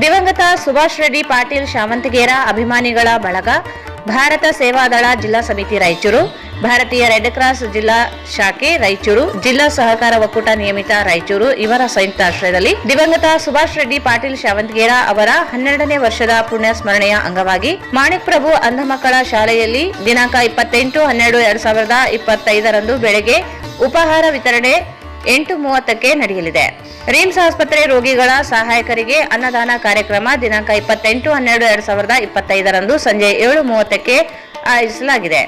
ದಿವಂಗತ ಸುಭಾಷ್ ರೆಡ್ಡಿ ಪಾಟೀಲ್ ಶಾವಂತಗೇರ ಅಭಿಮಾನಿಗಳ ಬಳಗ, ಭಾರತ ಸೇವಾದಳ ಜಿಲ್ಲಾ ಸಮಿತಿ ರಾಯಚೂರು, ಭಾರತೀಯ ರೆಡ್ ಕ್ರಾಸ್ ಜಿಲ್ಲಾ ಶಾಖೆ ರಾಯಚೂರು, ಜಿಲ್ಲಾ ಸಹಕಾರ ಒಕ್ಕೂಟ ನಿಯಮಿತ ರಾಯಚೂರು ಇವರ ಸಂಯುಕ್ತಾಶ್ರಯದಲ್ಲಿ ದಿವಂಗತ ಸುಭಾಷ್ ರೆಡ್ಡಿ ಪಾಟೀಲ್ ಶಾವಂತಗೇರ ಅವರ 12ನೇ ವರ್ಷದ ಪುಣ್ಯ ಸ್ಮರಣೆಯ ಅಂಗವಾಗಿ ಮಾಣಿಕ್ ಪ್ರಭು ಅಂಧ ಮಕ್ಕಳ ಶಾಲೆಯಲ್ಲಿ ದಿನಾಂಕ 28/12/2025 ಬೆಳಗ್ಗೆ ಉಪಹಾರ ವಿತರಣೆ 8:30ಕ್ಕೆ ನಡೆಯಲಿದೆ. ರಿಮ್ಸ್ ಆಸ್ಪತ್ರೆ ರೋಗಿಗಳ ಸಹಾಯಕರಿಗೆ ಅನ್ನದಾನ ಕಾರ್ಯಕ್ರಮ ದಿನಾಂಕ 28/12/2025 ಸಂಜೆ 7:30ಕ್ಕೆ ಆಯೋಜಿಸಲಾಗಿದೆ.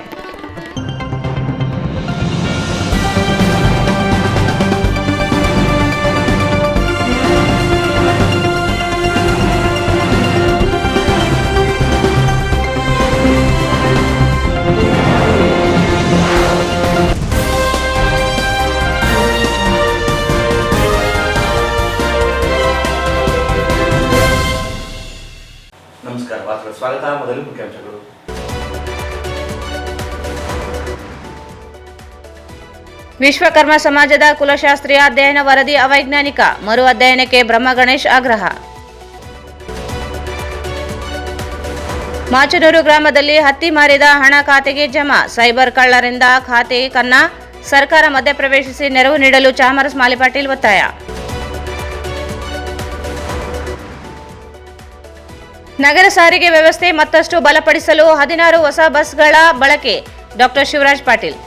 ನಮಸ್ಕಾರ, ವಾರ್ತೆಗಳ ಸ್ವಾಗತ. ಮೊದಲು ಮುಖ್ಯಾಂಶಗಳು. ವಿಶ್ವಕರ್ಮ ಸಮಾಜದ ಕುಲಶಾಸ್ತ್ರೀಯ ಅಧ್ಯಯನ ವರದಿ ಅವೈಜ್ಞಾನಿಕ, ಮರು ಅಧ್ಯಯನಕ್ಕೆ ಬ್ರಹ್ಮಗಣೇಶ್ ಆಗ್ರಹ. ಮಾಚನೂರು ಗ್ರಾಮದಲ್ಲಿ ಹತ್ತಿ ಮಾರಿದ ಹಣ ಖಾತೆಗೆ ಜಮಾ, ಸೈಬರ್ ಕಳ್ಳರಿಂದ ಖಾತೆ ಕನ್ನ, ಸರ್ಕಾರ ಮಧ್ಯಪ್ರವೇಶಿಸಿ ನೆರವು ನೀಡಲು ಚಾಮರಸ್ ಮಾಲಿಪಾಟೀಲ್ ಒತ್ತಾಯ. ನಗರ ಸಾರಿಗೆ ವ್ಯವಸ್ಥೆ ಮತ್ತಷ್ಟು ಬಲಪಡಿಸಲು 16 ಹೊಸ ಬಸ್ಗಳ ಬಳಕೆ, ಡಾ. ಶಿವರಾಜ್ ಪಾಟೀಲ್.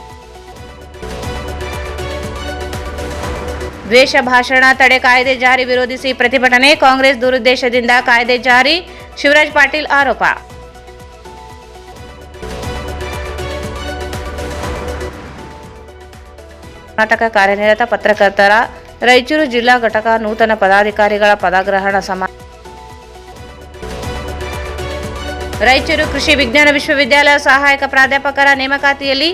ದ್ವೇಷ ಭಾಷಣ ತಡೆ ಕಾಯ್ದೆ ಜಾರಿ ವಿರೋಧಿಸಿ ಪ್ರತಿಭಟನೆ, ಕಾಂಗ್ರೆಸ್ ದುರುದ್ದೇಶದಿಂದ ಕಾಯ್ದೆ ಜಾರಿ, ಶಿವರಾಜ್ ಪಾಟೀಲ್ ಆರೋಪ. ಕರ್ನಾಟಕ ಕಾರ್ಯನಿರತ ಪತ್ರಕರ್ತರ ರಾಯಚೂರು ಜಿಲ್ಲಾ ಘಟಕ ನೂತನ ಪದಾಧಿಕಾರಿಗಳ ಪದಗ್ರಹಣ ಸಮಾರಂಭ. ರಾಯಚೂರು ಕೃಷಿ ವಿಜ್ಞಾನ ವಿಶ್ವವಿದ್ಯಾಲಯ ಸಹಾಯಕ ಪ್ರಾಧ್ಯಾಪಕರ ನೇಮಕಾತಿಯಲ್ಲಿ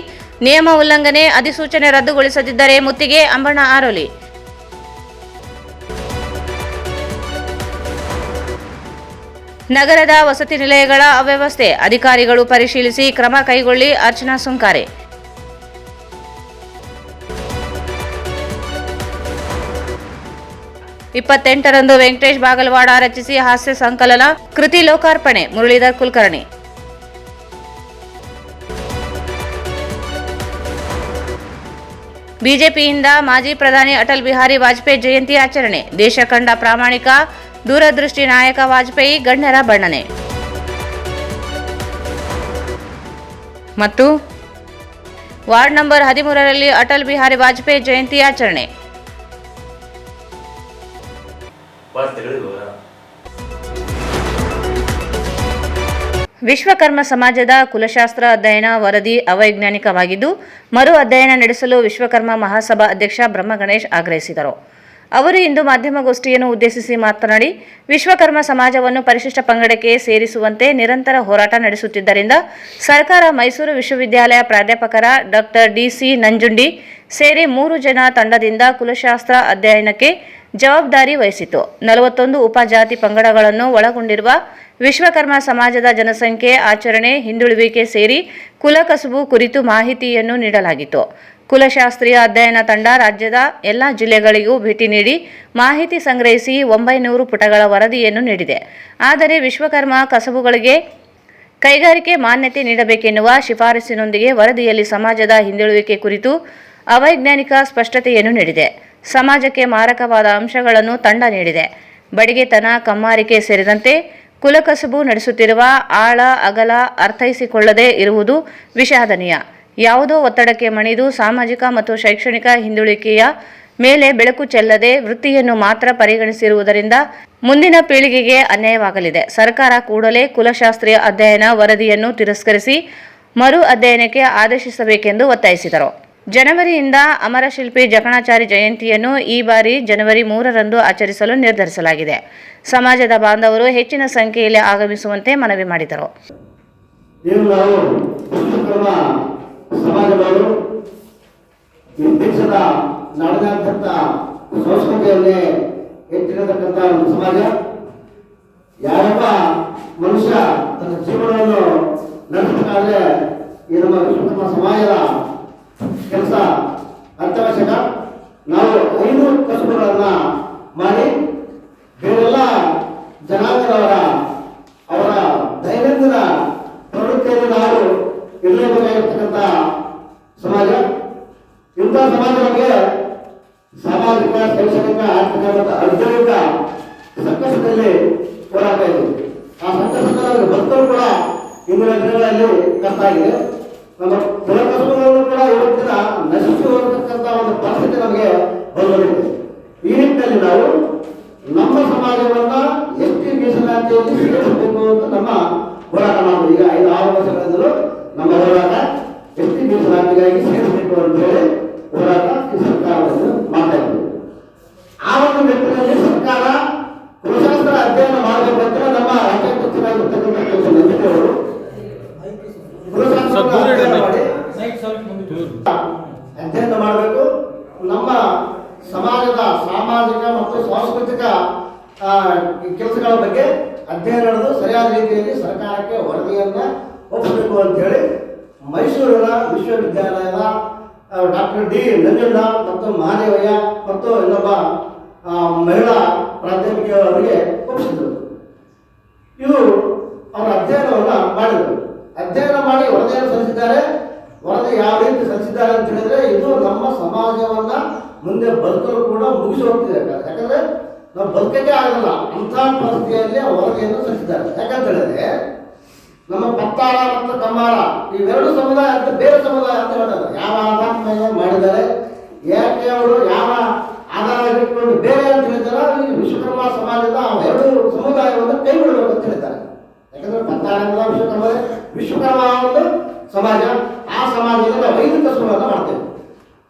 ನಿಯಮ ಉಲ್ಲಂಘನೆ, ಅಧಿಸೂಚನೆ ರದ್ದುಗೊಳಿಸದಿದ್ದರೆ ಮುತ್ತಿಗೆ, ಅಂಬಣ್ಣ ಆರೋಲಿ. ನಗರದ ವಸತಿ ನಿಲಯಗಳ ಅವ್ಯವಸ್ಥೆ, ಅಧಿಕಾರಿಗಳು ಪರಿಶೀಲಿಸಿ ಕ್ರಮ ಕೈಗೊಳ್ಳಿ, ಅರ್ಚನಾ ಸುಂಕಾರೆ. ಇಪ್ಪತ್ತೆಂಟರಂದು ವೆಂಕಟೇಶ್ ಬಾಗಲವಾಡ ರಚಿಸಿ ಹಾಸ್ಯ ಸಂಕಲನ ಕೃತಿ ಲೋಕಾರ್ಪಣೆ, ಮುರಳೀಧರ್ ಕುಲಕರ್ಣಿ. ಬಿಜೆಪಿಯಿಂದ ಮಾಜಿ ಪ್ರಧಾನಿ ಅಟಲ್ ಬಿಹಾರಿ ವಾಜಪೇಯಿ ಜಯಂತಿ ಆಚರಣೆ, ದೇಶ ಕಂಡ ಪ್ರಾಮಾಣಿಕ ದೂರದೃಷ್ಟಿ ನಾಯಕ ವಾಜಪೇಯಿ, ಗಣ್ಯರ ಬಣ್ಣನೆ. ಮತ್ತು ವಾರ್ಡ್ ನಂಬರ್ 13ರಲ್ಲಿ ಅಟಲ್ ಬಿಹಾರಿ ವಾಜಪೇಯಿ ಜಯಂತಿ ಆಚರಣೆ. ವಿಶ್ವಕರ್ಮ ಸಮಾಜದ ಕುಲಶಾಸ್ತ್ರ ಅಧ್ಯಯನ ವರದಿ ಅವೈಜ್ಞಾನಿಕವಾಗಿದ್ದು, ಮರು ಅಧ್ಯಯನ ನಡೆಸಲು ವಿಶ್ವಕರ್ಮ ಮಹಾಸಭಾ ಅಧ್ಯಕ್ಷ ಬ್ರಹ್ಮಗಣೇಶ್ ಆಗ್ರಹಿಸಿದರು. ಅವರು ಇಂದು ಮಾಧ್ಯಮಗೋಷ್ಠಿಯನ್ನು ಉದ್ದೇಶಿಸಿ ಮಾತನಾಡಿ, ವಿಶ್ವಕರ್ಮ ಸಮಾಜವನ್ನು ಪರಿಶಿಷ್ಟ ಪಂಗಡಕ್ಕೆ ಸೇರಿಸುವಂತೆ ನಿರಂತರ ಹೋರಾಟ ನಡೆಸುತ್ತಿದ್ದರಿಂದ ಸರ್ಕಾರ ಮೈಸೂರು ವಿಶ್ವವಿದ್ಯಾಲಯ ಪ್ರಾಧ್ಯಾಪಕರ ಡಾ. ಡಿ.ಸಿ. ನಂಜುಂಡಿ ಸೇರಿ 3 ಜನ ತಂಡದಿಂದ ಕುಲಶಾಸ್ತ್ರ ಅಧ್ಯಯನಕ್ಕೆ ಜವಾಬ್ದಾರಿ ವಹಿಸಿತು. 41 ಉಪಜಾತಿ ಪಂಗಡಗಳನ್ನು ಒಳಗೊಂಡಿರುವ ವಿಶ್ವಕರ್ಮ ಸಮಾಜದ ಜನಸಂಖ್ಯೆ, ಆಚರಣೆ, ಹಿಂದುಳಿವಿಕೆ ಸೇರಿ ಕುಲಕಸುಬು ಕುರಿತು ಮಾಹಿತಿಯನ್ನು ನೀಡಲಾಗಿತ್ತು. ಕುಲಶಾಸ್ತ್ರೀಯ ಅಧ್ಯಯನ ತಂಡ ರಾಜ್ಯದ ಎಲ್ಲ ಜಿಲ್ಲೆಗಳಿಗೂ ಭೇಟಿ ನೀಡಿ ಮಾಹಿತಿ ಸಂಗ್ರಹಿಸಿ 900 ಪುಟಗಳ ವರದಿಯನ್ನು ನೀಡಿದೆ. ಆದರೆ ವಿಶ್ವಕರ್ಮ ಕಸಬುಗಳಿಗೆ ಕೈಗಾರಿಕೆ ಮಾನ್ಯತೆ ನೀಡಬೇಕೆನ್ನುವ ಶಿಫಾರಸಿನೊಂದಿಗೆ ವರದಿಯಲ್ಲಿ ಸಮಾಜದ ಹಿಂದುಳಿವಿಕೆ ಕುರಿತು ಅವೈಜ್ಞಾನಿಕ ಸ್ಪಷ್ಟತೆಯನ್ನು ನೀಡಿದೆ. ಸಮಾಜಕ್ಕೆ ಮಾರಕವಾದ ಅಂಶಗಳನ್ನು ತಂಡ ನೀಡಿದೆ. ಬಡಿಗೆತನ, ಕಮ್ಮಾರಿಕೆ ಸೇರಿದಂತೆ ಕುಲಕಸುಬು ನಡೆಸುತ್ತಿರುವ ಆಳ ಅಗಲ ಅರ್ಥೈಸಿಕೊಳ್ಳದೇ ಇರುವುದು ವಿಷಾದನೀಯ. ಯಾವುದೋ ಒತ್ತಡಕ್ಕೆ ಮಣಿದು ಸಾಮಾಜಿಕ ಮತ್ತು ಶೈಕ್ಷಣಿಕ ಹಿಂದುಳಿಕೆಯ ಮೇಲೆ ಬೆಳಕು ಚೆಲ್ಲದೆ ವೃತ್ತಿಯನ್ನು ಮಾತ್ರ ಪರಿಗಣಿಸಿರುವುದರಿಂದ ಮುಂದಿನ ಪೀಳಿಗೆಗೆ ಅನ್ಯಾಯವಾಗಲಿದೆ. ಸರ್ಕಾರ ಕೂಡಲೇ ಕುಲಶಾಸ್ತ್ರೀಯ ಅಧ್ಯಯನ ವರದಿಯನ್ನು ತಿರಸ್ಕರಿಸಿ ಮರು ಅಧ್ಯಯನಕ್ಕೆ ಆದೇಶಿಸಬೇಕೆಂದು ಒತ್ತಾಯಿಸಿದರು. ಜನವರಿಯಿಂದ ಅಮರಶಿಲ್ಪಿ ಜಕಣಾಚಾರಿ ಜಯಂತಿಯನ್ನು ಈ ಬಾರಿ ಜನವರಿ 3ರಂದು ಆಚರಿಸಲು ನಿರ್ಧರಿಸಲಾಗಿದೆ. ಸಮಾಜದ ಬಾಂಧವರು ಹೆಚ್ಚಿನ ಸಂಖ್ಯೆಯಲ್ಲಿ ಆಗಮಿಸುವಂತೆ ಮನವಿ ಮಾಡಿದರು. ಸಮಾಜದವರು ಈ ದೇಶದ ನಾಡಿನಾದ್ಯಂತ ಸಂಸ್ಕೃತಿಯನ್ನೇ ಎತ್ತಿರತಕ್ಕಂಥ ಒಂದು ಸಮಾಜ. ಯಾರೊಬ್ಬ ಮನುಷ್ಯ ತನ್ನ ಜೀವನವನ್ನು ನಡೆಸಬೇಕಾದ್ರೆ ಈ ನಮ್ಮ ವಿಶ್ವಕರ್ಮ ಸಮಾಜದ ಕೆಲಸ ಅತ್ಯವಶ್ಯಕ. ನಾವು 5 ಕಸುಬುಗಳನ್ನ ಮಾಡಿ ಬೇರೆಲ್ಲ ಅವರ ದೈನಂದಿನ ಪ್ರವೃತ್ತಿಯಲ್ಲಿ ನಾವು ಇರಲೇಬೇಕಾಗಿರ್ತಕ್ಕಂಥ ಸಮಾಜ. ಇಂಥ ಸಮಾಜ ನಮಗೆ ಸಾಮಾಜಿಕ, ಶೈಕ್ಷಣಿಕ, ಆರ್ಥಿಕ ಮತ್ತು ಔದ್ಯೋಗಿಕ ಸಂಕಷ್ಟದಲ್ಲಿ ಹೋರಾಟ ಇದೆ. ಆ ಸಂಕಷ್ಟದಲ್ಲಿ ಬದುಕಲು ಕೂಡ ಇಂದಿನ ದಿನಗಳಲ್ಲಿ ಕಷ್ಟ ಆಗಿದೆ. ನಮ್ಮ ಕುಲಕಸುಬುಗಳನ್ನು ಕೂಡ ಇವತ್ತಿನ ನಶಿಸಿ ಹೋಗತಕ್ಕಂಥ ಒಂದು ಪರಿಸ್ಥಿತಿ ನಮಗೆ ಬಂದಿದೆ. ಈ ನಿಟ್ಟಿನಲ್ಲಿ ನಾವು ನಮ್ಮ ಸಮಾಜವನ್ನ ಎಸ್ಟಿ ಮೀಸಲಾತಿಯಲ್ಲಿ ಸೇರಿಸಬೇಕು ಅಂತ ನಮ್ಮ ಹೋರಾಟ ಮಾಡುವುದು. ಈಗ 5-6 ವರ್ಷಗಳಿಂದಲೂ ನಮ್ಮ ಹೋರಾಟ ಎಸ್ಟಿ ಮೀಸಲಾತಿಗಾಗಿ ಸೇರಿಸಬೇಕು ಅಂತ ಹೇಳಿ ಹೋರಾಟ ಈ ಸರ್ಕಾರವನ್ನು ಮಾಡ್ತಾ ಇದ್ದೀವಿ. ಆ ಒಂದು ನಿಟ್ಟಿನಲ್ಲಿ ಸರ್ಕಾರ ಕುಲಶಾಸ್ತ್ರ ಅಧ್ಯಯನ ಮಾಡಬೇಕಂತ ನಮ್ಮ ರಾಜ್ಯಾಧ್ಯಕ್ಷರಾಗಿರ್ತಕ್ಕಂಥ ಕೆಲಸ ನಂಬಿಕೆಯವರು ಅಧ್ಯಯನ ಮಾಡಬೇಕು. ನಮ್ಮ ಸಮಾಜದ ಸಾಮಾಜಿಕ ಮತ್ತು ಸಾಂಸ್ಕೃತಿಕ ಕೆಲಸಗಳ ಬಗ್ಗೆ ಅಧ್ಯಯನ ನಡೆದು ಸರಿಯಾದ ರೀತಿಯಲ್ಲಿ ಸರ್ಕಾರಕ್ಕೆ ವರದಿಯನ್ನ ಒಪ್ಪಿಸಬೇಕು ಅಂತ ಹೇಳಿ ಮೈಸೂರಿನ ವಿಶ್ವವಿದ್ಯಾಲಯದ ಡಾಕ್ಟರ್ ಡಿ ನಂಜುಂಡಾಲ್ ಮತ್ತು ಮಹಾದೇವಯ್ಯ ಮತ್ತು ಇನ್ನೊಬ್ಬ ಮಹಿಳಾ ಪ್ರಾಧ್ಯಾಪಿಕೆಯವರಿಗೆ ಒಪ್ಪಿಸಿದರು. ಇವರು ಅವರ ಅಧ್ಯಯನವನ್ನು ಮಾಡಿದರು. ಅಧ್ಯಯನ ಮಾಡಿ ವರದಿಯನ್ನು ಸಲ್ಲಿಸಿದ್ದಾರೆ. ವರದಿ ಯಾವ ರೀತಿ ಸಲ್ಲಿಸಿದ್ದಾರೆ ಅಂತ ಹೇಳಿದ್ರೆ, ಇದು ನಮ್ಮ ಸಮಾಜವನ್ನ ಮುಂದೆ ಬದುಕಲು ಕೂಡ ಮುಗಿಸಿ ಹೋಗ್ತಿದೆ. ಯಾಕಂದ್ರೆ ನಾವು ಬದುಕಕ್ಕೆ ಆಗಲ್ಲ ಅಂಥ ಪರಿಸ್ಥಿತಿಯಲ್ಲಿ ವರದಿಯನ್ನು ಸಲ್ಲಿಸಿದ್ದಾರೆ. ಯಾಕಂತ ಹೇಳಿದ್ರೆ ನಮ್ಮ ಪತ್ತಾರ ಮತ್ತು ಕಮ್ಮಾರ ಇವೆರಡು ಸಮುದಾಯ ಅಂತ ಬೇರೆ ಸಮುದಾಯ ಅಂತ ಹೇಳ್ತಾರೆ. ಯಾವ ಆಧಾರದ ಮೇಲೆ ಮಾಡಿದ್ದಾರೆ, ಯಾಕೆ ಅವರು ಯಾವ ಆಧಾರ ಇಟ್ಕೊಂಡು ಬೇರೆ ಅಂತ ಹೇಳಿದಾರೆ, ಈ ವಿಶ್ವಕರ್ಮ ಸಮಾಜದ ಎರಡು ಸಮುದಾಯವನ್ನು ಕೈ ಬಿಡಬೇಕು ಅಂತ ಹೇಳಿದ್ದಾರೆ. ಯಾಕಂದ್ರೆ ಪತ್ತಾರ ವಿಶ್ವಕರ್ಮ ಒಂದು ಸಮಾಜ, ಆ ಸಮಾಜದಿಂದ ವೈದಿಕ ಕೆಲಸಗಳನ್ನು ಮಾಡ್ತೇವೆ.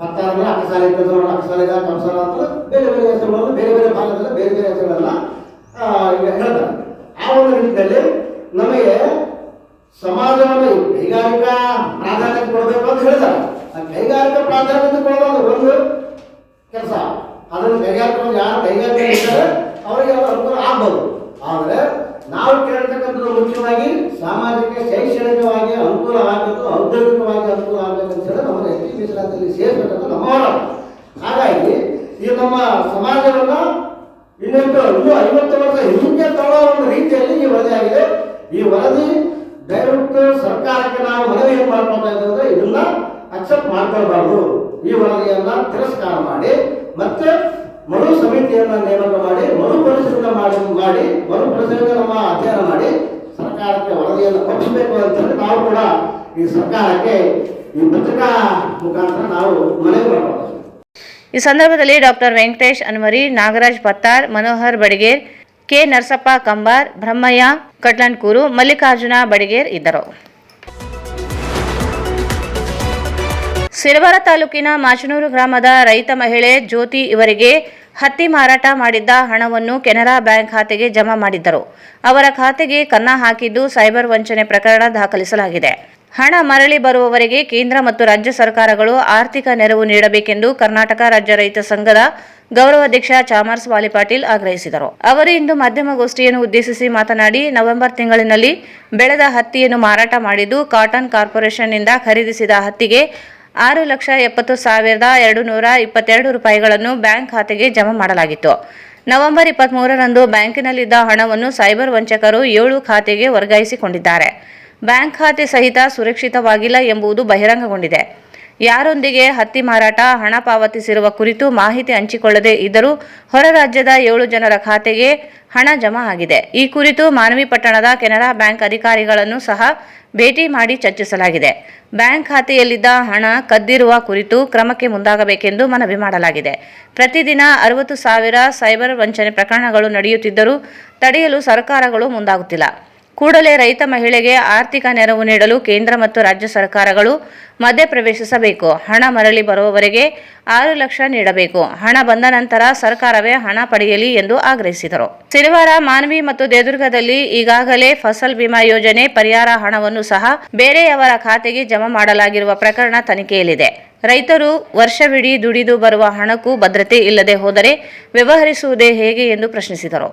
ಪತ್ತಾರ ಅಂದ್ರೆ ಅಕ್ಕಸಾಲಿ ಕೆಲಸ ಮಾಡೋದು, ಅಕ್ಕಸಾಲಿಗ, ಕಂಸಾಲ ಅಂತ ಬೇರೆ ಬೇರೆ ಹೆಸರುಗಳನ್ನು ಬೇರೆ ಬೇರೆ ಭಾಗದಲ್ಲಿ ಬೇರೆ ಬೇರೆ ಹೆಸರುಗಳನ್ನ ಈಗ ಹೇಳ್ತಾರೆ. ಆ ಒಂದು ನಿಟ್ಟಿನಲ್ಲಿ ನಮಗೆ ಸಮಾಜವನ್ನು ಕೈಗಾರಿಕಾ ಪ್ರಾಧಾನ್ಯತೆ ಕೊಡಬೇಕು ಅಂತ ಹೇಳಿದ್ದಾರೆ. ಆ ಕೈಗಾರಿಕಾ ಪ್ರಾಧಾನ್ಯತೆ ಕೊಡೋದು ಒಂದು ಕೆಲಸ. ಅದನ್ನು ಕೈಗಾರಿಕೆ ಯಾರು ಕೈಗಾರಿಕೆ ಇದ್ದಾರೆ ಅವರಿಗೆ ಅನುಕೂಲ ಆಗ್ಬೋದು. ಆದರೆ ನಾವು ಕೇಳ್ತಕ್ಕಂಥದ್ದು ಮುಖ್ಯವಾಗಿ ಸಾಮಾಜಿಕ, ಶೈಕ್ಷಣಿಕವಾಗಿ ಅನುಕೂಲ ಆಗಬೇಕು, ಔದ್ಯೋಗಿಕವಾಗಿ ಅನುಕೂಲ ಆಗಬೇಕು ಅಂತ ಹೇಳಿ ನಮ್ಮ ಎಸ್ಟಿ ಮೀಸಲಾತಿಯಲ್ಲಿ ಸೇರ್ಬೇಕಂತ ನಮ್ಮ ಹೋರಾಟ. ಹಾಗಾಗಿ ಈ ನಮ್ಮ ಸಮಾಜವನ್ನು ಇನ್ನೂ 50 ವರ್ಷ ಹಿಂದೆ ತಗೊಳ್ಳೋ ಒಂದು ರೀತಿಯಲ್ಲಿ ಈ ವರದಿ ಆಗಿದೆ. ಈ ವರದಿ ದಯವಿಟ್ಟು ಸರ್ಕಾರಕ್ಕೆ ನಾವು ಮನವಿಯನ್ನು ಮಾಡ್ಕೊಳ್ತಾ ಇದ್ದೇವೆ, ಇದನ್ನ ಅಕ್ಸೆಪ್ಟ್ ಮಾಡ್ಕೊಳ್ಬಾರ್ದು. ಈ ವರದಿಯನ್ನ ತಿರಸ್ಕಾರ ಮಾಡಿ ಮತ್ತೆ ಮರು ಸಮಿತಿಯನ್ನ ನೇಮಕ ಮಾಡಿ ಮರುಪರಿಶೀಲನೆ ನಮ್ಮ ಅಧ್ಯಯನ ಮಾಡಿ ಸರ್ಕಾರಕ್ಕೆ ವರದಿಯನ್ನು ಒಪ್ಪಿಸಬೇಕು ಅಂತ ಹೇಳಿ ನಾವು ಕೂಡ ಈ ಸರ್ಕಾರಕ್ಕೆ ಈ ಪತ್ರಿಕಾ ಮುಖಾಂತರ ನಾವು ಮನವಿ ಮಾಡ್ಕೊಳ್ತೀವಿ. ಈ ಸಂದರ್ಭದಲ್ಲಿ ಡಾಕ್ಟರ್ ವೆಂಕಟೇಶ್ ಅನ್ವರಿ, ನಾಗರಾಜ್ ಪತ್ತಾರ್, ಮನೋಹರ್ ಬಡಿಗೇರ್, ಕೆ ನರಸಪ್ಪ ಕಂಬಾರ್, ಬ್ರಹ್ಮಯ್ಯ ಕಟ್ಲನ್ಕೂರು, ಮಲ್ಲಿಕಾರ್ಜುನ ಬಡಿಗೇರ್ ಇದ್ದರು. ಸಿರವಾರ ತಾಲೂಕಿನ ಮಾಚನೂರು ಗ್ರಾಮದ ರೈತ ಮಹಿಳೆ ಜ್ಯೋತಿ ಇವರಿಗೆ ಹತ್ತಿ ಮಾರಾಟ ಮಾಡಿದ್ದ ಹಣವನ್ನು ಕೆನರಾ ಬ್ಯಾಂಕ್ ಖಾತೆಗೆ ಜಮಾ ಮಾಡಿದ್ದರು. ಅವರ ಖಾತೆಗೆ ಕನ್ನ ಹಾಕಿದ್ದು ಸೈಬರ್ ವಂಚನೆ ಪ್ರಕರಣ ದಾಖಲಿಸಲಾಗಿದೆ. ಹಣ ಮರಳಿ ಬರುವವರೆಗೆ ಕೇಂದ್ರ ಮತ್ತು ರಾಜ್ಯ ಸರ್ಕಾರಗಳು ಆರ್ಥಿಕ ನೆರವು ನೀಡಬೇಕೆಂದು ಕರ್ನಾಟಕ ರಾಜ್ಯ ರೈತ ಸಂಘದ ಗೌರವಾಧ್ಯಕ್ಷ ಚಾಮರ್ಸ್ ವಾಲಿ ಪಾಟೀಲ್ ಆಗ್ರಹಿಸಿದರು. ಅವರು ಇಂದು ಮಾಧ್ಯಮಗೋಷ್ಠಿಯನ್ನು ಉದ್ದೇಶಿಸಿ ಮಾತನಾಡಿ, ನವೆಂಬರ್ ತಿಂಗಳಿನಲ್ಲಿ ಬೆಳೆದ ಹತ್ತಿಯನ್ನು ಮಾರಾಟ ಮಾಡಿದ್ದು ಕಾಟನ್ ಕಾರ್ಪೊರೇಷನ್ನಿಂದ ಖರೀದಿಸಿದ ಹತ್ತಿಗೆ 6,70,222 ರೂಪಾಯಿಗಳನ್ನು ಬ್ಯಾಂಕ್ ಖಾತೆಗೆ ಜಮಾ ಮಾಡಲಾಗಿತ್ತು. ನವೆಂಬರ್ 23ರಂದು ಬ್ಯಾಂಕಿನಲ್ಲಿದ್ದ ಹಣವನ್ನು ಸೈಬರ್ ವಂಚಕರು 7 ಖಾತೆಗೆ ವರ್ಗಾಯಿಸಿಕೊಂಡಿದ್ದಾರೆ. ಬ್ಯಾಂಕ್ ಖಾತೆ ಸಹಿತ ಸುರಕ್ಷಿತವಾಗಿಲ್ಲ ಎಂಬುದು ಬಹಿರಂಗಗೊಂಡಿದೆ. ಯಾರೊಂದಿಗೆ ಹತ್ತಿ ಮಾರಾಟ, ಹಣ ಪಾವತಿಸಿರುವ ಕುರಿತು ಮಾಹಿತಿ ಹಂಚಿಕೊಳ್ಳದೆ ಇದ್ದರೂ ಹೊರ ರಾಜ್ಯದ 7 ಜನರ ಖಾತೆಗೆ ಹಣ ಜಮಾ ಆಗಿದೆ. ಈ ಕುರಿತು ಮಾನವಿಪಟ್ಟಣದ ಕೆನರಾ ಬ್ಯಾಂಕ್ ಅಧಿಕಾರಿಗಳನ್ನು ಸಹ ಭೇಟಿ ಮಾಡಿ ಚರ್ಚಿಸಲಾಗಿದೆ. ಬ್ಯಾಂಕ್ ಖಾತೆಯಲ್ಲಿದ್ದ ಹಣ ಕದ್ದಿರುವ ಕುರಿತು ಕ್ರಮಕ್ಕೆ ಮುಂದಾಗಬೇಕೆಂದು ಮನವಿ ಮಾಡಲಾಗಿದೆ. ಪ್ರತಿದಿನ 60,000 ಸೈಬರ್ ವಂಚನೆ ಪ್ರಕರಣಗಳು ನಡೆಯುತ್ತಿದ್ದರೂ ತಡೆಯಲು ಸರ್ಕಾರಗಳು ಮುಂದಾಗುತ್ತಿಲ್ಲ. ಕೂಡಲೇ ರೈತ ಮಹಿಳೆಗೆ ಆರ್ಥಿಕ ನೆರವು ನೀಡಲು ಕೇಂದ್ರ ಮತ್ತು ರಾಜ್ಯ ಸರ್ಕಾರಗಳು ಮಧ್ಯಪ್ರವೇಶಿಸಬೇಕು. ಹಣ ಮರಳಿ ಬರುವವರೆಗೆ 6 ಲಕ್ಷ ನೀಡಬೇಕು. ಹಣ ಬಂದ ನಂತರ ಸರ್ಕಾರವೇ ಹಣ ಪಡೆಯಲಿ ಎಂದು ಆಗ್ರಹಿಸಿದರು. ಸಿರಿವಾರ, ಮಾನ್ವಿ ಮತ್ತು ದೇದುರ್ಗದಲ್ಲಿ ಈಗಾಗಲೇ ಫಸಲ್ ಬಿಮಾ ಯೋಜನೆ ಪರಿಹಾರ ಹಣವನ್ನು ಸಹ ಬೇರೆಯವರ ಖಾತೆಗೆ ಜಮಾ ಮಾಡಲಾಗಿರುವ ಪ್ರಕರಣ ತನಿಖೆಯಲ್ಲಿದೆ. ರೈತರು ವರ್ಷವಿಡೀ ದುಡಿದು ಬರುವ ಹಣಕ್ಕೂ ಭದ್ರತೆ ಇಲ್ಲದೆ ಹೋದರೆ ವ್ಯವಹರಿಸುವುದೇ ಹೇಗೆ ಎಂದು ಪ್ರಶ್ನಿಸಿದರು.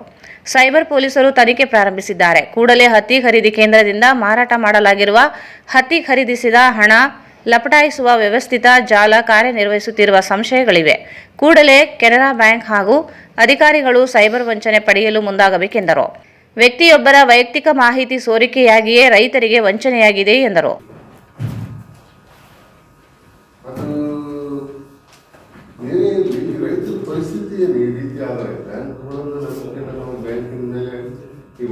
ಸೈಬರ್ ಪೊಲೀಸರು ತನಿಖೆ ಪ್ರಾರಂಭಿಸಿದ್ದಾರೆ. ಕೂಡಲೇ ಹತ್ತಿ ಖರೀದಿ ಕೇಂದ್ರದಿಂದ ಮಾರಾಟ ಮಾಡಲಾಗಿರುವ ಹತ್ತಿ ಖರೀದಿಸಿದ ಹಣ ಲಪಟಾಯಿಸುವ ವ್ಯವಸ್ಥಿತ ಜಾಲ ಕಾರ್ಯನಿರ್ವಹಿಸುತ್ತಿರುವ ಸಂಶಯಗಳಿವೆ. ಕೂಡಲೇ ಕೆನರಾ ಬ್ಯಾಂಕ್ ಹಾಗೂ ಅಧಿಕಾರಿಗಳು ಸೈಬರ್ ವಂಚನೆ ಪಡೆಯಲು ಮುಂದಾಗಬೇಕೆಂದರು. ವ್ಯಕ್ತಿಯೊಬ್ಬರ ವೈಯಕ್ತಿಕ ಮಾಹಿತಿ ಸೋರಿಕೆಯಾಗಿಯೇ ರೈತರಿಗೆ ವಂಚನೆಯಾಗಿದೆ ಎಂದರು. ಅದು ಏನಿಲ್ಲ, ಈ ರೈತರ ಪರಿಸ್ಥಿತಿ ಏನು ಈ ರೀತಿ ಆದರೆ ನಾವು ಬ್ಯಾಂಕಿನ ಮೇಲೆ ಈ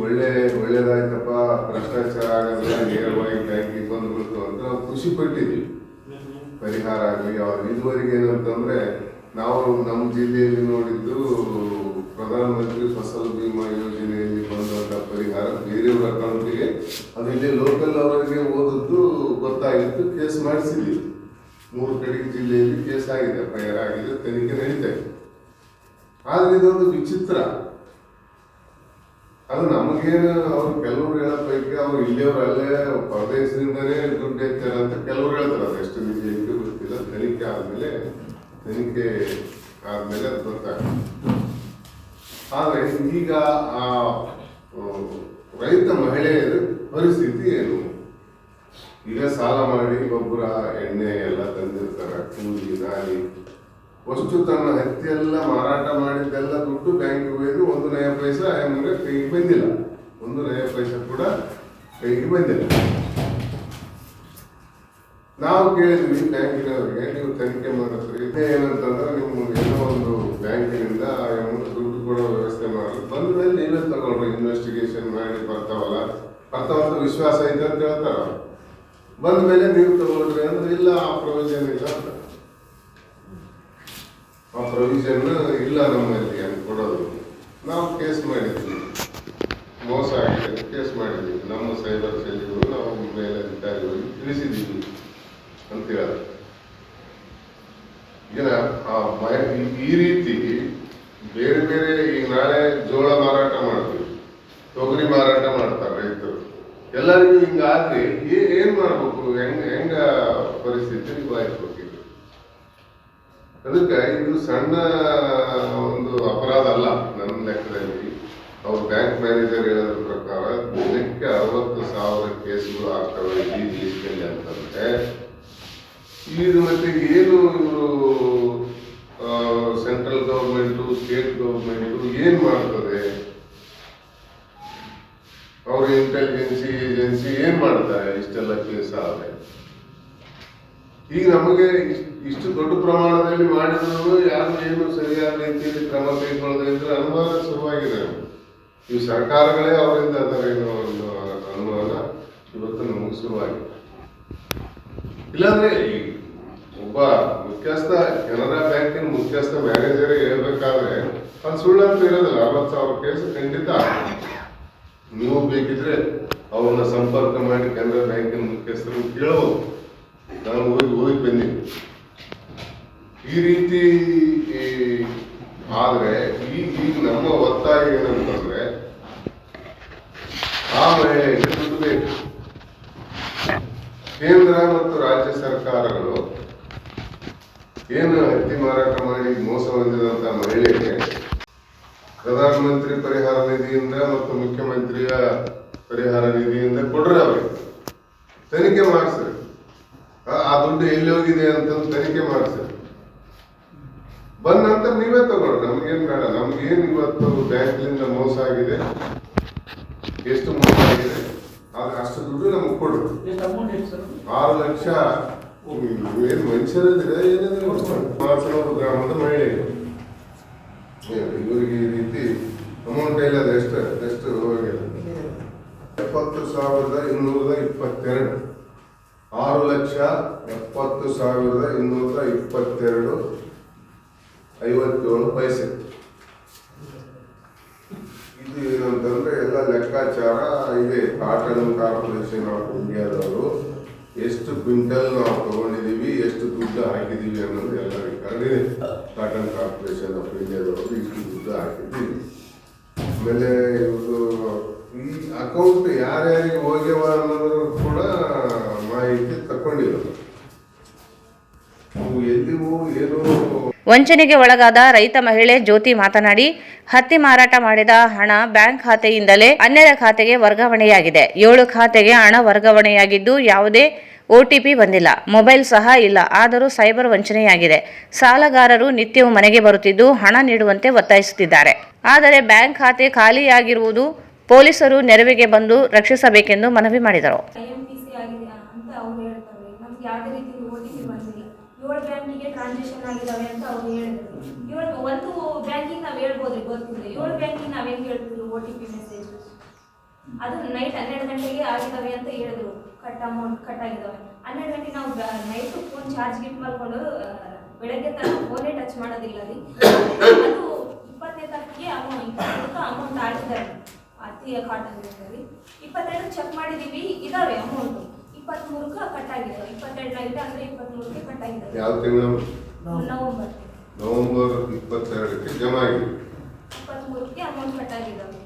ಒಳ್ಳೇದಾಯ್ತಪ್ಪ, ಭ್ರಷ್ಟಾಚಾರ ಆಗಲ್ಲ, ನೇರವಾಗಿ ಬ್ಯಾಂಕಿಗೆ ಬಂದ್ಬಿಡ್ತು ಅಂತ ನಾವು ಖುಷಿ ಪಟ್ಟಿದ್ವಿ. ಪರಿಹಾರ ಆಗಲಿ ಅವ್ರು ಇದುವರೆಗೆ ಏನಂತಂದ್ರೆ ನಾವು ನಮ್ಮ ಜಿಲ್ಲೆಯಲ್ಲಿ ನೋಡಿದ್ದು ಪ್ರಧಾನಮಂತ್ರಿ ಫಸಲ್ ಬಿಮಾ ಯೋಜನೆಯಲ್ಲಿ ಬಂದಂಥ ಪರಿಹಾರ ಬೇರೆಯವ್ರ ಅಕೌಂಟಿಗೆ ಅದು ಇಲ್ಲಿ ಲೋಕಲ್ ಅವರಿಗೆ ಓದದ್ದು ಗೊತ್ತಾಗಿತ್ತು. ಕೇಸ್ ಮಾಡಿಸಿದ್ವಿ. 3 ಕಡೆ ಜಿಲ್ಲೆಯಲ್ಲಿ ಕೇಸ್ ಆಗಿದೆ, FIR ಆಗಿದೆ, ತನಿಖೆ ನಡೀತಾ ಇದೆ. ಆದ್ರೆ ಇದೊಂದು ವಿಚಿತ್ರ. ಅದು ನಮಗೇನು ಅವ್ರು ಕೆಲವರು ಹೇಳೋ ಪೈಕಿ ಅವ್ರು ಇಲ್ಲಿಯವ್ರು ಅಲ್ಲೇ ಪ್ರದೇಶದಿಂದನೇ ದುಡ್ಡು ಎತ್ತಾರ ಅಂತ ಕೆಲವ್ರು ಹೇಳ್ತಾರೆ. ಅದು ಎಷ್ಟು ನಿಜ ಎಂದು ಗೊತ್ತಿಲ್ಲ. ತನಿಖೆ ಆದ್ಮೇಲೆ ಅದು ಗೊತ್ತಾಗ್ತದೆ. ಆದ್ರೆ ಈಗ ಆ ರೈತ ಮಹಿಳೆಯರ ಪರಿಸ್ಥಿತಿ ಏನು? ಈಗ ಸಾಲ ಮಾಡಿ ಗೊಬ್ಬರ ಎಣ್ಣೆ ಎಲ್ಲ ತಂದಿರ್ತಾರ, ಕೂಲಿ ನಾಲಿ ವಸ್ತು ತನ್ನ ಹತ್ತಿ ಎಲ್ಲ ಮಾರಾಟ ಮಾಡಿದ್ದೆಲ್ಲ ದುಡ್ಡು ಬ್ಯಾಂಕಿಗೆ ಹೋಯ್ದು 1 ನಯ ಪೈಸೆ ನಮಗೆ ಕೈಗೆ ಬಂದಿಲ್ಲ. 1 ನಯ ಪೈಸೆ ಕೂಡ ಕೈಗೆ ಬಂದಿಲ್ಲ. ನಾವು ಕೇಳಿದ್ವಿ ಬ್ಯಾಂಕಿನವರಿಗೆ, ನೀವು ತನಿಖೆ ಮಾಡಿದ್ರಿ, ಏನಂತಂದ್ರೆ ನೀವು ಏನೋ ಒಂದು ಬ್ಯಾಂಕಿನಿಂದ ದುಡ್ಡು ಕೊಡೋ ವ್ಯವಸ್ಥೆ ಮಾಡಿ ಬಂದ ಮೇಲೆ ನೀವೇ ತಗೊಳ್ರಿ, ಇನ್ವೆಸ್ಟಿಗೇಷನ್ ಮಾಡಿ ಬರ್ತಾವಂತ ವಿಶ್ವಾಸ ಐತೆ ಅಂತ ಹೇಳ್ತಾರ. ಬಂದ ಮೇಲೆ ನೀವು ತಗೊಳ್ರಿ ಅಂದ್ರೆ ಇಲ್ಲ, ಆ ಪ್ರೊವಿಷನ್ ಇಲ್ಲ, ಆ ಪ್ರೊವಿಷನ್ ಇಲ್ಲ ನಮ್ಮಲ್ಲಿ ಅಂತ ಕೊಡೋದು. ನಾವು ಕೇಸ್ ಮಾಡಿದ್ವಿ, ಮೋಸ ಆಗಿದೆ ಕೇಸ್ ಮಾಡಿದ್ವಿ. ನಮ್ಮ ಸೈಬರ್ ಸೆಲ್ಗಳು ನಾವು ಮೇಲಧಿಕಾರಿಗಳಿಗೆ ತಿಳಿಸಿದ್ದೀವಿ ಅಂತ ಹೇಳ. ಈ ರೀತಿ ಬೇರೆ ಬೇರೆ ಈಗ ನಾಳೆ ಜೋಳ ಮಾರಾಟ ಮಾಡ್ತೀವಿ, ತೊಗರಿ ಮಾರಾಟ ಮಾಡ್ತಾರೆ ರೈತರು. ಎಲ್ಲರಿಗೂ ಹಿಂಗಾದ್ರೆ ಏನ್ ಮಾಡ್ಬೇಕು? ಹೆಂಗ ಪರಿಸ್ಥಿತಿ ನಿಭಾಯಿಸ್ಬೇಕು? ಅದಕ್ಕೆ ಇದು ಸಣ್ಣ ಒಂದು ಅಪರಾಧ ಅಲ್ಲ ನನ್ನ ಲೆಕ್ಕದಲ್ಲಿ. ಅವ್ರು ಬ್ಯಾಂಕ್ ಮ್ಯಾನೇಜರ್ ಹೇಳೋದ್ರ ಪ್ರಕಾರ ದಿನಕ್ಕೆ 60,000 ಕೇಸ್ಗಳು ಆಗ್ತವೆ ಈ ದೇಶದಲ್ಲಿ ಅಂತಂದ್ರೆ, ಇದು ಮತ್ತೆ ಏನು ಇವರು ಸೆಂಟ್ರಲ್ ಗೌರ್ಮೆಂಟು ಸ್ಟೇಟ್ ಗೌರ್ಮೆಂಟು ಏನ್ ಮಾಡ್ತದೆ? ಅವ್ರ ಇಂಟೆಲಿಜೆನ್ಸಿ ಏಜೆನ್ಸಿ ಏನ್ ಮಾಡ್ತಾರೆ? ಇಷ್ಟೆಲ್ಲ ಕೇಸ್ ಆದ್ರೆ ಈಗ ನಮಗೆ ಇಷ್ಟು ದೊಡ್ಡ ಪ್ರಮಾಣದಲ್ಲಿ ಮಾಡಿದ್ರು ಯಾರು ಏನು ಸರಿಯಾದ ರೀತಿಯಲ್ಲಿ ಕ್ರಮ ಕೈಗೊಳ್ಳೋದ್ರಿಂದ ಅನುಮಾನ ಶುರುವಾಗಿದೆ. ಈ ಸರ್ಕಾರಗಳೇ ಅವರಿಂದ ಅದರೇನೋ ಒಂದು ಅನುಮಾನ ಇವತ್ತು ನಮಗೆ ಶುರುವಾಗಿದೆ. ಇಲ್ಲಾಂದ್ರೆ ಒಬ್ಬ ಮುಖ್ಯಸ್ಥ, ಕೆನರಾ ಬ್ಯಾಂಕಿನ ಮುಖ್ಯಸ್ಥ ಮ್ಯಾನೇಜರ್ ಹೇಳ್ಬೇಕಾದ್ರೆ ಅದು ಸುಳ್ಳಂತೂ ಇರೋದಿಲ್ಲ. 60,000 ಕೇಸ್ ಖಂಡಿತ. ನೀವು ಬೇಕಿದ್ರೆ ಅವ್ರನ್ನ ಸಂಪರ್ಕ ಮಾಡಿ ಕೆನರಾ ಬ್ಯಾಂಕಿನ ಮುಖ್ಯಸ್ಥರು ಕೇಳಬಹುದು. ನಾನು ಹೋಗಿ ಬಂದೀನಿ. ಈ ರೀತಿ ಆದ್ರೆ ಈಗ ನಮ್ಮ ಒತ್ತಾಯ ಏನಂತಂದ್ರೆ ಆ ಮಹಿಳೆಗೆ ದುಡ್ಡು ಬೇಕು. ಕೇಂದ್ರ ಮತ್ತು ರಾಜ್ಯ ಸರ್ಕಾರಗಳು ಏನು ಹತ್ತಿ ಮಾರಾಟ ಮಾಡಿ ಮೋಸ ಹೊಂದಿದಂತ ಮಹಿಳೆಗೆ ಪ್ರಧಾನಮಂತ್ರಿ ಪರಿಹಾರ ನಿಧಿಯಿಂದ ಮತ್ತು ಮುಖ್ಯಮಂತ್ರಿಯ ಪರಿಹಾರ ನಿಧಿಯಿಂದ ಕೊಡ್ರಿ, ಅವ್ರಿಗೆ ತನಿಖೆ ಮಾಡಿಸ್ರಿ. ಆ ದುಡ್ಡು ಎಲ್ಲಿ ಹೋಗಿದೆ ಅಂತ ತನಿಖೆ ಮಾಡಿಸ್ರಿ. ಬಂದ ನಂತರ ನೀವೇ ತಗೊಳ್ರಿ, ನಮ್ಗೇನ್ ಬೇಡ. ನಮ್ಗೇನ್ ಇವತ್ತು ಬ್ಯಾಂಕ್ಲಿಂದ ಮೋಸ ಆಗಿದೆ, ಎಷ್ಟು ಮೋಸ ಆಗಿದೆ ಅಷ್ಟು ದುಡ್ಡು ನಮ್ಗೆ ಕೊಡ್ರಿ. 6 ಲಕ್ಷ ಏನ್ ಮನುಷ್ಯರಿದ್ರೆ ಏನಿದ್ರೆ ಮಾಸನೂರು ಗ್ರಾಮದ ಮಹಿಳೆಗೆ ಇವರಿಗೆ ಈ ರೀತಿ ಅಮೌಂಟ್ ಇಲ್ಲ. ಎಷ್ಟು ಹೋಗಿದೆ? 70,222. 6,70,222 57 ಪೈಸೆ. ಇದು ಏನಂತಂದ್ರೆ ಎಲ್ಲ ಲೆಕ್ಕಾಚಾರ ಇದೆ. ಕಾಟನ್ ಕಾರ್ಪೊರೇಷನ್ ಆಫ್ ಇಂಡಿಯಾದವರು ಎಷ್ಟು ಕ್ವಿಂಟಲ್ ನಾವು ತಗೊಂಡಿದೀವಿ, ಎಷ್ಟು ದುಡ್ಡು ಹಾಕಿದೀವಿ ಅನ್ನೋದು ಎಲ್ಲ ರೆಕಾರ್ಡ್ ಇದೆ. ಕಾಟನ್ ಕಾರ್ಪೊರೇಷನ್ ಆಫ್ ಇಂಡಿಯಾದವರು ಇಷ್ಟು ದುಡ್ಡು ಹಾಕಿದ್ದೀವಿ. ಆಮೇಲೆ ಇವರು ಈ ಅಕೌಂಟ್ ಯಾರ್ಯಾರಿಗೆ ಹೋಗ್ಯವ ಅನ್ನೋದು ಕೂಡ ಮಾಹಿತಿ ತಕೊಂಡಿರೋದು. ಎಲ್ಲಿಗೂ ಏನು ವಂಚನೆಗೆ ಒಳಗಾದ ರೈತ ಮಹಿಳೆ ಜ್ಯೋತಿ ಮಾತನಾಡಿ, ಹತ್ತಿ ಮಾರಾಟ ಮಾಡಿದ ಹಣ ಬ್ಯಾಂಕ್ ಖಾತೆಯಿಂದಲೇ ಅನ್ಯರ ಖಾತೆಗೆ ವರ್ಗಾವಣೆಯಾಗಿದೆ. 7 ಖಾತೆಗೆ ಹಣ ವರ್ಗಾವಣೆಯಾಗಿದ್ದು ಯಾವುದೇ OTP ಬಂದಿಲ್ಲ, ಮೊಬೈಲ್ ಸಹ ಇಲ್ಲ. ಆದರೂ ಸೈಬರ್ ವಂಚನೆಯಾಗಿದೆ. ಸಾಲಗಾರರು ನಿತ್ಯವೂ ಮನೆಗೆ ಬರುತ್ತಿದ್ದು ಹಣ ನೀಡುವಂತೆ ಒತ್ತಾಯಿಸುತ್ತಿದ್ದಾರೆ. ಆದರೆ ಬ್ಯಾಂಕ್ ಖಾತೆ ಖಾಲಿಯಾಗಿರುವುದು ಪೊಲೀಸರು ನೆರವಿಗೆ ಬಂದು ರಕ್ಷಿಸಬೇಕೆಂದು ಮನವಿ ಮಾಡಿದರು. IMPC ಆಗಿದೆ ಅಂತ ಅವ್ರು ಹೇಳ್ತಾರೆ. ನಮ್ಗೆ ಯಾವುದೇ ರೀತಿ OTP ಬಂದಿಲ್ಲ. 7 ಬ್ಯಾಂಕಿಗೆ ಟ್ರಾನ್ಸಾಕ್ಷನ್ ಆಗಿದಾವೆ ಅಂತ ಅವ್ರು ಹೇಳಿದ್ರು. ಒಂದು ಬ್ಯಾಂಕಿಗೆ ನಾವು ಹೇಳ್ಬೋದ್ರಿ ಗೊತ್ತಿಲ್ಲ. 7 ಬ್ಯಾಂಕಿಗೆ ನಾವು ಹೆಂಗೆ ಹೇಳ್ತೀವಿ OTP ಮೆಸೇಜ್? ಅದು ನೈಟ್ 12 ಗಂಟೆಗೆ ಆಗಿದಾವೆ ಅಂತ ಹೇಳಿದ್ರು. ಅಮೌಂಟ್ ಕಟ್ ಆಗಿದಾವೆ. 12 ಗಂಟೆಗೆ ನಾವು ನೈಟ್ ಫೋನ್ ಚಾರ್ಜ್ ಗಿಟ್ ಮಾಡ್ಕೊಂಡು ಬೆಳಗ್ಗೆ ತನಕ ಫೋನೇ ಟಚ್ ಮಾಡೋದಿಲ್ಲ ರೀ. ಅದು 20ನೇ ತಾರೀಕಿಗೆ ಅಮೌಂಟ್ ಆಗಿದ್ದಾರೆ ಅತಿ ಕಾಟನ್ ರೀ. 22 ಚೆಕ್ ಮಾಡಿದೀವಿ, ಇದಾವೆ ಅಮೌಂಟು. 23ಕ್ಕೆ ಕಟ್ ಆಗಿದ್ದಾವೆ. 22 ನೈಟ್ ಅಂದರೆ 23ಕ್ಕೆ ಕಟ್ ಆಗಿದ್ದಾವೆ. ಯಾವ ತಿಂಗಳು? ನವೆಂಬರ್ 22ಕ್ಕೆ ಜಮಾ ಆಗಿದೆ. 23ಕ್ಕೆ ಅಮೌಂಟ್ ಕಟ್ ಆಗಿದ್ದಾವೆ.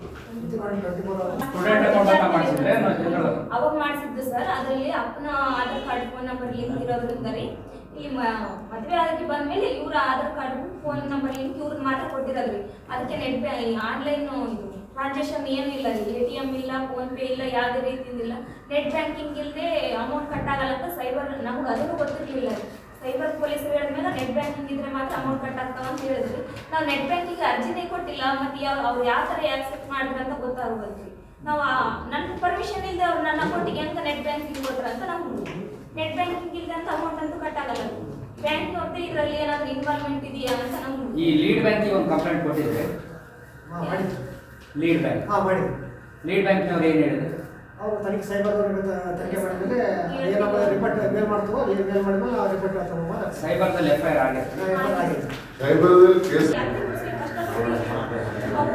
ಅವಾಗ ಮಾಡಿಸಿದ್ದು ಸರ್. ಅದರಲ್ಲಿ ಅಪ್ಪನ Aadhaar card phone number link ಇರೋದ್ರಿಂದ ರೀ ಈ ಮದುವೆ ಆಗಿ ಬಂದ್ಮೇಲೆ ಇವ್ರ Aadhaar card phone number link ಇವ್ರಿಗೆ ಮಾತ್ರ ಕೊಟ್ಟಿರೋದ್ರಿ. ಅದಕ್ಕೆ ನೆಟ್ ಆನ್ಲೈನ್ ಇದು ಟ್ರಾನ್ಸಾಕ್ಷನ್ ಏನಿಲ್ಲ ರೀ. ATM ಇಲ್ಲ, ಫೋನ್ ಪೇ ಇಲ್ಲ, ಯಾವುದೇ ರೀತಿಯಿಂದ ನೆಟ್ ಬ್ಯಾಂಕಿಂಗ್ ಇಲ್ಲದೆ ಅಮೌಂಟ್ ಕಟ್ ಆಗಲ್ಲ ಅಂತ ಸೈಬರ್ ನಮ್ಗೆ ಅದನ್ನು ಗೊತ್ತಿರಲಿಲ್ಲ ರೀ. ಸೈಬರ್ ಪೊಲೀಸರು ಹೇಳಿದ್ಮೇಲೆ ನೆಟ್ ಬ್ಯಾಂಕಿಂಗ್ ಇದ್ರೆ ಮಾತ್ರ ಅಮೌಂಟ್ ಕಟ್ ಆಗ್ತಾವ ಅಂತ ಹೇಳಿದ್ರಿ. ನಾವು ನೆಟ್ ಬ್ಯಾಂಕಿಂಗ್ ಅರ್ಜಿನೇ ಕೊಟ್ಟಿಲ್ಲ, ಮತ್ತು ಅವ್ರು ಯಾವ ಥರ ಆಕ್ಸೆಪ್ಟ್ ಮಾಡಿದ್ರು ಅಂತ ಗೊತ್ತಾಗೋದ್ರಿ. ನಾವು ನನ್ನ ಪರ್ಮಿಷನ್ ಇಲ್ಲದೆ ಅವ್ರು ನನ್ನ ಅಕೌಂಟಿಗೆ ಹೆಂಗೆ ನೆಟ್ ಬ್ಯಾಂಕಿಂಗ್ ಕೊಟ್ರ ಅಂತ ನಮ್ಗೆ ನೆಟ್ ಬ್ಯಾಂಕಿಂಗ್ ಇಲ್ಲದೆ ಅಂತ ಅಮೌಂಟ್ ಅಂತೂ ಕಟ್ ಆಗಲ್ಲ. ಬ್ಯಾಂಕ್ ಅವ್ರದ್ದು ಇದರಲ್ಲಿ ಏನಾದರೂ ಇನ್ವಾಲ್ವ್ಮೆಂಟ್ ಇದೆಯಾ ಅಂತ ನಮ್ಗೆ ಈ ಲೀಡ್ ಬ್ಯಾಂಕಿಗೆ ಒಂದು ಕಂಪ್ಲೇಂಟ್ ಕೊಟ್ಟಿದ್ರೆ ಲೀಡ್ ಬ್ಯಾಂಕ್ ಲೀಡ್ ಬ್ಯಾಂಕ್ನವ್ರು ಏನು ಹೇಳಿದ್ರು? ಅವರು ತನಿಖೆ ಸೈಬರ್ದವ್ರಿಗೆ ತನಿಖೆ ಮಾಡಿದ್ರೆ ಏನಪ್ಪ ರಿಪೋರ್ಟ್ ಮೇಲ್ ಮಾಡ್ತೀವೋ ಮೇಲ್ ಮಾಡಿದ್ಮೇಲೆ ನಾವು ರಿಪೋರ್ಟ್ ತಗೊಂಡು ಸೈಬರ್ದಲ್ಲಿ FIR ಆಗಿದೆ. ಸೈಬರ್ದಲ್ಲಿ ಕೇಸ್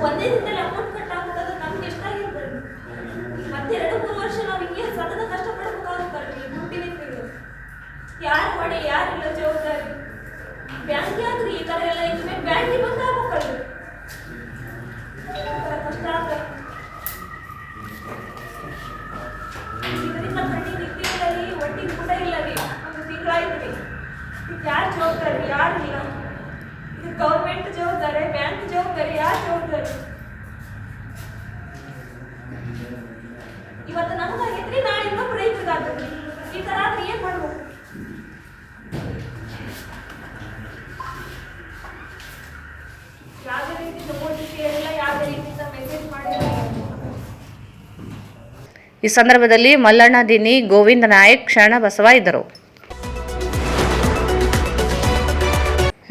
ಒಂದೇ ದಿನದಲ್ಲಿ ಅಮೌಂಟ್ ಕಟ್ ಆಗ್ಬಿಡೋದು ನಮ್ಗೆ ಎಷ್ಟಾಗಿರ್ಬೋದು. ಮತ್ತೆ 2-3 ವರ್ಷ ನಾವು ಹಿಂಗೆ ಸತತ ಕಷ್ಟಪಡಬೇಕಾಗುತ್ತೆ. ದುಡ್ಡಿನ ಯಾರು ಮಾಡಿ ಯಾರಿಲ್ಲ ಜವಾಬ್ದಾರಿ. ಬ್ಯಾಂಕ್ ಯಾಕ್ರಿ ಈ ಥರ ಎಲ್ಲ ಇನ್ಮೇಲೆ ಬ್ಯಾಂಕಿಗೆ ಬಂದಾಗಬೇಕಲ್ರಿ. ಕಷ್ಟ ಆಗ್ತದೆ. ಇದರಿಂದ ಕಟ್ಟಿ ನಿಂತಿಲ್ಲ ರೀ, ಒಟ್ಟಿಗೆ ಕೂಡ ಇಲ್ಲ ರೀ. ಒಂದು ತಿಂಗಳಾಯ್ತು ರೀ. ಇದಕ್ಕೆ ಯಾರು ಜವಾಬ್ದಾರಿ? ಯಾರು ಇಲ್ಲ. ಇದು ಗೌರ್ಮೆಂಟ್ ಜವಾಬ್ದಾರಿ, ಬ್ಯಾಂಕ್ ಜವಾಬ್ದಾರಿ, ಯಾರು ಜವಾಬ್ದಾರಿ? ಇವತ್ತು ನಮಗಾಗಿದ್ರಿ, ನಾಳೆ ಇನ್ನೊಬ್ಬ ರೈತರಿಗಾಗ್ತದೆ. ಈ ಥರ ಆದ್ರೆ ಏನು ಮಾಡ್ಬೇಕು? ಯಾವುದೇ ರೀತಿಯಿಂದ OTP ಹೇಳಿಲ್ಲ, ಯಾವುದೇ ರೀತಿಯಿಂದ ಮೆಸೇಜ್ ಮಾಡಿಲ್ಲ. ಈ ಸಂದರ್ಭದಲ್ಲಿ ಮಲ್ಲಣ್ಣ ದಿನ್ನಿ, ಗೋವಿಂದ ನಾಯಕ್, ಶರಣಬಸವ ಇದ್ದರು.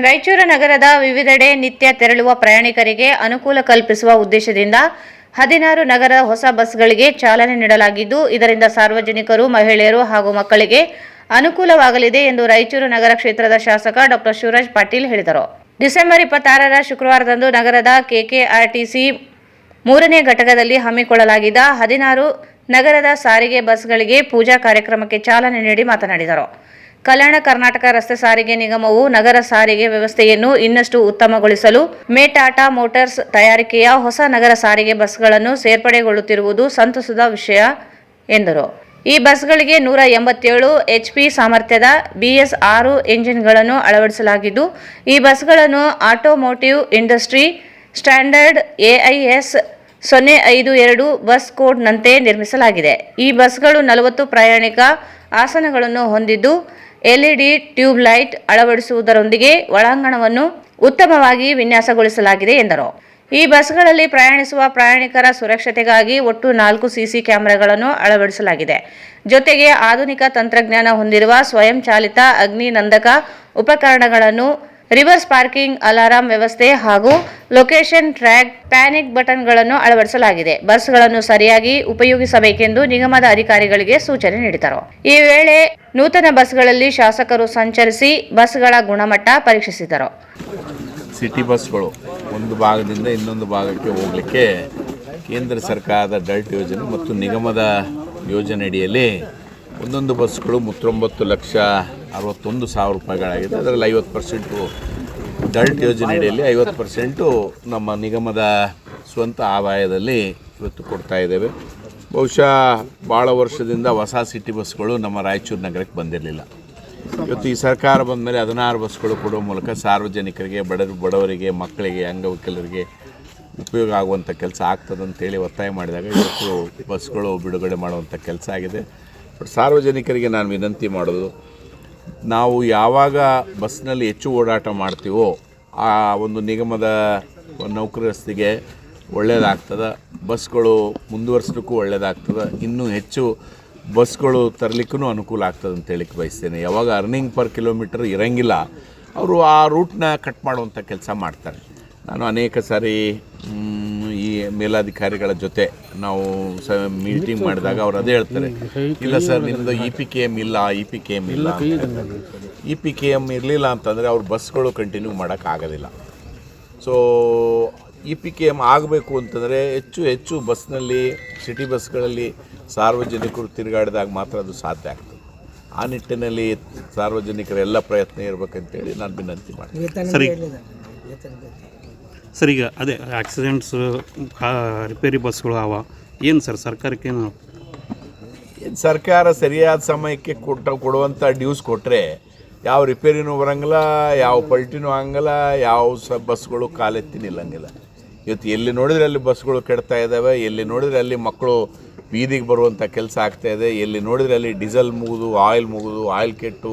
ರಾಯಚೂರು ನಗರದ ವಿವಿಧೆಡೆ ನಿತ್ಯ ತೆರಳುವ ಪ್ರಯಾಣಿಕರಿಗೆ ಅನುಕೂಲ ಕಲ್ಪಿಸುವ ಉದ್ದೇಶದಿಂದ 16 ನಗರ ಹೊಸ ಬಸ್ಗಳಿಗೆ ಚಾಲನೆ ನೀಡಲಾಗಿದ್ದು, ಇದರಿಂದ ಸಾರ್ವಜನಿಕರು, ಮಹಿಳೆಯರು ಹಾಗೂ ಮಕ್ಕಳಿಗೆ ಅನುಕೂಲವಾಗಲಿದೆ ಎಂದು ರಾಯಚೂರು ನಗರ ಕ್ಷೇತ್ರದ ಶಾಸಕ ಡಾ ಶಿವರಾಜ್ ಪಾಟೀಲ್ ಹೇಳಿದರು. ಡಿಸೆಂಬರ್ 26ರ ಶುಕ್ರವಾರದಂದು ನಗರದ KKRTC 3ನೇ ಘಟಕದಲ್ಲಿ ಹಮ್ಮಿಕೊಳ್ಳಲಾಗಿದ್ದ 16 ನಗರದ ಸಾರಿಗೆ ಬಸ್ಗಳಿಗೆ ಪೂಜಾ ಕಾರ್ಯಕ್ರಮಕ್ಕೆ ಚಾಲನೆ ನೀಡಿ ಮಾತನಾಡಿದರು. ಕಲ್ಯಾಣ ಕರ್ನಾಟಕ ರಸ್ತೆ ಸಾರಿಗೆ ನಿಗಮವು ನಗರ ಸಾರಿಗೆ ವ್ಯವಸ್ಥೆಯನ್ನು ಇನ್ನಷ್ಟು ಉತ್ತಮಗೊಳಿಸಲು ಟಾಟಾ ಮೋಟಾರ್ಸ್ ತಯಾರಿಕೆಯ ಹೊಸ ನಗರ ಸಾರಿಗೆ ಬಸ್ಗಳನ್ನು ಸೇರ್ಪಡೆಗೊಳ್ಳುತ್ತಿರುವುದು ಸಂತಸದ ವಿಷಯ ಎಂದರು. ಈ ಬಸ್ಗಳಿಗೆ 187 HP ಸಾಮರ್ಥ್ಯದ BS6 ಎಂಜಿನ್ಗಳನ್ನು ಅಳವಡಿಸಲಾಗಿದ್ದು, ಈ ಬಸ್ಗಳನ್ನು automotive industry standard AIS 052 bus ಕೋಡ್ನಂತೆ ನಿರ್ಮಿಸಲಾಗಿದೆ. ಈ ಬಸ್ಗಳು 40 ಪ್ರಯಾಣಿಕ ಆಸನಗಳನ್ನು ಹೊಂದಿದ್ದು, LED ಟ್ಯೂಬ್ ಲೈಟ್ ಅಳವಡಿಸುವುದರೊಂದಿಗೆ ಒಳಾಂಗಣವನ್ನು ಉತ್ತಮವಾಗಿ ವಿನ್ಯಾಸಗೊಳಿಸಲಾಗಿದೆ ಎಂದರು. ಈ ಬಸ್ಗಳಲ್ಲಿ ಪ್ರಯಾಣಿಸುವ ಪ್ರಯಾಣಿಕರ ಸುರಕ್ಷತೆಗಾಗಿ ಒಟ್ಟು 4 CC ಕ್ಯಾಮೆರಾಗಳನ್ನು ಅಳವಡಿಸಲಾಗಿದೆ. ಜೊತೆಗೆ ಆಧುನಿಕ ತಂತ್ರಜ್ಞಾನ ಹೊಂದಿರುವ ಸ್ವಯಂ ಚಾಲಿತ ಅಗ್ನಿ ನಂದಕ ಉಪಕರಣಗಳನ್ನು, ರಿವರ್ಸ್ ಪಾರ್ಕಿಂಗ್ ಅಲಾರಾಂ ವ್ಯವಸ್ಥೆ ಹಾಗೂ ಲೊಕೇಶನ್ ಟ್ರ್ಯಾಕ್ ಪ್ಯಾನಿಕ್ ಬಟನ್ಗಳನ್ನು ಅಳವಡಿಸಲಾಗಿದೆ. ಬಸ್ಗಳನ್ನು ಸರಿಯಾಗಿ ಉಪಯೋಗಿಸಬೇಕೆಂದು ನಿಗಮದ ಅಧಿಕಾರಿಗಳಿಗೆ ಸೂಚನೆ ನೀಡಿದರು. ಈ ವೇಳೆ ನೂತನ ಬಸ್ಗಳಲ್ಲಿ ಶಾಸಕರು ಸಂಚರಿಸಿ ಬಸ್ಗಳ ಗುಣಮಟ್ಟ ಪರೀಕ್ಷಿಸಿದರು. ಸಿಟಿ ಬಸ್ಗಳು ಒಂದು ಭಾಗದಿಂದ ಇನ್ನೊಂದು ಭಾಗಕ್ಕೆ ಹೋಗಲಿಕ್ಕೆ ಕೇಂದ್ರ ಸರ್ಕಾರದ ಡಲ್ಟ್ ಯೋಜನೆ ಮತ್ತು ನಿಗಮದ ಯೋಜನೆಯಡಿಯಲ್ಲಿ ಒಂದೊಂದು ಬಸ್ಗಳು 39,61,000 ರೂಪಾಯಿಗಳಾಗಿದೆ. ಅದರಲ್ಲಿ 50% ಡಲ್ಟ್ ಯೋಜನೆಯಡಿಯಲ್ಲಿ 50% ನಮ್ಮ ನಿಗಮದ ಸ್ವಂತ ಆದಾಯದಲ್ಲಿ ಇವತ್ತು ಕೊಡ್ತಾ ಇದ್ದೇವೆ. ಬಹುಶಃ ಭಾಳ ವರ್ಷದಿಂದ ಹೊಸ ಸಿಟಿ ಬಸ್ಗಳು ನಮ್ಮ ರಾಯಚೂರು ನಗರಕ್ಕೆ ಬಂದಿರಲಿಲ್ಲ. ಇವತ್ತು ಈ ಸರ್ಕಾರ ಬಂದ ಮೇಲೆ 16 ಬಸ್ಗಳು ಕೊಡುವ ಮೂಲಕ ಸಾರ್ವಜನಿಕರಿಗೆ, ಬಡವರಿಗೆ, ಮಕ್ಕಳಿಗೆ, ಅಂಗವಿಕಲರಿಗೆ ಉಪಯೋಗ ಆಗುವಂಥ ಕೆಲಸ ಆಗ್ತದಂತೇಳಿ ಒತ್ತಾಯ ಮಾಡಿದಾಗ ಇವತ್ತು ಬಸ್ಗಳು ಬಿಡುಗಡೆ ಮಾಡುವಂಥ ಕೆಲಸ ಆಗಿದೆ. ಬಟ್ ಸಾರ್ವಜನಿಕರಿಗೆ ನಾನು ವಿನಂತಿ ಮಾಡೋದು, ನಾವು ಯಾವಾಗ ಬಸ್ನಲ್ಲಿ ಹೆಚ್ಚು ಓಡಾಟ ಮಾಡ್ತೀವೋ ಆ ಒಂದು ನಿಗಮದ ನೌಕರಸ್ಥಿಗೆ ಒಳ್ಳೆಯದಾಗ್ತದೆ. ಬಸ್ಗಳು ಮುಂದುವರ್ಸೋಕ್ಕೂ ಒಳ್ಳೆಯದಾಗ್ತದೆ. ಇನ್ನೂ ಹೆಚ್ಚು ಬಸ್ಗಳು ತರಲಿಕ್ಕೂ ಅನುಕೂಲ ಆಗ್ತದೆ ಅಂತ ಹೇಳಿಕ್ಕೆ ಬಯಸ್ತೇನೆ. ಯಾವಾಗ ಅರ್ನಿಂಗ್ ಪರ್ ಕಿಲೋಮೀಟರ್ ಇರೋಂಗಿಲ್ಲ, ಅವರು ಆ ರೂಟ್ನ ಕಟ್ ಮಾಡುವಂಥ ಕೆಲಸ ಮಾಡ್ತಾರೆ. ನಾನು ಅನೇಕ ಸಾರಿ ಈ ಮೇಲಾಧಿಕಾರಿಗಳ ಜೊತೆ ನಾವು ಮೀಟಿಂಗ್ ಮಾಡಿದಾಗ ಅವ್ರು ಅದೇ ಹೇಳ್ತಾರೆ, ಇಲ್ಲ ಸರ್ ನಿಮ್ಮದು EPKM ಇಲ್ಲ, EPKM ಇಲ್ಲ. EPKM ಇರಲಿಲ್ಲ ಅಂತಂದರೆ ಅವ್ರ ಬಸ್ಗಳು ಕಂಟಿನ್ಯೂ ಮಾಡೋಕ್ಕಾಗೋದಿಲ್ಲ. ಸೊ EPKM ಆಗಬೇಕು ಅಂತಂದರೆ ಹೆಚ್ಚು ಬಸ್ನಲ್ಲಿ, ಸಿಟಿ ಬಸ್ಗಳಲ್ಲಿ ಸಾರ್ವಜನಿಕರು ತಿರುಗಾಡಿದಾಗ ಮಾತ್ರ ಅದು ಸಾಧ್ಯ ಆಗ್ತದೆ. ಆ ನಿಟ್ಟಿನಲ್ಲಿ ಸಾರ್ವಜನಿಕರ ಎಲ್ಲ ಪ್ರಯತ್ನ ಇರಬೇಕಂತೇಳಿ ನಾನು ವಿನಂತಿ ಮಾಡ್ತೀನಿ. ಸರ್, ಈಗ ಅದೇ ಆಕ್ಸಿಡೆಂಟ್ಸ್ ರಿಪೇರಿ ಬಸ್ಗಳು ಏನು ಸರ್ ಸರ್ಕಾರಕ್ಕೇನು ಸರ್ಕಾರ ಸರಿಯಾದ ಸಮಯಕ್ಕೆ ಕೊಡುವಂಥ ಡ್ಯೂಸ್ ಕೊಟ್ಟರೆ ಯಾವ ರಿಪೇರಿನೂ ಬರೋಂಗಿಲ್ಲ, ಯಾವ ಪಲ್ಟಿನೂ ಆಗಂಗಿಲ್ಲ, ಯಾವ ಬಸ್ಗಳು ಕಾಲೆತ್ತಿ ನಿಲ್ಲಂಗಿಲ್ಲ. ಇವತ್ತು ಎಲ್ಲಿ ನೋಡಿದರೆ ಅಲ್ಲಿ ಬಸ್ಗಳು ಕೆಡ್ತಾ ಇದ್ದಾವೆ, ಎಲ್ಲಿ ನೋಡಿದರೆ ಅಲ್ಲಿ ಮಕ್ಕಳು ಬೀದಿಗೆ ಬರುವಂಥ ಕೆಲಸ ಆಗ್ತಾಯಿದೆ, ಎಲ್ಲಿ ನೋಡಿದರೆ ಅಲ್ಲಿ ಡೀಸೆಲ್ ಮುಗಿದು ಆಯಿಲ್ ಕೆಟ್ಟು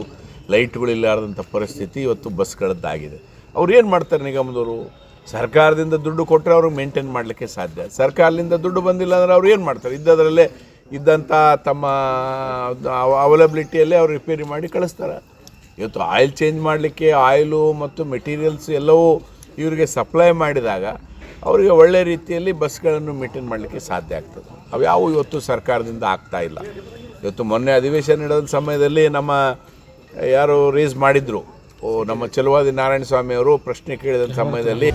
ಲೈಟ್ಗಳಿಲ್ಲಾರ್ದಂಥ ಪರಿಸ್ಥಿತಿ ಇವತ್ತು ಬಸ್ಗಳದ್ದಾಗಿದೆ. ಅವ್ರು ಏನು ಮಾಡ್ತಾರೆ ನಿಗಮದವರು? ಸರ್ಕಾರದಿಂದ ದುಡ್ಡು ಕೊಟ್ಟರೆ ಅವ್ರಿಗೆ ಮೇಂಟೈನ್ ಮಾಡಲಿಕ್ಕೆ ಸಾಧ್ಯ. ಸರ್ಕಾರದಿಂದ ದುಡ್ಡು ಬಂದಿಲ್ಲ ಅಂದರೆ ಅವ್ರು ಏನು ಮಾಡ್ತಾರೆ? ಇದ್ದದರಲ್ಲೇ ಇದ್ದಂಥ ತಮ್ಮ ಅವೈಲಬಿಲಿಟಿಯಲ್ಲೇ ಅವ್ರು ರಿಪೇರಿ ಮಾಡಿ ಕಳಿಸ್ತಾರೆ. ಇವತ್ತು ಆಯಿಲ್ ಚೇಂಜ್ ಮಾಡಲಿಕ್ಕೆ ಆಯಿಲು ಮತ್ತು ಮೆಟೀರಿಯಲ್ಸ್ ಎಲ್ಲವೂ ಇವರಿಗೆ ಸಪ್ಲೈ ಮಾಡಿದಾಗ ಅವರಿಗೆ ಒಳ್ಳೆ ರೀತಿಯಲ್ಲಿ ಬಸ್ಗಳನ್ನು ಮೇಂಟೈನ್ ಮಾಡಲಿಕ್ಕೆ ಸಾಧ್ಯ ಆಗ್ತದೆ. ಅವ್ಯಾವು ಇವತ್ತು ಸರ್ಕಾರದಿಂದ ಆಗ್ತಾ ಇಲ್ಲ. ಇವತ್ತು ಮೊನ್ನೆ ಅಧಿವೇಶನ ನಡೆದ ಸಮಯದಲ್ಲಿ ನಮ್ಮ ಯಾರು ರೇಸ್ ಮಾಡಿದರು, ನಮ್ಮ ಚಲುವಾದಿ ನಾರಾಯಣ ಸ್ವಾಮಿ ಅವರು ಪ್ರಶ್ನೆ ಕೇಳಿದ ಸಮಯದಲ್ಲಿ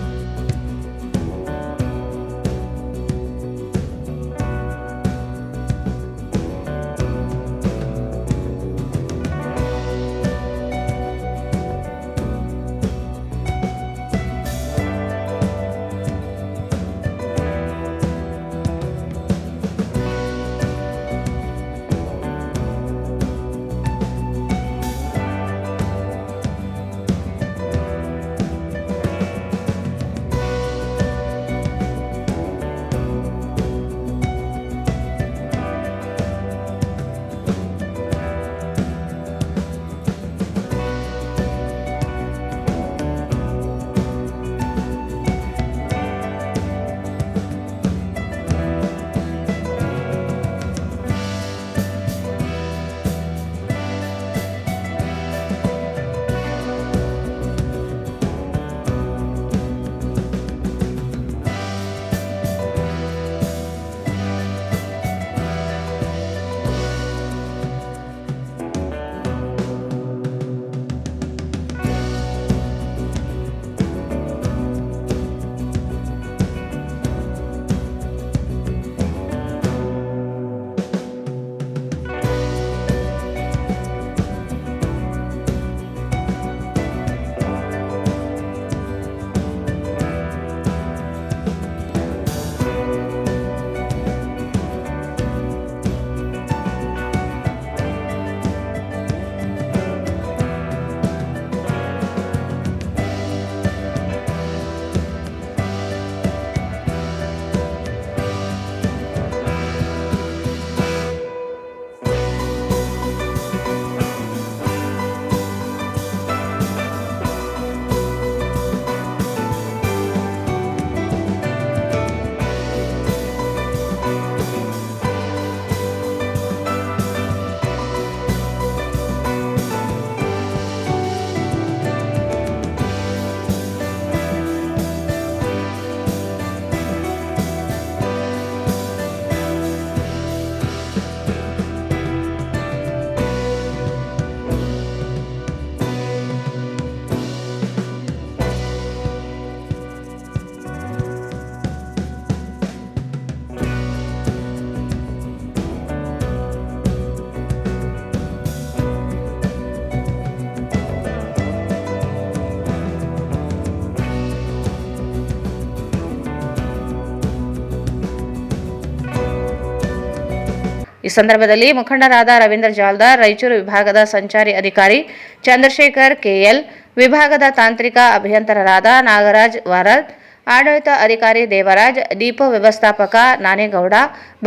ಈ ಸಂದರ್ಭದಲ್ಲಿ ಮುಖಂಡರಾದ ರವೀಂದ್ರ ಜಾಲ್ದಾರ್, ರಾಯಚೂರು ವಿಭಾಗದ ಸಂಚಾರಿ ಅಧಿಕಾರಿ ಚಂದ್ರಶೇಖರ್ KL, ವಿಭಾಗದ ತಾಂತ್ರಿಕ ಅಭಿಯಂತರರಾದ ನಾಗರಾಜ್ ವಾರದ್, ಆಡಳಿತ ಅಧಿಕಾರಿ ದೇವರಾಜ್, ಡಿಪೋ ವ್ಯವಸ್ಥಾಪಕ ನಾನೇಗೌಡ,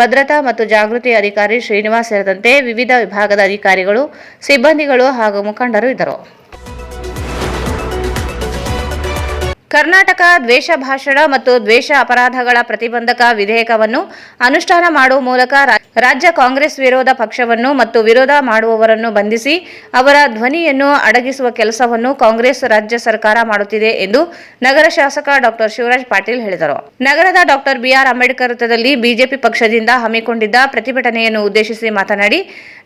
ಭದ್ರತಾ ಮತ್ತು ಜಾಗೃತಿ ಅಧಿಕಾರಿ ಶ್ರೀನಿವಾಸ್ ಸೇರಿದಂತೆ ವಿವಿಧ ವಿಭಾಗದ ಅಧಿಕಾರಿಗಳು, ಸಿಬ್ಬಂದಿಗಳು ಹಾಗೂ ಮುಖಂಡರು ಇದ್ದರು. ಕರ್ನಾಟಕ ದ್ವೇಷ ಭಾಷಣ ಮತ್ತು ದ್ವೇಷ ಅಪರಾಧಗಳ ಪ್ರತಿಬಂಧಕ ವಿಧೇಯಕವನ್ನು ಅನುಷ್ಠಾನ ಮಾಡುವ ಮೂಲಕ ರಾಜ್ಯ ಕಾಂಗ್ರೆಸ್ ವಿರೋಧ ಪಕ್ಷವನ್ನು ಮತ್ತು ವಿರೋಧ ಮಾಡುವವರನ್ನು ಬಂಧಿಸಿ ಅವರ ಧ್ವನಿಯನ್ನು ಅಡಗಿಸುವ ಕೆಲಸವನ್ನು ಕಾಂಗ್ರೆಸ್ ರಾಜ್ಯ ಸರ್ಕಾರ ಮಾಡುತ್ತಿದೆ ಎಂದು ನಗರ ಶಾಸಕ ಡಾಕ್ಟರ್ ಶಿವರಾಜ್ ಪಾಟೀಲ್ ಹೇಳಿದರು. ನಗರದ ಡಾಕ್ಟರ್ ಬಿಆರ್ ಅಂಬೇಡ್ಕರ್ ವೃತ್ತದಲ್ಲಿ ಬಿಜೆಪಿ ಪಕ್ಷದಿಂದ ಹಮ್ಮಿಕೊಂಡಿದ್ದ ಪ್ರತಿಭಟನೆಯನ್ನು ಉದ್ದೇಶಿಸಿ ಮಾತನಾಡಿ,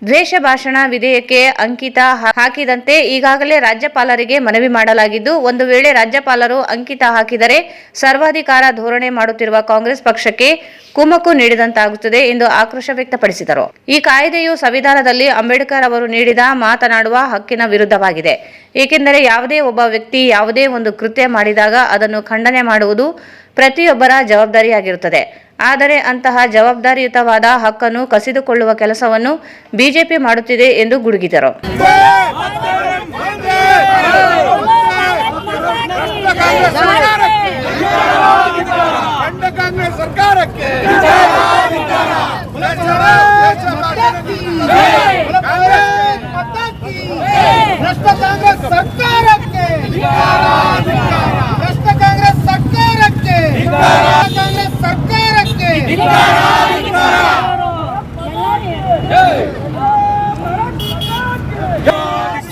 ದ್ವೇಷ ಭಾಷಣ ವಿಧೇಯಕಕ್ಕೆ ಅಂಕಿತ ಹಾಕಿದಂತೆ ಈಗಾಗಲೇ ರಾಜ್ಯಪಾಲರಿಗೆ ಮನವಿ ಮಾಡಲಾಗಿದ್ದು, ಒಂದು ವೇಳೆ ರಾಜ್ಯಪಾಲರು ಅಂಕಿತ ಹಾಕಿದರೆ ಸರ್ವಾಧಿಕಾರ ಧೋರಣೆ ಮಾಡುತ್ತಿರುವ ಕಾಂಗ್ರೆಸ್ ಪಕ್ಷಕ್ಕೆ ಕುಮ್ಮಕ್ಕು ನೀಡಿದಂತಾಗುತ್ತದೆ ಎಂದು ಆಕ್ರೋಶ ವ್ಯಕ್ತಪಡಿಸಿದರು. ಈ ಕಾಯ್ದೆಯು ಸಂವಿಧಾನದಲ್ಲಿ ಅಂಬೇಡ್ಕರ್ ಅವರು ನೀಡಿದ ಮಾತನಾಡುವ ಹಕ್ಕಿನ ವಿರುದ್ಧವಾಗಿದೆ. ಏಕೆಂದರೆ ಯಾವುದೇ ಒಬ್ಬ ವ್ಯಕ್ತಿ ಯಾವುದೇ ಒಂದು ಕೃತ್ಯ ಮಾಡಿದಾಗ ಅದನ್ನು ಖಂಡನೆ ಮಾಡುವುದು ಪ್ರತಿಯೊಬ್ಬರ ಜವಾಬ್ದಾರಿಯಾಗಿರುತ್ತದೆ. ಆದರೆ ಅಂತಹ ಜವಾಬ್ದಾರಿಯುತವಾದ ಹಕ್ಕನ್ನು ಕಸಿದುಕೊಳ್ಳುವ ಕೆಲಸವನ್ನು ಬಿಜೆಪಿ ಮಾಡುತ್ತಿದೆ ಎಂದು ಗುಡುಗಿದರು.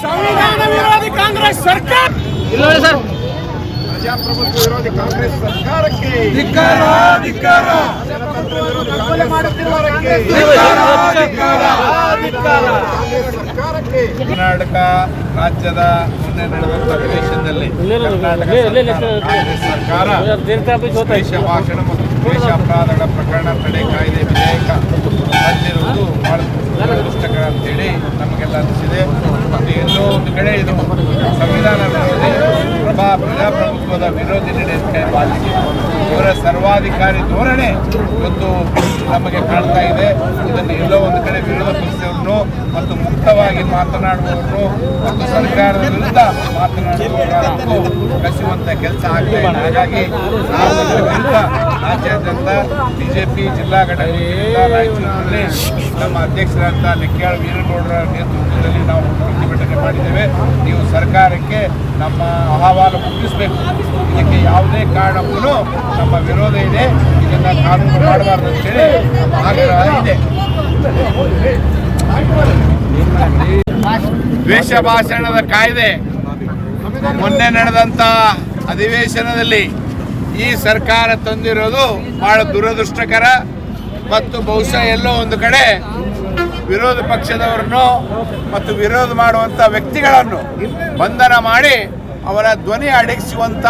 ಸಂವಿಧಾನ ವಿರೋಧಿ ಕಾಂಗ್ರೆಸ್ ಸರ್ಕಾರ ಪ್ರಜಾಪ್ರಭುತ್ವ ವಿರೋಧಿ ಕಾಂಗ್ರೆಸ್ ಸರ್ಕಾರಕ್ಕೆ ಜನತಂತ್ರ ವಿರೋಧಿ ಕಾಂಗ್ರೆಸ್ ಸರ್ಕಾರಕ್ಕೆ ಕರ್ನಾಟಕ ರಾಜ್ಯದ ಮೊನ್ನೆ ನಡೆದಂಥ ಅಧಿವೇಶನದಲ್ಲಿ ಕರ್ನಾಟಕ ಕಾಂಗ್ರೆಸ್ ಸರ್ಕಾರ ದ್ವೇಷ ಭಾಷಣ ಮತ್ತು ದ್ವೇಷ ಅಪರಾಧಗಳ ಪ್ರಕರಣ ತಡೆ ಕಾಯ್ದೆ ವಿಧೇಯಕ ತಂದಿರುವುದು ಬಹಳ ದುರದೃಷ್ಟಕರ ಅಂತೇಳಿ ನಮಗೆಲ್ಲ ಅನಿಸಿದೆ. ಮತ್ತು ಎಲ್ಲೋ ಒಂದು ಕಡೆ ಇದು ಸಂವಿಧಾನ ವಿರೋಧಿ ಪ್ರಜಾಪ್ರಭುತ್ವದ ವಿರೋಧಿ ನಡೆಯುತ್ತೆ. ಇವರ ಸರ್ವಾಧಿಕಾರಿ ಧೋರಣೆ ಇವತ್ತು ನಮಗೆ ಕಾಣ್ತಾ ಇದೆ. ಇದನ್ನು ಎಲ್ಲೋ ಒಂದು ಕಡೆ ವಿರೋಧ ಪಕ್ಷವನ್ನು ಮತ್ತು ಮುಕ್ತವಾಗಿ ಮಾತನಾಡುವವರು ಮತ್ತು ಸರ್ಕಾರದ ವಿರುದ್ಧ ಮಾತನಾಡುವವರನ್ನು ಕಸುವಂಥ ಕೆಲಸ ಆಗ್ತಾ ಇದೆ. ಹಾಗಾಗಿ ನಾವು ಇದರ ವಿರುದ್ಧ ರಾಜ್ಯಾದ್ಯಂತ ಬಿಜೆಪಿ ಜಿಲ್ಲಾ ಘಟಕದಿಂದ ರಾಯಚೂರಿನಲ್ಲಿ ನಮ್ಮ ಅಧ್ಯಕ್ಷರಾದಂಥ ಲೆಕ್ಕಾಳು ವೀರಗೌಡರ ನೇತೃತ್ವದಲ್ಲಿ ನಾವು ಪ್ರತಿಭಟನೆ ಮಾಡಿದ್ದೇವೆ. ನೀವು ಸರ್ಕಾರಕ್ಕೆ ನಮ್ಮ ಅಹವಾಲು ಮುಗಿಸಬೇಕು. ಇದಕ್ಕೆ ಯಾವುದೇ ಕಾರಣಕ್ಕೂ ನಮ್ಮ ವಿರೋಧ ಇದೆ. ಇದನ್ನು ಕಾನೂನು ಮಾಡಬಾರ್ದು ಅಂತೇಳಿ ನಮ್ಮ ಆಗ್ರಹ ಇದೆ. ದ್ವೇಷ ಭಾಷಣದ ಕಾಯ್ದೆ ಮೊನ್ನೆ ನಡೆದಂಥ ಅಧಿವೇಶನದಲ್ಲಿ ಈ ಸರ್ಕಾರ ತಂದಿರೋದು ಬಹಳ ದುರದೃಷ್ಟಕರ. ಮತ್ತು ಬಹುಶಃ ಎಲ್ಲೋ ಒಂದು ಕಡೆ ವಿರೋಧ ಪಕ್ಷದವರನ್ನು ಮತ್ತು ವಿರೋಧ ಮಾಡುವಂಥ ವ್ಯಕ್ತಿಗಳನ್ನು ಬಂಧನ ಮಾಡಿ ಅವರ ಧ್ವನಿ ಅಡಗಿಸುವಂಥ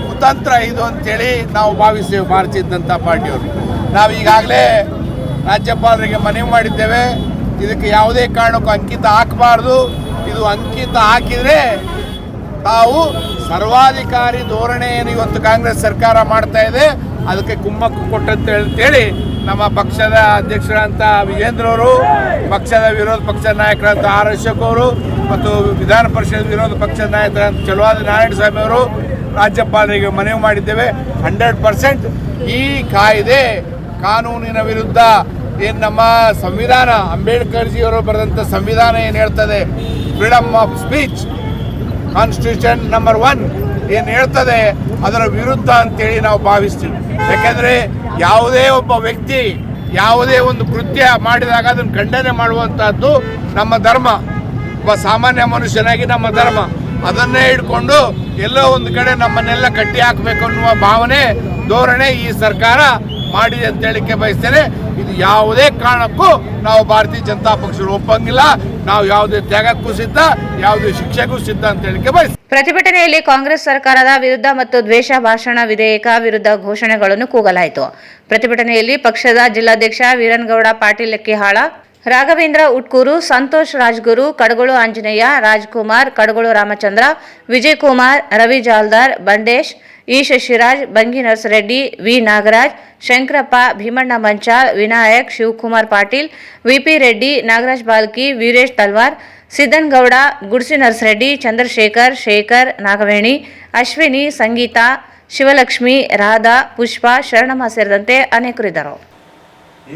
ಕುತಂತ್ರ ಇದು ಅಂತೇಳಿ ನಾವು ಭಾವಿಸ್ತೇವೆ. ಭಾರತೀಯ ಜನತಾ ಪಾರ್ಟಿಯವರು ನಾವು ಈಗಾಗಲೇ ರಾಜ್ಯಪಾಲರಿಗೆ ಮನವಿ ಮಾಡಿದ್ದೇವೆ. ಇದಕ್ಕೆ ಯಾವುದೇ ಕಾರಣಕ್ಕೂ ಅಂಕಿತ ಹಾಕಬಾರ್ದು. ಇದು ಅಂಕಿತ ಹಾಕಿದರೆ ತಾವು ಸರ್ವಾಧಿಕಾರಿ ಧೋರಣೆಯನ್ನು ಇವತ್ತು ಕಾಂಗ್ರೆಸ್ ಸರ್ಕಾರ ಮಾಡ್ತಾ ಇದೆ, ಅದಕ್ಕೆ ಕುಮ್ಮಕ್ಕು ಕೊಟ್ಟಂತೇಳಿ ನಮ್ಮ ಪಕ್ಷದ ಅಧ್ಯಕ್ಷರಂತ ವಿಜೇಂದ್ರ ಅವರು, ಪಕ್ಷದ ವಿರೋಧ ಪಕ್ಷದ ನಾಯಕರಂತ ಆರ್ ಅಶೋಕ್ ಅವರು ಮತ್ತು ವಿಧಾನ ಪರಿಷತ್ ವಿರೋಧ ಪಕ್ಷದ ನಾಯಕರಂತ ಚಲುವಾದಿ ನಾರಾಯಣಸ್ವಾಮಿ ಅವರು ರಾಜ್ಯಪಾಲರಿಗೆ ಮನವಿ ಮಾಡಿದ್ದೇವೆ. 100% ಈ ಕಾಯ್ದೆ ಕಾನೂನಿನ ವಿರುದ್ಧ. ಏನು ನಮ್ಮ ಸಂವಿಧಾನ ಅಂಬೇಡ್ಕರ್ಜಿಯವರು ಬರೆದಂಥ ಸಂವಿಧಾನ ಏನು ಹೇಳ್ತದೆ, freedom of speech constitution number 1 ಏನು ಹೇಳ್ತದೆ ಅದರ ವಿರುದ್ಧ ಅಂತೇಳಿ ನಾವು ಭಾವಿಸ್ತೀವಿ. ಯಾಕೆಂದರೆ ಯಾವುದೇ ಒಬ್ಬ ವ್ಯಕ್ತಿ ಯಾವುದೇ ಒಂದು ಕೃತ್ಯ ಮಾಡಿದಾಗ ಅದನ್ನು ಖಂಡನೆ ಮಾಡುವಂಥದ್ದು ನಮ್ಮ ಧರ್ಮ. ಒಬ್ಬ ಸಾಮಾನ್ಯ ಮನುಷ್ಯನಾಗಿ ನಮ್ಮ ಧರ್ಮ. ಅದನ್ನೇ ಹಿಡ್ಕೊಂಡು ಎಲ್ಲೋ ಒಂದು ಕಡೆ ನಮ್ಮನ್ನೆಲ್ಲ ಕಟ್ಟಿ ಹಾಕಬೇಕು ಅನ್ನುವ ಭಾವನೆ ಧೋರಣೆ ಈ ಸರ್ಕಾರ ಮಾಡಿದೆ ಅಂತ ಹೇಳಿಕೆ ಬಯಸ್ತೇನೆ. ಇದು ಯಾವುದೇ ಕಾರಣಕ್ಕೂ ನಾವು ಭಾರತೀಯ ಜನತಾ ಪಕ್ಷರು ಒಪ್ಪಂಗಿಲ್ಲ. ನಾವು ಯಾವುದೇ ತ್ಯಾಗಕ್ಕೂ ಸಿದ್ಧ, ಯಾವುದೇ ಶಿಕ್ಷೆಗೂ ಸಿದ್ಧ ಅಂತ ಹೇಳಿಕೆ ಬಯಸ್ತೇವೆ. ಪ್ರತಿಭಟನೆಯಲ್ಲಿ ಕಾಂಗ್ರೆಸ್ ಸರ್ಕಾರದ ವಿರುದ್ಧ ಮತ್ತು ದ್ವೇಷ ಭಾಷಣ ವಿಧೇಯಕ ವಿರುದ್ಧ ಘೋಷಣೆಗಳನ್ನು ಕೂಗಲಾಯಿತು. ಪ್ರತಿಭಟನೆಯಲ್ಲಿ ಪಕ್ಷದ ಜಿಲ್ಲಾಧ್ಯಕ್ಷ ವೀರನಗೌಡ ಪಾಟೀಲ್ ಲೆಕ್ಕಿಹಾಳ, ರಾಘವೇಂದ್ರ ಉಟ್ಕೂರು, ಸಂತೋಷ್ ರಾಜ್ಗುರು, ಕಡಗೋಳು ಆಂಜನೇಯ, ರಾಜ್ಕುಮಾರ್, ಕಡಗೋಳು ರಾಮಚಂದ್ರ, ವಿಜಯಕುಮಾರ್, ರವಿ ಜಾಲ್ದಾರ್, ಬಂಡೇಶ್, ಈಶ ಶಿರಾಜ್, ಬಂಗಿ ನರಸರೆಡ್ಡಿ, ವಿ ನಾಗರಾಜ್, ಶಂಕರಪ್ಪ, ಭೀಮಣ್ಣ ಮಂಚಾಲ್, ವಿನಾಯಕ್, ಶಿವಕುಮಾರ್ ಪಾಟೀಲ್, ವಿಪಿ ರೆಡ್ಡಿ, ನಾಗರಾಜ್ ಬಾಲ್ಕಿ, ವೀರೇಶ್ ತಲ್ವಾರ್, ಸಿದ್ದನಗೌಡ, ಗುಡ್ಸಿ ನರಸರೆಡ್ಡಿ, ಚಂದ್ರಶೇಖರ್, ಶೇಖರ್, ನಾಗವೇಣಿ, ಅಶ್ವಿನಿ, ಸಂಗೀತಾ, ಶಿವಲಕ್ಷ್ಮಿ, ರಾಧಾ, ಪುಷ್ಪ, ಶರಣಮ್ಮ ಸೇರಿದಂತೆ ಅನೇಕರಿದ್ದರು.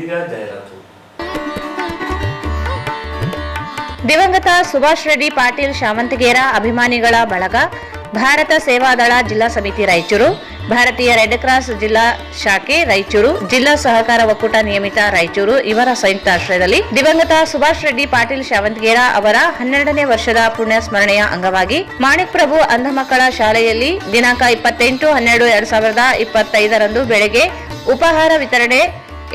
ಈಗ ಜಾಹೀರಾತು. ದಿವಂಗತ ಸುಭಾಷ್ ರೆಡ್ಡಿ ಪಾಟೀಲ್ ಶಾವಂತಗೇರ ಅಭಿಮಾನಿಗಳ ಬಳಗ ಭಾರತ ಸೇವಾದಳ ಜಿಲ್ಲಾ ಸಮಿತಿ ರಾಯಚೂರು, ಭಾರತೀಯ ರೆಡ್ ಕ್ರಾಸ್ ಜಿಲ್ಲಾ ಶಾಖೆ ರಾಯಚೂರು, ಜಿಲ್ಲಾ ಸಹಕಾರ ಒಕ್ಕೂಟ ನಿಯಮಿತ ರಾಯಚೂರು ಇವರ ಸಂಯುಕ್ತ ಆಶ್ರಯದಲ್ಲಿ ದಿವಂಗತ ಸುಭಾಷ್ ರೆಡ್ಡಿ ಪಾಟೀಲ್ ಶಾವಂತಗೇರ ಅವರ 12ನೇ ವರ್ಷದ ಪುಣ್ಯ ಸ್ಮರಣೆಯ ಅಂಗವಾಗಿ ಮಾಣಿಕ್ ಪ್ರಭು ಅಂಧ ಮಕ್ಕಳ ಶಾಲೆಯಲ್ಲಿ ದಿನಾಂಕ 28/12/2025 ಬೆಳಗ್ಗೆ ಉಪಹಾರ ವಿತರಣೆ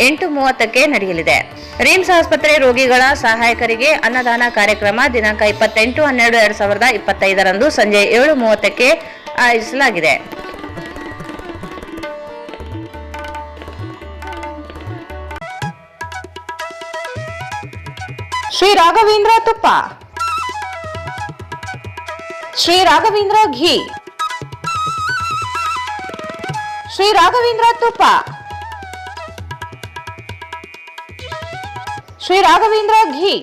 8:30ಕ್ಕೆ ನಡೆಯಲಿದೆ. ರಿಮ್ಸ್ ಆಸ್ಪತ್ರೆ ರೋಗಿಗಳ ಸಹಾಯಕರಿಗೆ ಅನ್ನದಾನ ಕಾರ್ಯಕ್ರಮ ದಿನಾಂಕ 28/12/2025 ಸಂಜೆ 7:30ಕ್ಕೆ ಆಯೋಜಿಸಲಾಗಿದೆ. ಶ್ರೀ ರಾಘವೇಂದ್ರ ತುಪ್ಪ, ಶ್ರೀ ರಾಘವೇಂದ್ರ ಘೀ, ಶ್ರೀ ರಾಘವೇಂದ್ರ ತುಪ್ಪ, ಶ್ರೀ ರಾಘವೇಂದ್ರ ಘೀ.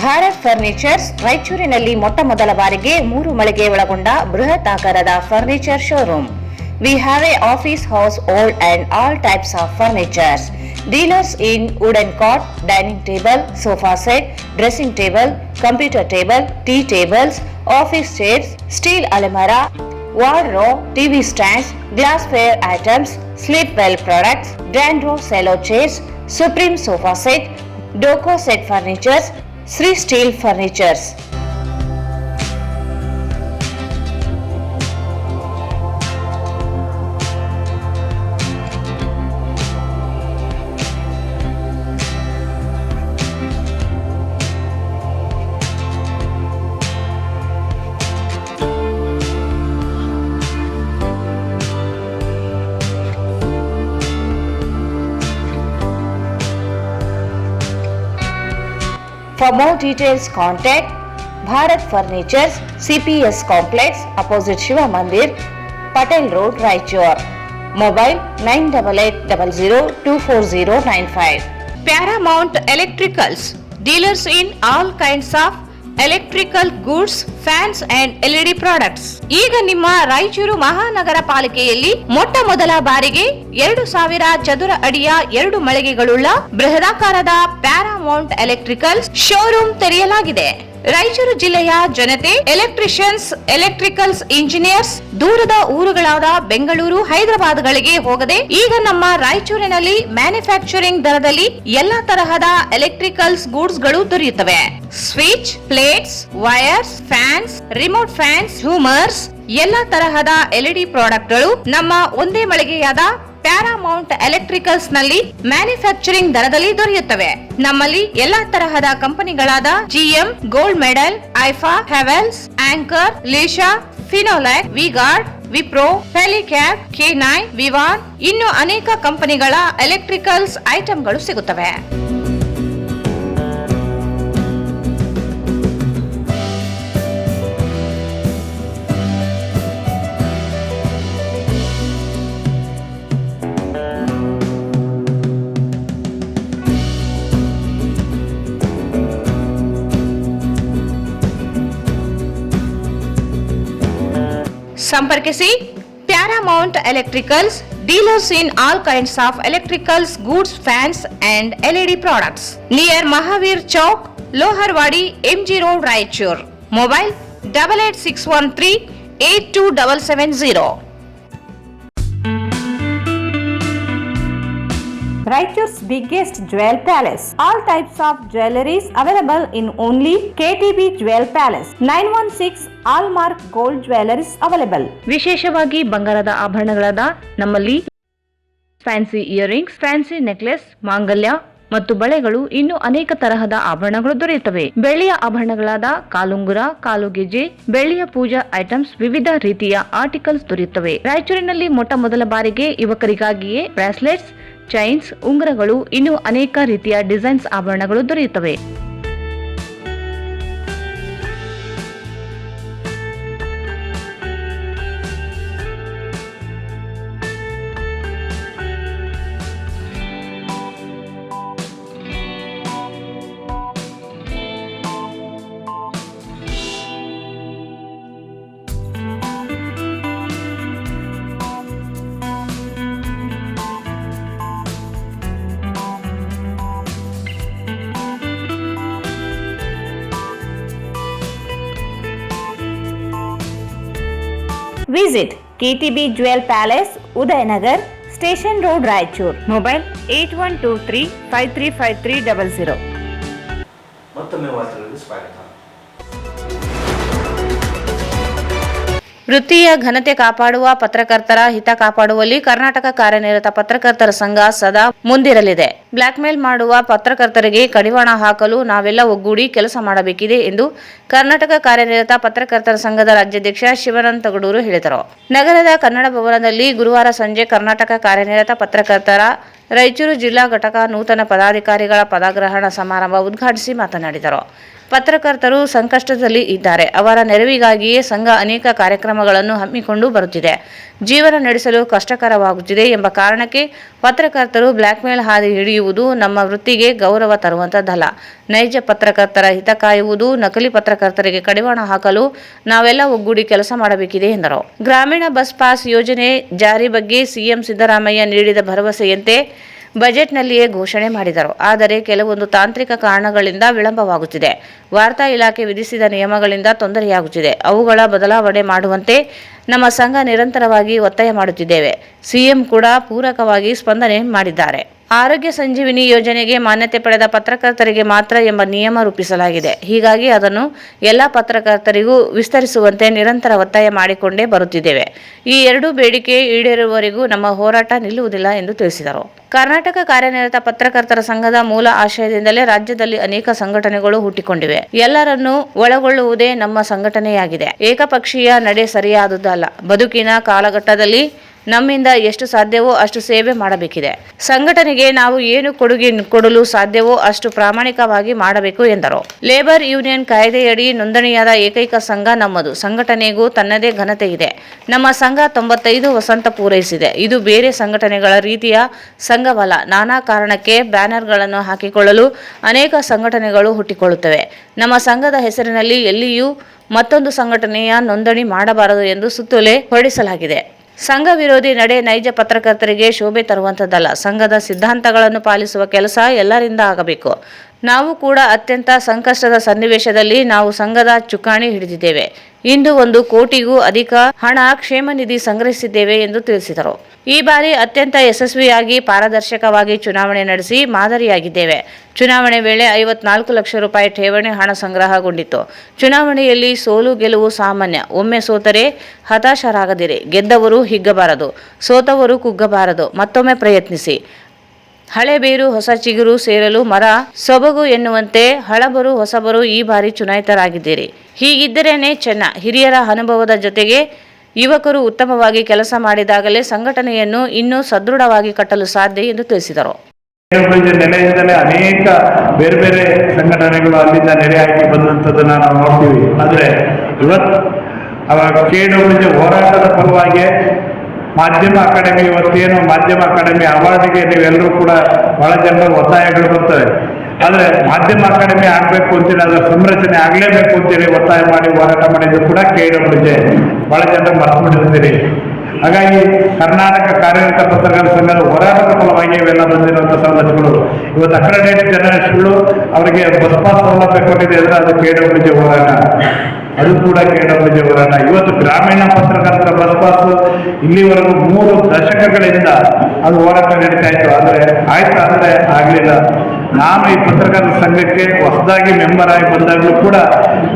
ಭಾರತ್ ಫರ್ನಿಚರ್ಸ್ ರಾಯಚೂರಿನಲ್ಲಿ ಮೊಟ್ಟ ಮೊದಲ ಬಾರಿಗೆ 3 ಮಳಿಗೆ ಒಳಗೊಂಡ ಬೃಹತ್ ಆಕಾರದ furniture showroom. We have a office house, old and all types of furnitures. Dealers in wooden cot, dining table, sofa set, dressing table, computer table, tea tables, office chairs, steel almirah, wardrobe, TV stands, glassware items, sleepwell products, Dandro cello chairs, Supreme sofa set, Doco set furnitures, Sri Steel furnitures. For more details, contact Bharat Furnitures, CPS Complex, opposite Shiva Mandir, Patel Road, Raichur. Mobile 9880024095. Paramount Electricals, dealers in all kinds of electrical goods, fans and LED products. ಈಗ ನಿಮ್ಮ ರಾಯಚೂರು ಮಹಾನಗರ ಪಾಲಿಕೆಯಲ್ಲಿ ಮೊಟ್ಟ ಮೊದಲ ಬಾರಿಗೆ 2000 ಚದುರ ಅಡಿಯ 2 ಮಳಿಗೆಗಳುಳ್ಳ ಬೃಹದಾಕಾರದ Paramount electricals showroom ತೆರೆಯಲಾಗಿದೆ. ರಾಯಚೂರು ಜಿಲ್ಲೆಯ ಜನತೆ ಎಲೆಕ್ಟ್ರಿಷಿಯನ್ಸ್, ಎಲೆಕ್ಟ್ರಿಕಲ್ಸ್ ಇಂಜಿನಿಯರ್ಸ್ ದೂರದ ಊರುಗಳಾದ ಬೆಂಗಳೂರು, ಹೈದರಾಬಾದ್ಗಳಿಗೆ ಹೋಗದೆ ಈಗ ನಮ್ಮ ರಾಯಚೂರಿನಲ್ಲಿ ಮ್ಯಾನುಫ್ಯಾಕ್ಚರಿಂಗ್ ದರದಲ್ಲಿ ಎಲ್ಲಾ ತರಹದ ಎಲೆಕ್ಟ್ರಿಕಲ್ಸ್ ಗೂಡ್ಸ್ ಗಳು ದೊರೆಯುತ್ತವೆ. Switch, plates, wires, fans, remote fans, ಹ್ಯೂಮರ್ಸ್, ಎಲ್ಲಾ ತರಹದ LED ಪ್ರಾಡಕ್ಟ್ಗಳು ನಮ್ಮ ಒಂದೇ ಮಳಿಗೆಯಾದ ಪ್ಯಾರಾಮೌಂಟ್ ಎಲೆಕ್ಟ್ರಿಕಲ್ಸ್ ನಲ್ಲಿ ಮ್ಯಾನುಫ್ಯಾಕ್ಚರಿಂಗ್ ದರದಲ್ಲಿ ದೊರೆಯುತ್ತವೆ. ನಮ್ಮಲ್ಲಿ ಎಲ್ಲಾ ತರಹದ ಕಂಪನಿಗಳಾದ GM, ಗೋಲ್ಡ್ ಮೆಡಲ್, ಐಫಾ, ಹೆವೆಲ್ಸ್, ಆಂಕರ್, ಲೀಶಾ, ಫಿನೋಲ್ಯಾಕ್, ವಿಗಾರ್ಡ್, ವಿಪ್ರೋ, ಫೆಲಿಕ್ಯಾಪ್, K9, ವಿವಾನ್ ಇನ್ನು ಅನೇಕ ಕಂಪನಿಗಳ ಎಲೆಕ್ಟ್ರಿಕಲ್ಸ್ ಐಟಂಗಳು ಸಿಗುತ್ತವೆ. ಸಂಪರ್ಕಿಸಿ Paramount electricals, dealers in all kinds of electricals goods, fans and LED products, near Mahavir Chowk, Loharwadi, MG road, Raichur. Mobile 8861382770. Raichur's biggest jewel palace. All types of jewelries available in only KTB Jewel Palace. 916 Allmark Gold Jewelries available. ವಿಶೇಷವಾಗಿ ಬಂಗಾರದ ಆಭರಣಗಳಾದ ನಮ್ಮಲ್ಲಿ fancy earrings, fancy necklace, ಮಾಂಗಲ್ಯ ಮತ್ತು ಬಳೆಗಳು ಇನ್ನೂ ಅನೇಕ ತರಹದ ಆಭರಣಗಳು ದೊರೆಯುತ್ತವೆ. ಬೆಳ್ಳಿಯ ಆಭರಣಗಳಾದ ಕಾಲುಂಗುರ, ಕಾಲುಗೆಜೆ, ಬೆಳ್ಳಿಯ ಪೂಜಾ ಐಟಮ್ಸ್, ವಿವಿಧ ರೀತಿಯ ಆರ್ಟಿಕಲ್ಸ್ ದೊರೆಯುತ್ತವೆ. ರಾಯಚೂರಿನಲ್ಲಿ ಮೊಟ್ಟ ಮೊದಲ ಬಾರಿಗೆ ಯುವಕರಿಗಾಗಿಯೇ ಬ್ರಾಸ್ಲೆಟ್ಸ್, ಚೈನ್ಸ್, ಉಂಗುರಗಳು ಇನ್ನೂ ಅನೇಕ ರೀತಿಯ ಡಿಸೈನ್ಸ್ ಆಭರಣಗಳು ದೊರೆಯುತ್ತವೆ. Visit KTB Jewel Palace, Udayanagar, Station Road, Raichur. Mobile 8123535300. ಮತ್ತೊಮ್ಮೆ ವಾರ್ತೆಗಳಿಗೆ ಸ್ವಾಗತ. ವೃತ್ತಿಯ ಘನತೆ ಕಾಪಾಡುವ ಪತ್ರಕರ್ತರ ಹಿತ ಕಾಪಾಡುವಲ್ಲಿ ಕರ್ನಾಟಕ ಕಾರ್ಯನಿರತ ಪತ್ರಕರ್ತರ ಸಂಘ ಸದಾ ಮುಂದಿರಲಿದೆ. ಬ್ಲಾಕ್ಮೇಲ್ ಮಾಡುವ ಪತ್ರಕರ್ತರಿಗೆ ಕಡಿವಾಣ ಹಾಕಲು ನಾವೆಲ್ಲ ಒಗ್ಗೂಡಿ ಕೆಲಸ ಮಾಡಬೇಕಿದೆ ಎಂದು ಕರ್ನಾಟಕ ಕಾರ್ಯನಿರತ ಪತ್ರಕರ್ತರ ಸಂಘದ ರಾಜ್ಯಾಧ್ಯಕ್ಷ ಶಿವಾನಂದ ತಗಡೂರು ಹೇಳಿದರು. ನಗರದ ಕನ್ನಡ ಭವನದಲ್ಲಿ ಗುರುವಾರ ಸಂಜೆ ಕರ್ನಾಟಕ ಕಾರ್ಯನಿರತ ಪತ್ರಕರ್ತರ ರಾಯಚೂರು ಜಿಲ್ಲಾ ಘಟಕ ನೂತನ ಪದಾಧಿಕಾರಿಗಳ ಪದಗ್ರಹಣ ಸಮಾರಂಭ ಉದ್ಘಾಟಿಸಿ ಮಾತನಾಡಿದರು. ಪತ್ರಕರ್ತರು ಸಂಕಷ್ಟದಲ್ಲಿ ಇದ್ದಾರೆ. ಅವರ ನೆರವಿಗಾಗಿಯೇ ಸಂಘ ಅನೇಕ ಕಾರ್ಯಕ್ರಮಗಳನ್ನು ಹಮ್ಮಿಕೊಂಡು ಬರುತ್ತಿದೆ. ಜೀವನ ನಡೆಸಲು ಕಷ್ಟಕರವಾಗುತ್ತಿದೆ ಎಂಬ ಕಾರಣಕ್ಕೆ ಪತ್ರಕರ್ತರು ಬ್ಲಾಕ್ಮೇಲ್ ಹಾದಿ ಹಿಡಿಯುವುದು ನಮ್ಮ ವೃತ್ತಿಗೆ ಗೌರವ ತರುವಂತದ್ದಲ್ಲ. ನೈಜ ಪತ್ರಕರ್ತರ ಹಿತ ಕಾಯುವುದು, ನಕಲಿ ಪತ್ರಕರ್ತರಿಗೆ ಕಡಿವಾಣ ಹಾಕಲು ನಾವೆಲ್ಲ ಒಗ್ಗೂಡಿ ಕೆಲಸ ಮಾಡಬೇಕಿದೆ ಎಂದರು. ಗ್ರಾಮೀಣ ಬಸ್ ಪಾಸ್ ಯೋಜನೆ ಜಾರಿ ಬಗ್ಗೆ ಸಿಎಂ ಸಿದ್ದರಾಮಯ್ಯ ನೀಡಿದ ಭರವಸೆಯಂತೆ ಬಜೆಟ್ನಲ್ಲಿಯೇ ಘೋಷಣೆ ಮಾಡಿದರು. ಆದರೆ ಕೆಲವೊಂದು ತಾಂತ್ರಿಕ ಕಾರಣಗಳಿಂದ ವಿಳಂಬವಾಗುತ್ತಿದೆ. ವಾರ್ತಾ ಇಲಾಖೆ ವಿಧಿಸಿದ ನಿಯಮಗಳಿಂದ ತೊಂದರೆಯಾಗುತ್ತಿದೆ. ಅವುಗಳ ಬದಲಾವಣೆ ಮಾಡುವಂತೆ ನಮ್ಮ ಸಂಘ ನಿರಂತರವಾಗಿ ಒತ್ತಾಯ ಮಾಡುತ್ತಿದ್ದೇವೆ. ಸಿಎಂ ಕೂಡ ಪೂರಕವಾಗಿ ಸ್ಪಂದನೆ ಮಾಡಿದ್ದಾರೆ. ಆರೋಗ್ಯ ಸಂಜೀವಿನಿ ಯೋಜನೆಗೆ ಮಾನ್ಯತೆ ಪಡೆದ ಪತ್ರಕರ್ತರಿಗೆ ಮಾತ್ರ ಎಂಬ ನಿಯಮ ರೂಪಿಸಲಾಗಿದೆ. ಹೀಗಾಗಿ ಅದನ್ನು ಎಲ್ಲ ಪತ್ರಕರ್ತರಿಗೂ ವಿಸ್ತರಿಸುವಂತೆ ನಿರಂತರ ಒತ್ತಾಯ ಮಾಡಿಕೊಂಡೇ ಬರುತ್ತಿದ್ದೇವೆ. ಈ ಎರಡೂ ಬೇಡಿಕೆ ಈಡೇರುವವರೆಗೂ ನಮ್ಮ ಹೋರಾಟ ನಿಲ್ಲುವುದಿಲ್ಲ ಎಂದು ತಿಳಿಸಿದರು. ಕರ್ನಾಟಕ ಕಾರ್ಯನಿರತ ಪತ್ರಕರ್ತರ ಸಂಘದ ಮೂಲ ಆಶಯದಿಂದಲೇ ರಾಜ್ಯದಲ್ಲಿ ಅನೇಕ ಸಂಘಟನೆಗಳು ಹುಟ್ಟಿಕೊಂಡಿವೆ. ಎಲ್ಲರನ್ನೂ ಒಳಗೊಳ್ಳುವುದೇ ನಮ್ಮ ಸಂಘಟನೆಯಾಗಿದೆ. ಏಕಪಕ್ಷೀಯ ನಡೆ ಸರಿಯಾದುದಲ್ಲ. ಬದುಕಿನ ಕಾಲಘಟ್ಟದಲ್ಲಿ ನಮ್ಮಿಂದ ಎಷ್ಟು ಸಾಧ್ಯವೋ ಅಷ್ಟು ಸೇವೆ ಮಾಡಬೇಕಿದೆ. ಸಂಘಟನೆಗೆ ನಾವು ಏನು ಕೊಡುಗೆ ಕೊಡಲು ಸಾಧ್ಯವೋ ಅಷ್ಟು ಪ್ರಾಮಾಣಿಕವಾಗಿ ಮಾಡಬೇಕು ಎಂದರು. ಲೇಬರ್ ಯೂನಿಯನ್ ಕಾಯ್ದೆಯಡಿ ನೋಂದಣಿಯಾದ ಏಕೈಕ ಸಂಘ ನಮ್ಮದು. ಸಂಘಟನೆಗೂ ತನ್ನದೇ ಘನತೆ ಇದೆ. ನಮ್ಮ ಸಂಘ 95 ವಸಂತ ಪೂರೈಸಿದೆ. ಇದು ಬೇರೆ ಸಂಘಟನೆಗಳ ರೀತಿಯ ಸಂಘವಲ್ಲ. ನಾನಾ ಕಾರಣಕ್ಕೆ ಬ್ಯಾನರ್ಗಳನ್ನು ಹಾಕಿಕೊಳ್ಳಲು ಅನೇಕ ಸಂಘಟನೆಗಳು ಹುಟ್ಟಿಕೊಳ್ಳುತ್ತವೆ. ನಮ್ಮ ಸಂಘದ ಹೆಸರಿನಲ್ಲಿ ಎಲ್ಲಿಯೂ ಮತ್ತೊಂದು ಸಂಘಟನೆಯ ನೋಂದಣಿ ಮಾಡಬಾರದು ಎಂದು ಸುತ್ತೋಲೆ ಹೊರಡಿಸಲಾಗಿದೆ. ಸಂಘ ವಿರೋಧಿ ನಡೆ ನೈಜ ಪತ್ರಕರ್ತರಿಗೆ ಶೋಭೆ ತರುವಂಥದ್ದಲ್ಲ. ಸಂಘದ ಸಿದ್ಧಾಂತಗಳನ್ನು ಪಾಲಿಸುವ ಕೆಲಸ ಎಲ್ಲರಿಂದ ಆಗಬೇಕು. ನಾವು ಕೂಡ ಅತ್ಯಂತ ಸಂಕಷ್ಟದ ಸನ್ನಿವೇಶದಲ್ಲಿ ನಾವು ಸಂಘದ ಚುಕ್ಕಾಣಿ ಹಿಡಿದಿದ್ದೇವೆ. ಇಂದು 1 ಕೋಟಿಗೂ ಅಧಿಕ ಹಣ ಕ್ಷೇಮ ನಿಧಿ ಸಂಗ್ರಹಿಸಿದ್ದೇವೆ ಎಂದು ತಿಳಿಸಿದರು. ಈ ಬಾರಿ ಅತ್ಯಂತ ಯಶಸ್ವಿಯಾಗಿ ಪಾರದರ್ಶಕವಾಗಿ ಚುನಾವಣೆ ನಡೆಸಿ ಮಾದರಿಯಾಗಿದ್ದೇವೆ. ಚುನಾವಣೆ ವೇಳೆ 54 ಲಕ್ಷ ರೂಪಾಯಿ ಠೇವಣಿ ಹಣ ಸಂಗ್ರಹಗೊಂಡಿತ್ತು. ಚುನಾವಣೆಯಲ್ಲಿ ಸೋಲು ಗೆಲುವು ಸಾಮಾನ್ಯ. ಒಮ್ಮೆ ಸೋತರೆ ಹತಾಶರಾಗದಿರಿ. ಗೆದ್ದವರು ಹಿಗ್ಗಬಾರದು, ಸೋತವರು ಕುಗ್ಗಬಾರದು. ಮತ್ತೊಮ್ಮೆ ಪ್ರಯತ್ನಿಸಿ. ಹಳೆ ಬೇರು ಹೊಸ ಚಿಗುರು ಸೇರಲು ಮರ ಸೊಬಗು ಎನ್ನುವಂತೆ ಹಳಬರು ಹೊಸಬರು ಈ ಬಾರಿ ಚುನಾಯಿತರಾಗಿದ್ದೀರಿ. ಹೀಗಿದ್ದರೇನೆ ಚೆನ್ನ. ಹಿರಿಯರ ಅನುಭವದ ಜೊತೆಗೆ ಯುವಕರು ಉತ್ತಮವಾಗಿ ಕೆಲಸ ಮಾಡಿದಾಗಲೇ ಸಂಘಟನೆಯನ್ನು ಇನ್ನೂ ಸದೃಢವಾಗಿ ಕಟ್ಟಲು ಸಾಧ್ಯ ಎಂದು ತಿಳಿಸಿದರು. ನೆಲೆಯಿಂದಲೇ ಅನೇಕ ಬೇರೆ ಬೇರೆ ಸಂಘಟನೆಗಳು ಅಲ್ಲಿಂದ ನೆಲೆ ಹಾಕಿ ಬಂದಂಥದ್ದನ್ನು ನಾವು ನೋಡ್ತೀವಿ. ಆದರೆ ಇವತ್ತು KWJ ಹೋರಾಟದ ಫಲವಾಗಿ ಮಾಧ್ಯಮ ಅಕಾಡೆಮಿ, ಇವತ್ತೇನು ಮಾಧ್ಯಮ ಅಕಾಡೆಮಿ ಅವಾರ್ಡ್ಗೆ ನೀವೆಲ್ಲರೂ ಕೂಡ ಬಹಳ ಜನರ ಒತ್ತಾಯಗಳು ಬರ್ತವೆ. ಆದರೆ ಮಾಧ್ಯಮ ಅಕಾಡೆಮಿ ಆಗಬೇಕು ಅಂತೇಳಿ ಅದರ ಸಂರಚನೆ ಆಗಲೇಬೇಕು ಅಂತೇಳಿ ಒತ್ತಾಯ ಮಾಡಿ ಹೋರಾಟ ಮಾಡಿದ್ದು ಕೂಡ KWJ ಬಹಳ ಜನರು ಮರೆತು ಬಿಟ್ಟಿರ್ತೀರಿ. ಹಾಗಾಗಿ ಕರ್ನಾಟಕ ಕಾರ್ಯನಿರತ ಪತ್ರಕರ್ತರ ಸಂಘದ ಹೋರಾಟದ ಫಲವಾಗಿ ಇವೆಲ್ಲ ಬಂದಿರುವಂಥ ಸವಲತ್ತುಗಳು. ಇವತ್ತು ಅಕ್ರೆಡಿಟೆಡ್ ಜರ್ನಲಿಸ್ಟ್ಗಳು ಅವರಿಗೆ ಬಸ್ ಪಾಸ್ ಸೌಲಭ್ಯ ಕೊಟ್ಟಿದೆ ಅಂದರೆ ಅದು KWJ ಹೋರಾಟ, ಅದು ಕೂಡ KWJ ಹೋರಾಟ. ಇವತ್ತು ಗ್ರಾಮೀಣ ಪತ್ರಕರ್ತರ ಬಸ್ ಪಾಸ್ ಇಲ್ಲಿವರೆಗೂ 3 ದಶಕಗಳಿಂದ ಅದು ಹೋರಾಟ ನಡೀತಾ ಇತ್ತು. ಆದರೆ ಆಯ್ತಾ ಅಂದರೆ ಆಗಲಿಲ್ಲ. ನಾನು ಈ ಪತ್ರಕರ್ತರ ಸಂಘಕ್ಕೆ ಹೊಸದಾಗಿ ಮೆಂಬರ್ ಆಗಿ ಬಂದಾಗಲೂ ಕೂಡ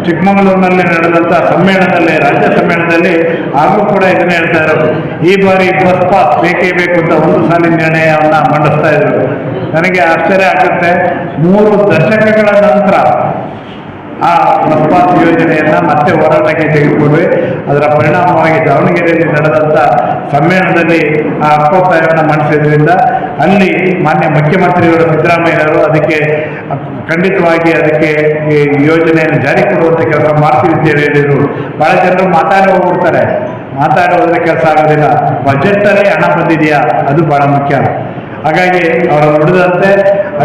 ಚಿಕ್ಕಮಗಳೂರಿನಲ್ಲಿ ನಡೆದಂಥ ಸಮ್ಮೇಳನದಲ್ಲಿ, ರಾಜ್ಯ ಸಮ್ಮೇಳನದಲ್ಲಿ ಆಗಲೂ ಕೂಡ ಇದನ್ನೇ ಹೇಳ್ತಾ ಇರೋದು. ಈ ಬಾರಿ ಬಸ್ ಪಾಸ್ ಬೇಕೇ ಬೇಕು ಅಂತ ಒಂದು ಸಾಲಿನ ನಿರ್ಣಯವನ್ನು ಮಂಡಿಸ್ತಾ ಇದ್ರು. ನನಗೆ ಆಶ್ಚರ್ಯ ಆಗುತ್ತೆ. 3 ದಶಕಗಳ ನಂತರ ಆ ಬಸ್ ಪಾಸ್ ಯೋಜನೆಯನ್ನು ಮತ್ತೆ ಹೋರಾಟಕ್ಕೆ ತೆಗೆದುಕೊಂಡ್ವಿ. ಅದರ ಪರಿಣಾಮವಾಗಿ ದಾವಣಗೆರೆಯಲ್ಲಿ ನಡೆದಂಥ ಸಮ್ಮೇಳನದಲ್ಲಿ ಆ ಹಕ್ಕೊತ್ತಾಯವನ್ನು ಮಂಡಿಸಿದ್ರಿಂದ ಅಲ್ಲಿ ಮಾನ್ಯ ಮುಖ್ಯಮಂತ್ರಿಗಳು ಸಿದ್ದರಾಮಯ್ಯವರು ಅದಕ್ಕೆ ಖಂಡಿತವಾಗಿ ಅದಕ್ಕೆ ಈ ಯೋಜನೆಯನ್ನು ಜಾರಿ ಕೊಡುವಂಥ ಕೆಲಸ ಮಾಡ್ತೀವಿ ಅಂತ ಹೇಳಿದರು. ಭಾಳ ಜನರು ಮಾತಾಡಿ ಹೋಗ್ಬಿಡ್ತಾರೆ. ಮಾತಾಡಿ ಹೋದ್ರೆ ಕೆಲಸ ಆಗೋದಿಲ್ಲ. ಬಜೆಟಲ್ಲಿ ಹಣ ಬಂದಿದೆಯಾ ಅದು ಭಾಳ ಮುಖ್ಯ. ಹಾಗಾಗಿ ಅವರು ನುಡಿದಂತೆ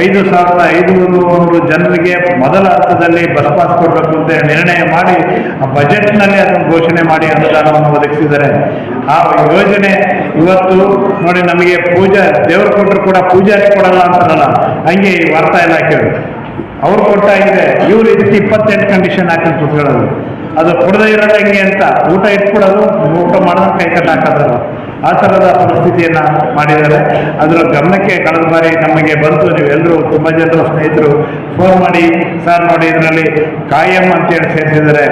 5,500 ಜನರಿಗೆ ಮೊದಲ ಹಂತದಲ್ಲಿ ಬಸ್ ಪಾಸ್ ಕೊಡಬೇಕು ಅಂತ ನಿರ್ಣಯ ಮಾಡಿ ಆ ಬಜೆಟ್ನಲ್ಲಿ ಅದನ್ನು ಘೋಷಣೆ ಮಾಡಿ ಅನುದಾನವನ್ನು ಒದಗಿಸಿದ್ದಾರೆ. ಆ ಯೋಜನೆ ಇವತ್ತು ನೋಡಿ, ನಮಗೆ ದೇವರು ಕೊಟ್ಟರು ಕೂಡ ಪೂಜಾರಿ ಕೊಡಲ್ಲ ಅಂತಾರಲ್ಲ, ಹಂಗೆ ಈ ವಾರ್ತಾ ಇಲಾಖೆಯವರು ಅವ್ರು ಕೊಟ್ಟಾಗಿದೆ. ಇವರು ಇದಕ್ಕೆ 28 ಕಂಡೀಷನ್ ಹಾಕಿ ಕೂತ್ಕೊಳ್ಳೋದು. ಅದು ಕೊಡದೇ ಇರೋದು ಹೆಂಗೆ ಅಂತ ಊಟ ಇಟ್ಬಿಡೋದು, ಊಟ ಮಾಡಿದ್ರೆ ಕೈ ಕಟ್ಟು ಹಾಕೋದು, ಆ ಥರದ ಪರಿಸ್ಥಿತಿಯನ್ನು ಮಾಡಿದ್ದಾರೆ. ಅದರ ಗಮನಕ್ಕೆ ಕಳೆದ ಬಾರಿ ನಮಗೆ ಬಂತು. ನೀವೆಲ್ಲರೂ ತುಂಬ ಜನರು ಸ್ನೇಹಿತರು ಫೋನ್ ಮಾಡಿ, ಸರ್ ನೋಡಿ ಇದರಲ್ಲಿ ಕಾಯಂ ಅಂತೇಳಿ ಸೇರಿಸಿದ್ದಾರೆ.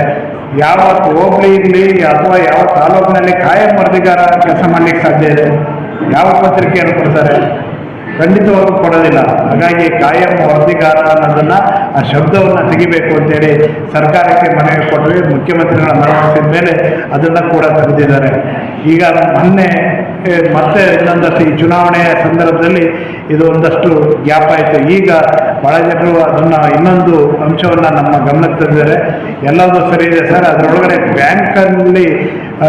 ಯಾವ ಹೋಬಳಿ ಇರಲಿ ಅಥವಾ ಯಾವ ತಾಲೂಕಿನಲ್ಲಿ ಕಾಯಂ ವರದಿಗಾರ ಕೆಲಸ ಮಾಡಲಿಕ್ಕೆ ಸಾಧ್ಯ ಇದೆ? ಯಾವ ಪತ್ರಿಕೆಯನ್ನು ಕೊಡ್ತಾರೆ? ಖಂಡಿತವಾಗೂ ಕೊಡೋದಿಲ್ಲ. ಹಾಗಾಗಿ ಕಾಯಂ ವರದಿಗಾರ ಅನ್ನೋದನ್ನು, ಆ ಶಬ್ದವನ್ನು ತೆಗಿಬೇಕು ಅಂತೇಳಿ ಸರ್ಕಾರಕ್ಕೆ ಮನವಿ ಕೊಟ್ಟರೆ ಮುಖ್ಯಮಂತ್ರಿಗಳ ಮನವೊಲಿಸಿದ ಮೇಲೆ ಅದನ್ನು ಕೂಡ ತೆಗೆದಿದ್ದಾರೆ. ಈಗ ಮೊನ್ನೆ ಮತ್ತೆ ಇನ್ನೊಂದಷ್ಟು ಈ ಚುನಾವಣೆಯ ಸಂದರ್ಭದಲ್ಲಿ ಇದು ಒಂದಷ್ಟು ಗ್ಯಾಪ್ ಆಯಿತು. ಈಗ ಭಾಳ ಜನರು ಅದನ್ನು ಇನ್ನೊಂದು ಅಂಶವನ್ನು ನಮ್ಮ ಗಮನಕ್ಕೆ ತಂದಿದ್ದಾರೆ. ಎಲ್ಲವೂ ಸರಿ ಇದೆ ಸರ್, ಅದರೊಳಗಡೆ ಬ್ಯಾಂಕಲ್ಲಿ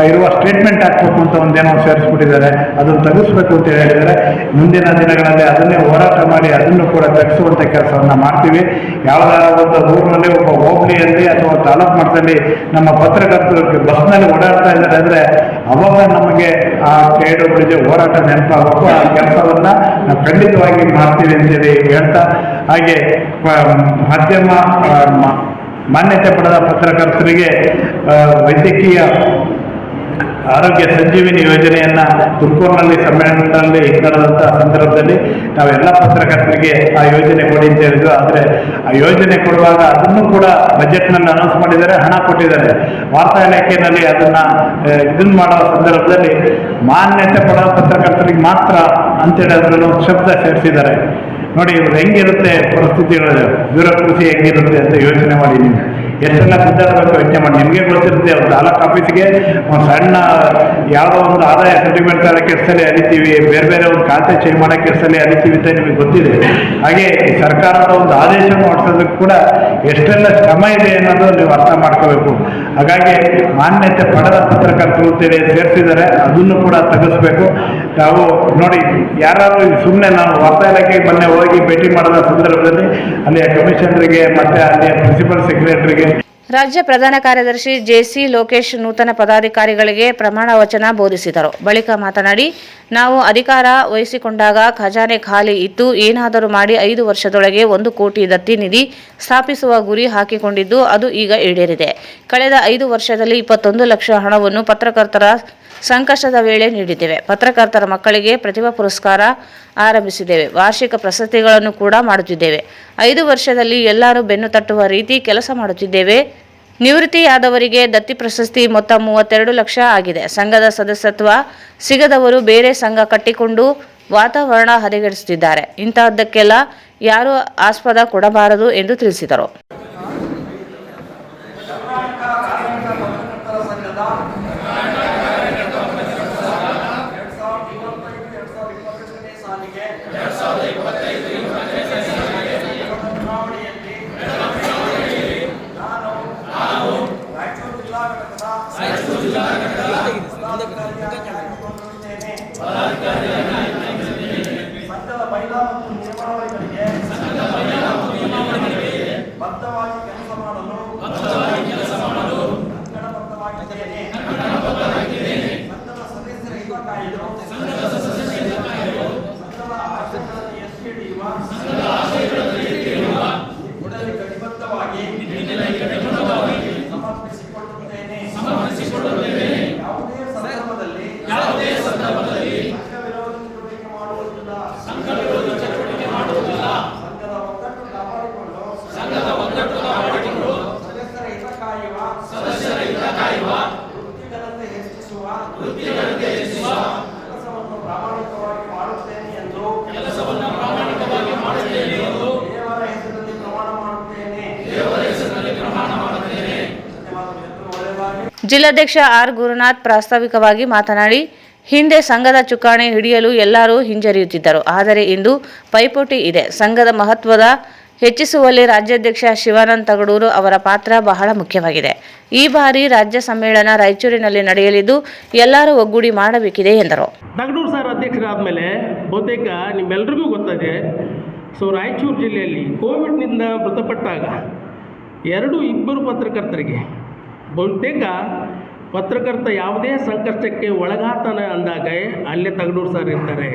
ಇರುವ ಸ್ಟೇಟ್ಮೆಂಟ್ ಹಾಕಬೇಕು ಅಂತ ಒಂದೇನೋ ಸೇರಿಸ್ಬಿಟ್ಟಿದ್ದಾರೆ, ಅದನ್ನು ತೆಗೆಸ್ಬೇಕು ಅಂತ ಹೇಳಿದ್ದಾರೆ. ಮುಂದಿನ ದಿನಗಳಲ್ಲಿ ಅದನ್ನೇ ಹೋರಾಟ ಮಾಡಿ ಅದನ್ನು ಕೂಡ ತೆಗೆಸುವಂಥ ಕೆಲಸವನ್ನು ಮಾಡ್ತೀವಿ. ಯಾವುದಾರ ಒಂದು ಊರಿನಲ್ಲಿ ಒಬ್ಬ ಹೋಬಳಿಯಲ್ಲಿ ಅಥವಾ ತಾಲೂಕು ಮಟ್ಟದಲ್ಲಿ ನಮ್ಮ ಪತ್ರಕರ್ತರು ಬಸ್ನಲ್ಲಿ ಓಡಾಡ್ತಾ ಇದ್ದಾರೆ ಅಂದರೆ ಅವಾಗ ನಮಗೆ ಆ KWJ ಹೋರಾಟ ನೆನಪಾಗಬೇಕು. ಆ ಕೆಲಸವನ್ನು ನಾವು ಖಂಡಿತವಾಗಿ ಮಾಡ್ತೀವಿ ಅಂತೇಳಿ ಹೇಳ್ತಾ, ಹಾಗೆ ಮಾಧ್ಯಮ ಮಾನ್ಯತೆ ಪಡೆದ ಪತ್ರಕರ್ತರಿಗೆ ವೈದ್ಯಕೀಯ ಆರೋಗ್ಯ ಸಂಜೀವಿನಿ ಯೋಜನೆಯನ್ನು ತುಮಕೂರಿನಲ್ಲಿ ಸಮ್ಮೇಳನದಲ್ಲಿ ನಡೆದಂಥ ಸಂದರ್ಭದಲ್ಲಿ ನಾವೆಲ್ಲ ಪತ್ರಕರ್ತರಿಗೆ ಆ ಯೋಜನೆ ಕೊಡಿ ಅಂತ ಹೇಳಿದ್ರು. ಆದರೆ ಆ ಯೋಜನೆ ಕೊಡುವಾಗ ಅದನ್ನು ಕೂಡ ಬಜೆಟ್ನಲ್ಲಿ ಅನೌನ್ಸ್ ಮಾಡಿದ್ದಾರೆ, ಹಣ ಕೊಟ್ಟಿದ್ದಾರೆ. ವಾರ್ತಾ ಇಲಾಖೆಯಲ್ಲಿ ಅದನ್ನು ಇದನ್ನು ಮಾಡೋ ಸಂದರ್ಭದಲ್ಲಿ ಮಾನ್ಯತೆ ಪಡೆದ ಪತ್ರಕರ್ತರಿಗೆ ಮಾತ್ರ ಅಂತೇಳಿ ಅದರಲ್ಲಿ ಒಂದು ಶಬ್ದ ಸೇರಿಸಿದ್ದಾರೆ. ನೋಡಿ ಇವ್ರು ಹೆಂಗಿರುತ್ತೆ ಪರಿಸ್ಥಿತಿಗಳು, ಬ್ಯೂರೋಕ್ರಸಿ ಹೆಂಗಿರುತ್ತೆ ಅಂತ ಯೋಚನೆ ಮಾಡಿ. ನೀವು ಎಷ್ಟೆಲ್ಲ ಗುದ್ದಾಡಬೇಕು ಯೋಚನೆ ಮಾಡಿ. ನಿಮಗೆ ಗೊತ್ತಿರುತ್ತೆ, ಒಂದು ತಾಲೂಕು ಆಫೀಸಿಗೆ ಒಂದು ಸಣ್ಣ ಯಾವುದೋ ಒಂದು ಆದಾಯ ಸರ್ಟಿಫಿಕೇಟ್ ತರೋಕ್ಕೆ ಎಷ್ಟಲ್ಲಿ ಅರಿತೀವಿ, ಬೇರೆ ಬೇರೆ ಒಂದು ಖಾತೆ ಚೇಂಜ್ ಮಾಡೋಕ್ಕೆ ಎಷ್ಟಲ್ಲಿ ಅರಿತೀವಿ ಅಂತ ನಿಮಗೆ ಗೊತ್ತಿದೆ. ಹಾಗೆ ಈ ಸರ್ಕಾರದ ಒಂದು ಆದೇಶ ಮಾಡಿಸೋದಕ್ಕೆ ಕೂಡ ಎಷ್ಟೆಲ್ಲ ಶ್ರಮ ಇದೆ ಅನ್ನೋದು ನೀವು ಅರ್ಥ ಮಾಡ್ಕೋಬೇಕು. ಹಾಗಾಗಿ ಮಾನ್ಯತೆ ಪಡೆದ ಪತ್ರಕರ್ತರು ಅಂತೇಳಿ ಸೇರಿಸಿದ್ದಾರೆ, ಅದನ್ನು ಕೂಡ ತೆಗೆಸ್ಬೇಕು. ನಾವು ನೋಡಿ, ಯಾರು ಸುಮ್ಮನೆ ನಾನು ವಾರ್ತಾ ಇಲಾಖೆಗೆ ಮೊನ್ನೆ ಹೋಗಿ ಭೇಟಿ ಮಾಡಿದ ಸಂದರ್ಭದಲ್ಲಿ ಅಲ್ಲಿಯ ಕಮಿಷನರಿಗೆ ಮತ್ತು ಅಲ್ಲಿಯ ಪ್ರಿನ್ಸಿಪಲ್ ಸೆಕ್ರೆಟರಿಗೆ, ರಾಜ್ಯ ಪ್ರಧಾನ ಕಾರ್ಯದರ್ಶಿ ಜೆಸಿ ಲೋಕೇಶ್ ನೂತನ ಪದಾಧಿಕಾರಿಗಳಿಗೆ ಪ್ರಮಾಣ ವಚನ ಬೋಧಿಸಿದರು. ಬಳಿಕ ಮಾತನಾಡಿ, ನಾವು ಅಧಿಕಾರ ವಹಿಸಿಕೊಂಡಾಗ ಖಜಾನೆ ಖಾಲಿ ಇತ್ತು. ಏನಾದರೂ ಮಾಡಿ 5 ವರ್ಷದೊಳಗೆ 1 ಕೋಟಿ ದತ್ತಿ ನಿಧಿ ಸ್ಥಾಪಿಸುವ ಗುರಿ ಹಾಕಿಕೊಂಡಿದ್ದು ಅದು ಈಗ ಈಡೇರಿದೆ. ಕಳೆದ 5 ವರ್ಷದಲ್ಲಿ 21 ಲಕ್ಷ ಹಣವನ್ನು ಪತ್ರಕರ್ತರ ಸಂಕಷ್ಟದ ವೇಳೆ ನೀಡಿದ್ದೇವೆ. ಪತ್ರಕರ್ತರ ಮಕ್ಕಳಿಗೆ ಪ್ರತಿಭಾ ಪುರಸ್ಕಾರ ಆರಂಭಿಸಿದ್ದೇವೆ. ವಾರ್ಷಿಕ ಪ್ರಶಸ್ತಿಗಳನ್ನು ಕೂಡ ಮಾಡುತ್ತಿದ್ದೇವೆ. 5 ವರ್ಷದಲ್ಲಿ ಎಲ್ಲರೂ ಬೆನ್ನು ತಟ್ಟುವ ರೀತಿ ಕೆಲಸ ಮಾಡುತ್ತಿದ್ದೇವೆ. ನಿವೃತ್ತಿಯಾದವರಿಗೆ ದತ್ತಿ ಪ್ರಶಸ್ತಿ ಮೊತ್ತ 32 ಲಕ್ಷ ಆಗಿದೆ. ಸಂಘದ ಸದಸ್ಯತ್ವ ಸಿಗದವರು ಬೇರೆ ಸಂಘ ಕಟ್ಟಿಕೊಂಡು ವಾತಾವರಣ ಹದಗೆಡಿಸುತ್ತಿದ್ದಾರೆ. ಇಂತಹದ್ದಕ್ಕೆಲ್ಲ ಯಾರೂ ಆಸ್ಪದ ಕೊಡಬಾರದು ಎಂದು ತಿಳಿಸಿದರು. ಬದ್ಧವಾಗಿ ಕೆಲಸ ಮಾಡಲು ಸಂಘದ ಸದಸ್ಯರ ಹಿತ ಕಾಯಲು ಸಂಘದ ಆಶಯಗಳನ್ನು ಎತ್ತಿ ಹಿಡಿಯುವ ನಿಟ್ಟಿನಲ್ಲಿ ಕಟಿಬದ್ಧವಾಗಿ ಸಮರ್ಪಿಸಿಕೊಳ್ಳುತ್ತೇನೆ. ಯಾವುದೇ ಸಂದರ್ಭದಲ್ಲಿ ಸಂಘ ವಿರೋಧಿ ಚಟುವಟಿಕೆ ಮಾಡುವುದಿಲ್ಲ. ಸಂಘದ ಒಗ್ಗಟ್ಟು ಕಾಪಾಡಿಕೊಂಡು ಸದಸ್ಯರ ಹಿತ ಕಾಯುವ ವೃತ್ತಿಗಳಂತೆ ಹೆಚ್ಚಿಸುವ ಕೆಲಸವನ್ನು ಪ್ರಾಮಾಣಿಕವಾಗಿ ಮಾಡುತ್ತೇನೆ ಎಂದು ದೇವರ ಹೆಸರಿನಲ್ಲಿ ಪ್ರಮಾಣ ಮಾಡುತ್ತೇನೆ. ಜಿಲ್ಲಾಧ್ಯಕ್ಷ ಆರ್ ಗುರುನಾಥ್ ಪ್ರಾಸ್ತಾವಿಕವಾಗಿ ಮಾತನಾಡಿ, ಹಿಂದೆ ಸಂಘದ ಚುಕ್ಕಾಣಿ ಹಿಡಿಯಲು ಎಲ್ಲರೂ ಹಿಂಜರಿಯುತ್ತಿದ್ದರು. ಆದರೆ ಇಂದು ಪೈಪೋಟಿ ಇದೆ. ಸಂಘದ ಮಹತ್ವದ ಹೆಚ್ಚಿಸುವಲ್ಲಿ ರಾಜ್ಯಾಧ್ಯಕ್ಷ ಶಿವಾನಂದ ತಗಡೂರು ಅವರ ಪಾತ್ರ ಬಹಳ ಮುಖ್ಯವಾಗಿದೆ. ಈ ಬಾರಿ ರಾಜ್ಯ ಸಮ್ಮೇಳನ ರಾಯಚೂರಿನಲ್ಲಿ ನಡೆಯಲಿದ್ದು ಎಲ್ಲರೂ ಒಗ್ಗೂಡಿ ಮಾಡಬೇಕಿದೆ ಎಂದರು. ತಗಡೂರು ಸರ್ ಅಧ್ಯಕ್ಷರಾದ ಮೇಲೆ ಬಹುತೇಕ ನಿಮ್ಮೆಲ್ಲರಿಗೂ ಗೊತ್ತಿದೆ. ರಾಯಚೂರು ಜಿಲ್ಲೆಯಲ್ಲಿ ಕೋವಿಡ್ನಿಂದ ಮೃತಪಟ್ಟಾಗ 2 ಪತ್ರಕರ್ತರಿಗೆ ಬಹುತೇಕ ಪತ್ರಕರ್ತ ಯಾವುದೇ ಸಂಕಷ್ಟಕ್ಕೆ ಒಳಗಾತಾನೆ ಅಂದಾಗ ಅಲ್ಲೇ ತಗಡೂರು ಸರ್ ಇರ್ತಾರೆ.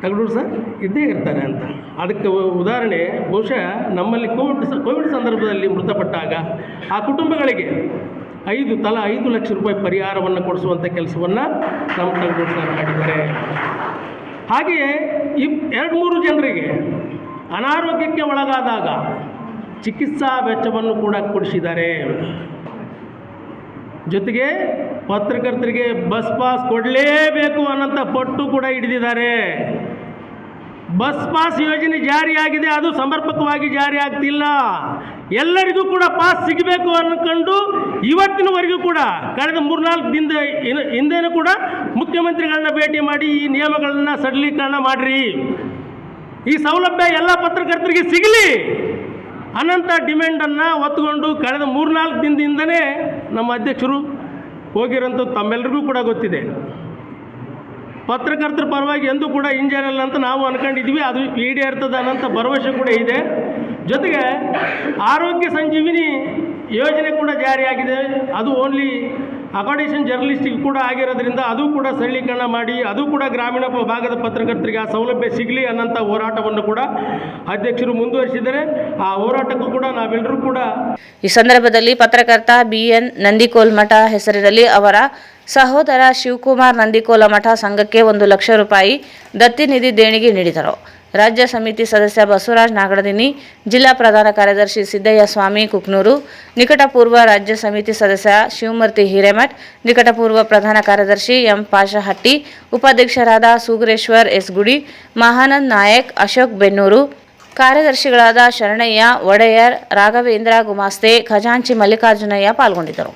ತಗಡೂರು ಸರ್ ಇದ್ದೇ ಇರ್ತಾರೆ ಅಂತ. ಅದಕ್ಕೆ ಉದಾಹರಣೆ ಬಹುಶಃ ನಮ್ಮಲ್ಲಿ ಕೋವಿಡ್ ಸಂದರ್ಭದಲ್ಲಿ ಮೃತಪಟ್ಟಾಗ ಆ ಕುಟುಂಬಗಳಿಗೆ ತಲಾ 5 ಲಕ್ಷ ರೂಪಾಯಿ ಪರಿಹಾರವನ್ನು ಕೊಡಿಸುವಂಥ ಕೆಲಸವನ್ನು ನಮ್ಮ ತಗಡೂರು ಸರ್ ಮಾಡಿದ್ದಾರೆ. ಹಾಗೆಯೇ 2-3 ಜನರಿಗೆ ಅನಾರೋಗ್ಯಕ್ಕೆ ಒಳಗಾದಾಗ ಚಿಕಿತ್ಸಾ ವೆಚ್ಚವನ್ನು ಕೂಡ ಕೊಡಿಸಿದ್ದಾರೆ. ಜೊತೆಗೆ ಪತ್ರಕರ್ತರಿಗೆ ಬಸ್ ಪಾಸ್ ಕೊಡಲೇಬೇಕು ಅನ್ನೋಂಥ ಪಟ್ಟು ಕೂಡ ಹಿಡಿದಿದ್ದಾರೆ. ಬಸ್ ಪಾಸ್ ಯೋಜನೆ ಜಾರಿಯಾಗಿದೆ, ಅದು ಸಮರ್ಪಕವಾಗಿ ಜಾರಿ ಆಗ್ತಿಲ್ಲ. ಎಲ್ಲರಿಗೂ ಕೂಡ ಪಾಸ್ ಸಿಗಬೇಕು ಅಂದ್ಕೊಂಡು ಇವತ್ತಿನವರೆಗೂ ಕೂಡ ಕಳೆದ 3-4 ದಿನದ ಹಿಂದೆನೂ ಕೂಡ ಮುಖ್ಯಮಂತ್ರಿಗಳನ್ನ ಭೇಟಿ ಮಾಡಿ ಈ ನಿಯಮಗಳನ್ನು ಸರಳೀಕರಣ ಮಾಡಿರಿ, ಈ ಸೌಲಭ್ಯ ಎಲ್ಲ ಪತ್ರಕರ್ತರಿಗೆ ಸಿಗಲಿ ಅನ್ನೋಂಥ ಡಿಮ್ಯಾಂಡನ್ನು ಒತ್ತುಕೊಂಡು ಕಳೆದ 3-4 ದಿನದಿಂದನೇ ನಮ್ಮ ಅಧ್ಯಕ್ಷರು ಹೋಗಿರೋಂಥದ್ದು ತಮ್ಮೆಲ್ಲರಿಗೂ ಕೂಡ ಗೊತ್ತಿದೆ. ಪತ್ರಕರ್ತರ ಪರವಾಗಿ ಎಂದೂ ಕೂಡ ಹಿಂಜರಿಯಲ್ಲ ಅಂತ ನಾವು ಅಂದ್ಕೊಂಡಿದ್ವಿ. ಅದು ಈಡೇರ್ತದೆ ಅನ್ನೋಂಥ ಭರವಸೆ ಕೂಡ ಇದೆ. ಜೊತೆಗೆ ಆರೋಗ್ಯ ಸಂಜೀವಿನಿ ಯೋಜನೆ ಕೂಡ ಜಾರಿಯಾಗಿದೆ. ಅದು ಓನ್ಲಿ ಅಕಾಮಿಡೇಷನ್ ಜರ್ನಲಿಸ್ಟಿಗೆ ಕೂಡ ಆಗಿರೋದ್ರಿಂದ ಅದು ಕೂಡ ಸರಳೀಕರಣ ಮಾಡಿ ಅದು ಕೂಡ ಗ್ರಾಮೀಣ ಭಾಗದ ಪತ್ರಕರ್ತರಿಗೆ ಆ ಸೌಲಭ್ಯ ಸಿಗಲಿ ಅನ್ನೋಂಥ ಹೋರಾಟವನ್ನು ಕೂಡ ಅಧ್ಯಕ್ಷರು ಮುಂದುವರಿಸಿದ್ದಾರೆ. ಆ ಹೋರಾಟಕ್ಕೂ ಕೂಡ ನಾವೆಲ್ಲರೂ ಕೂಡ ಈ ಸಂದರ್ಭದಲ್ಲಿ ಪತ್ರಕರ್ತ BN ನಂದಿಕೋಲ್ಮಠ ಹೆಸರಿನಲ್ಲಿ ಅವರ ಸಹೋದರ ಶಿವಕುಮಾರ್ ನಂದಿಕೋಲಮಠ ಸಂಘಕ್ಕೆ 1 ಲಕ್ಷ ರೂಪಾಯಿ ದತ್ತಿ ನಿಧಿ ದೇಣಿಗೆ ನೀಡಿದರು. ರಾಜ್ಯ ಸಮಿತಿ ಸದಸ್ಯ ಬಸವರಾಜ್ ನಾಗಡದಿನಿ, ಜಿಲ್ಲಾ ಪ್ರಧಾನ ಕಾರ್ಯದರ್ಶಿ ಸಿದ್ದಯ್ಯ ಸ್ವಾಮಿ ಕುಕ್ನೂರು, ನಿಕಟಪೂರ್ವ ರಾಜ್ಯ ಸಮಿತಿ ಸದಸ್ಯ ಶಿವಮೂರ್ತಿ ಹಿರೇಮಠ್, ನಿಕಟಪೂರ್ವ ಪ್ರಧಾನ ಕಾರ್ಯದರ್ಶಿ ಎಂ ಪಾಶಹಟ್ಟಿ, ಉಪಾಧ್ಯಕ್ಷರಾದ ಸುಗುರೇಶ್ವರ್ ಎಸ್ ಗುಡಿ, ಮಹಾನಂದ್ ನಾಯಕ್, ಅಶೋಕ್ ಬೆನ್ನೂರು, ಕಾರ್ಯದರ್ಶಿಗಳಾದ ಶರಣಯ್ಯ ಒಡೆಯರ್, ರಾಘವೇಂದ್ರ ಗುಮಾಸ್ತೆ, ಖಜಾಂಚಿ ಮಲ್ಲಿಕಾರ್ಜುನಯ್ಯ ಪಾಲ್ಗೊಂಡಿದ್ದರು.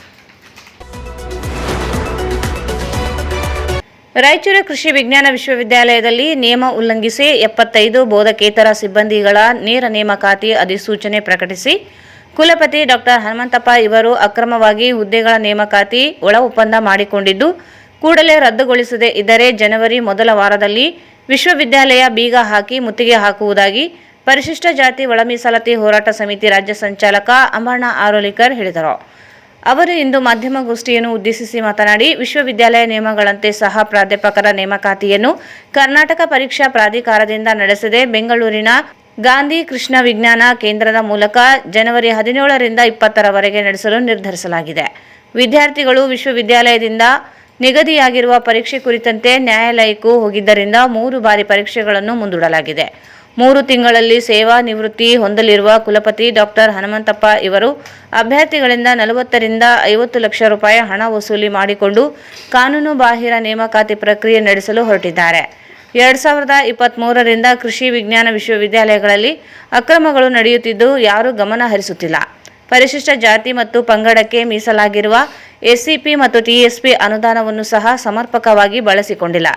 ರಾಯಚೂರು ಕೃಷಿ ವಿಜ್ಞಾನ ವಿಶ್ವವಿದ್ಯಾಲಯದಲ್ಲಿ ನಿಯಮ ಉಲ್ಲಂಘಿಸಿ 75 ಬೋಧಕೇತರ ಸಿಬ್ಬಂದಿಗಳ ನೇರ ನೇಮಕಾತಿ ಅಧಿಸೂಚನೆ ಪ್ರಕಟಿಸಿ ಕುಲಪತಿ ಡಾಕ್ಟರ್ ಹನುಮಂತಪ್ಪ ಇವರು ಅಕ್ರಮವಾಗಿ ಹುದ್ದೆಗಳ ನೇಮಕಾತಿ ಒಳ ಒಪ್ಪಂದ ಮಾಡಿಕೊಂಡಿದ್ದು ಕೂಡಲೇ ರದ್ದುಗೊಳಿಸದೇ ಇದ್ದರೆ ಜನವರಿ ಮೊದಲ ವಾರದಲ್ಲಿ ವಿಶ್ವವಿದ್ಯಾಲಯ ಬೀಗ ಹಾಕಿ ಮುತ್ತಿಗೆ ಹಾಕುವುದಾಗಿ ಪರಿಶಿಷ್ಟ ಜಾತಿ ಒಳ ಮೀಸಲಾತಿ ಹೋರಾಟ ಸಮಿತಿ ರಾಜ್ಯ ಸಂಚಾಲಕ ಅಮರಣ್ಣ ಆರೋಲಿಕರ್ ಹೇಳಿದರು. ಅವರು ಇಂದು ಮಾಧ್ಯಮಗೋಷ್ಠಿಯನ್ನು ಉದ್ದೇಶಿಸಿ ಮಾತನಾಡಿ, ವಿಶ್ವವಿದ್ಯಾಲಯ ನಿಯಮಗಳಂತೆ ಸಹ ಪ್ರಾಧ್ಯಾಪಕರ ನೇಮಕಾತಿಯನ್ನು ಕರ್ನಾಟಕ ಪರೀಕ್ಷಾ ಪ್ರಾಧಿಕಾರದಿಂದ ನಡೆಸದೆ ಬೆಂಗಳೂರಿನ ಗಾಂಧಿ ಕೃಷ್ಣ ವಿಜ್ಞಾನ ಕೇಂದ್ರದ ಮೂಲಕ ಜನವರಿ 17ರಿಂದ 20ರವರೆಗೆ ನಡೆಸಲು ನಿರ್ಧರಿಸಲಾಗಿದೆ. ವಿದ್ಯಾರ್ಥಿಗಳು ವಿಶ್ವವಿದ್ಯಾಲಯದಿಂದ ನಿಗದಿಯಾಗಿರುವ ಪರೀಕ್ಷೆ ಕುರಿತಂತೆ ನ್ಯಾಯಾಲಯಕ್ಕೂ ಹೋಗಿದ್ದರಿಂದ 3 ಬಾರಿ ಪರೀಕ್ಷೆಗಳನ್ನು ಮುಂದೂಡಲಾಗಿದೆ. 3 ತಿಂಗಳಲ್ಲಿ ಸೇವಾ ನಿವೃತ್ತಿ ಹೊಂದಲಿರುವ ಕುಲಪತಿ ಡಾಕ್ಟರ್ ಹನುಮಂತಪ್ಪ ಇವರು ಅಭ್ಯರ್ಥಿಗಳಿಂದ 40ರಿಂದ 50 ಲಕ್ಷ ರೂಪಾಯಿ ಹಣ ವಸೂಲಿ ಮಾಡಿಕೊಂಡು ಕಾನೂನು ಬಾಹಿರ ನೇಮಕಾತಿ ಪ್ರಕ್ರಿಯೆ ನಡೆಸಲು ಹೊರಟಿದ್ದಾರೆ. 2023ರಿಂದ ಕೃಷಿ ವಿಜ್ಞಾನ ವಿಶ್ವವಿದ್ಯಾಲಯಗಳಲ್ಲಿ ಅಕ್ರಮಗಳು ನಡೆಯುತ್ತಿದ್ದು ಯಾರೂ ಗಮನ ಹರಿಸುತ್ತಿಲ್ಲ. ಪರಿಶಿಷ್ಟ ಜಾತಿ ಮತ್ತು ಪಂಗಡಕ್ಕೆ ಮೀಸಲಾಗಿರುವ SCP ಮತ್ತು TSP ಅನುದಾನವನ್ನು ಸಹ ಸಮರ್ಪಕವಾಗಿ ಬಳಸಿಕೊಂಡಿಲ್ಲ.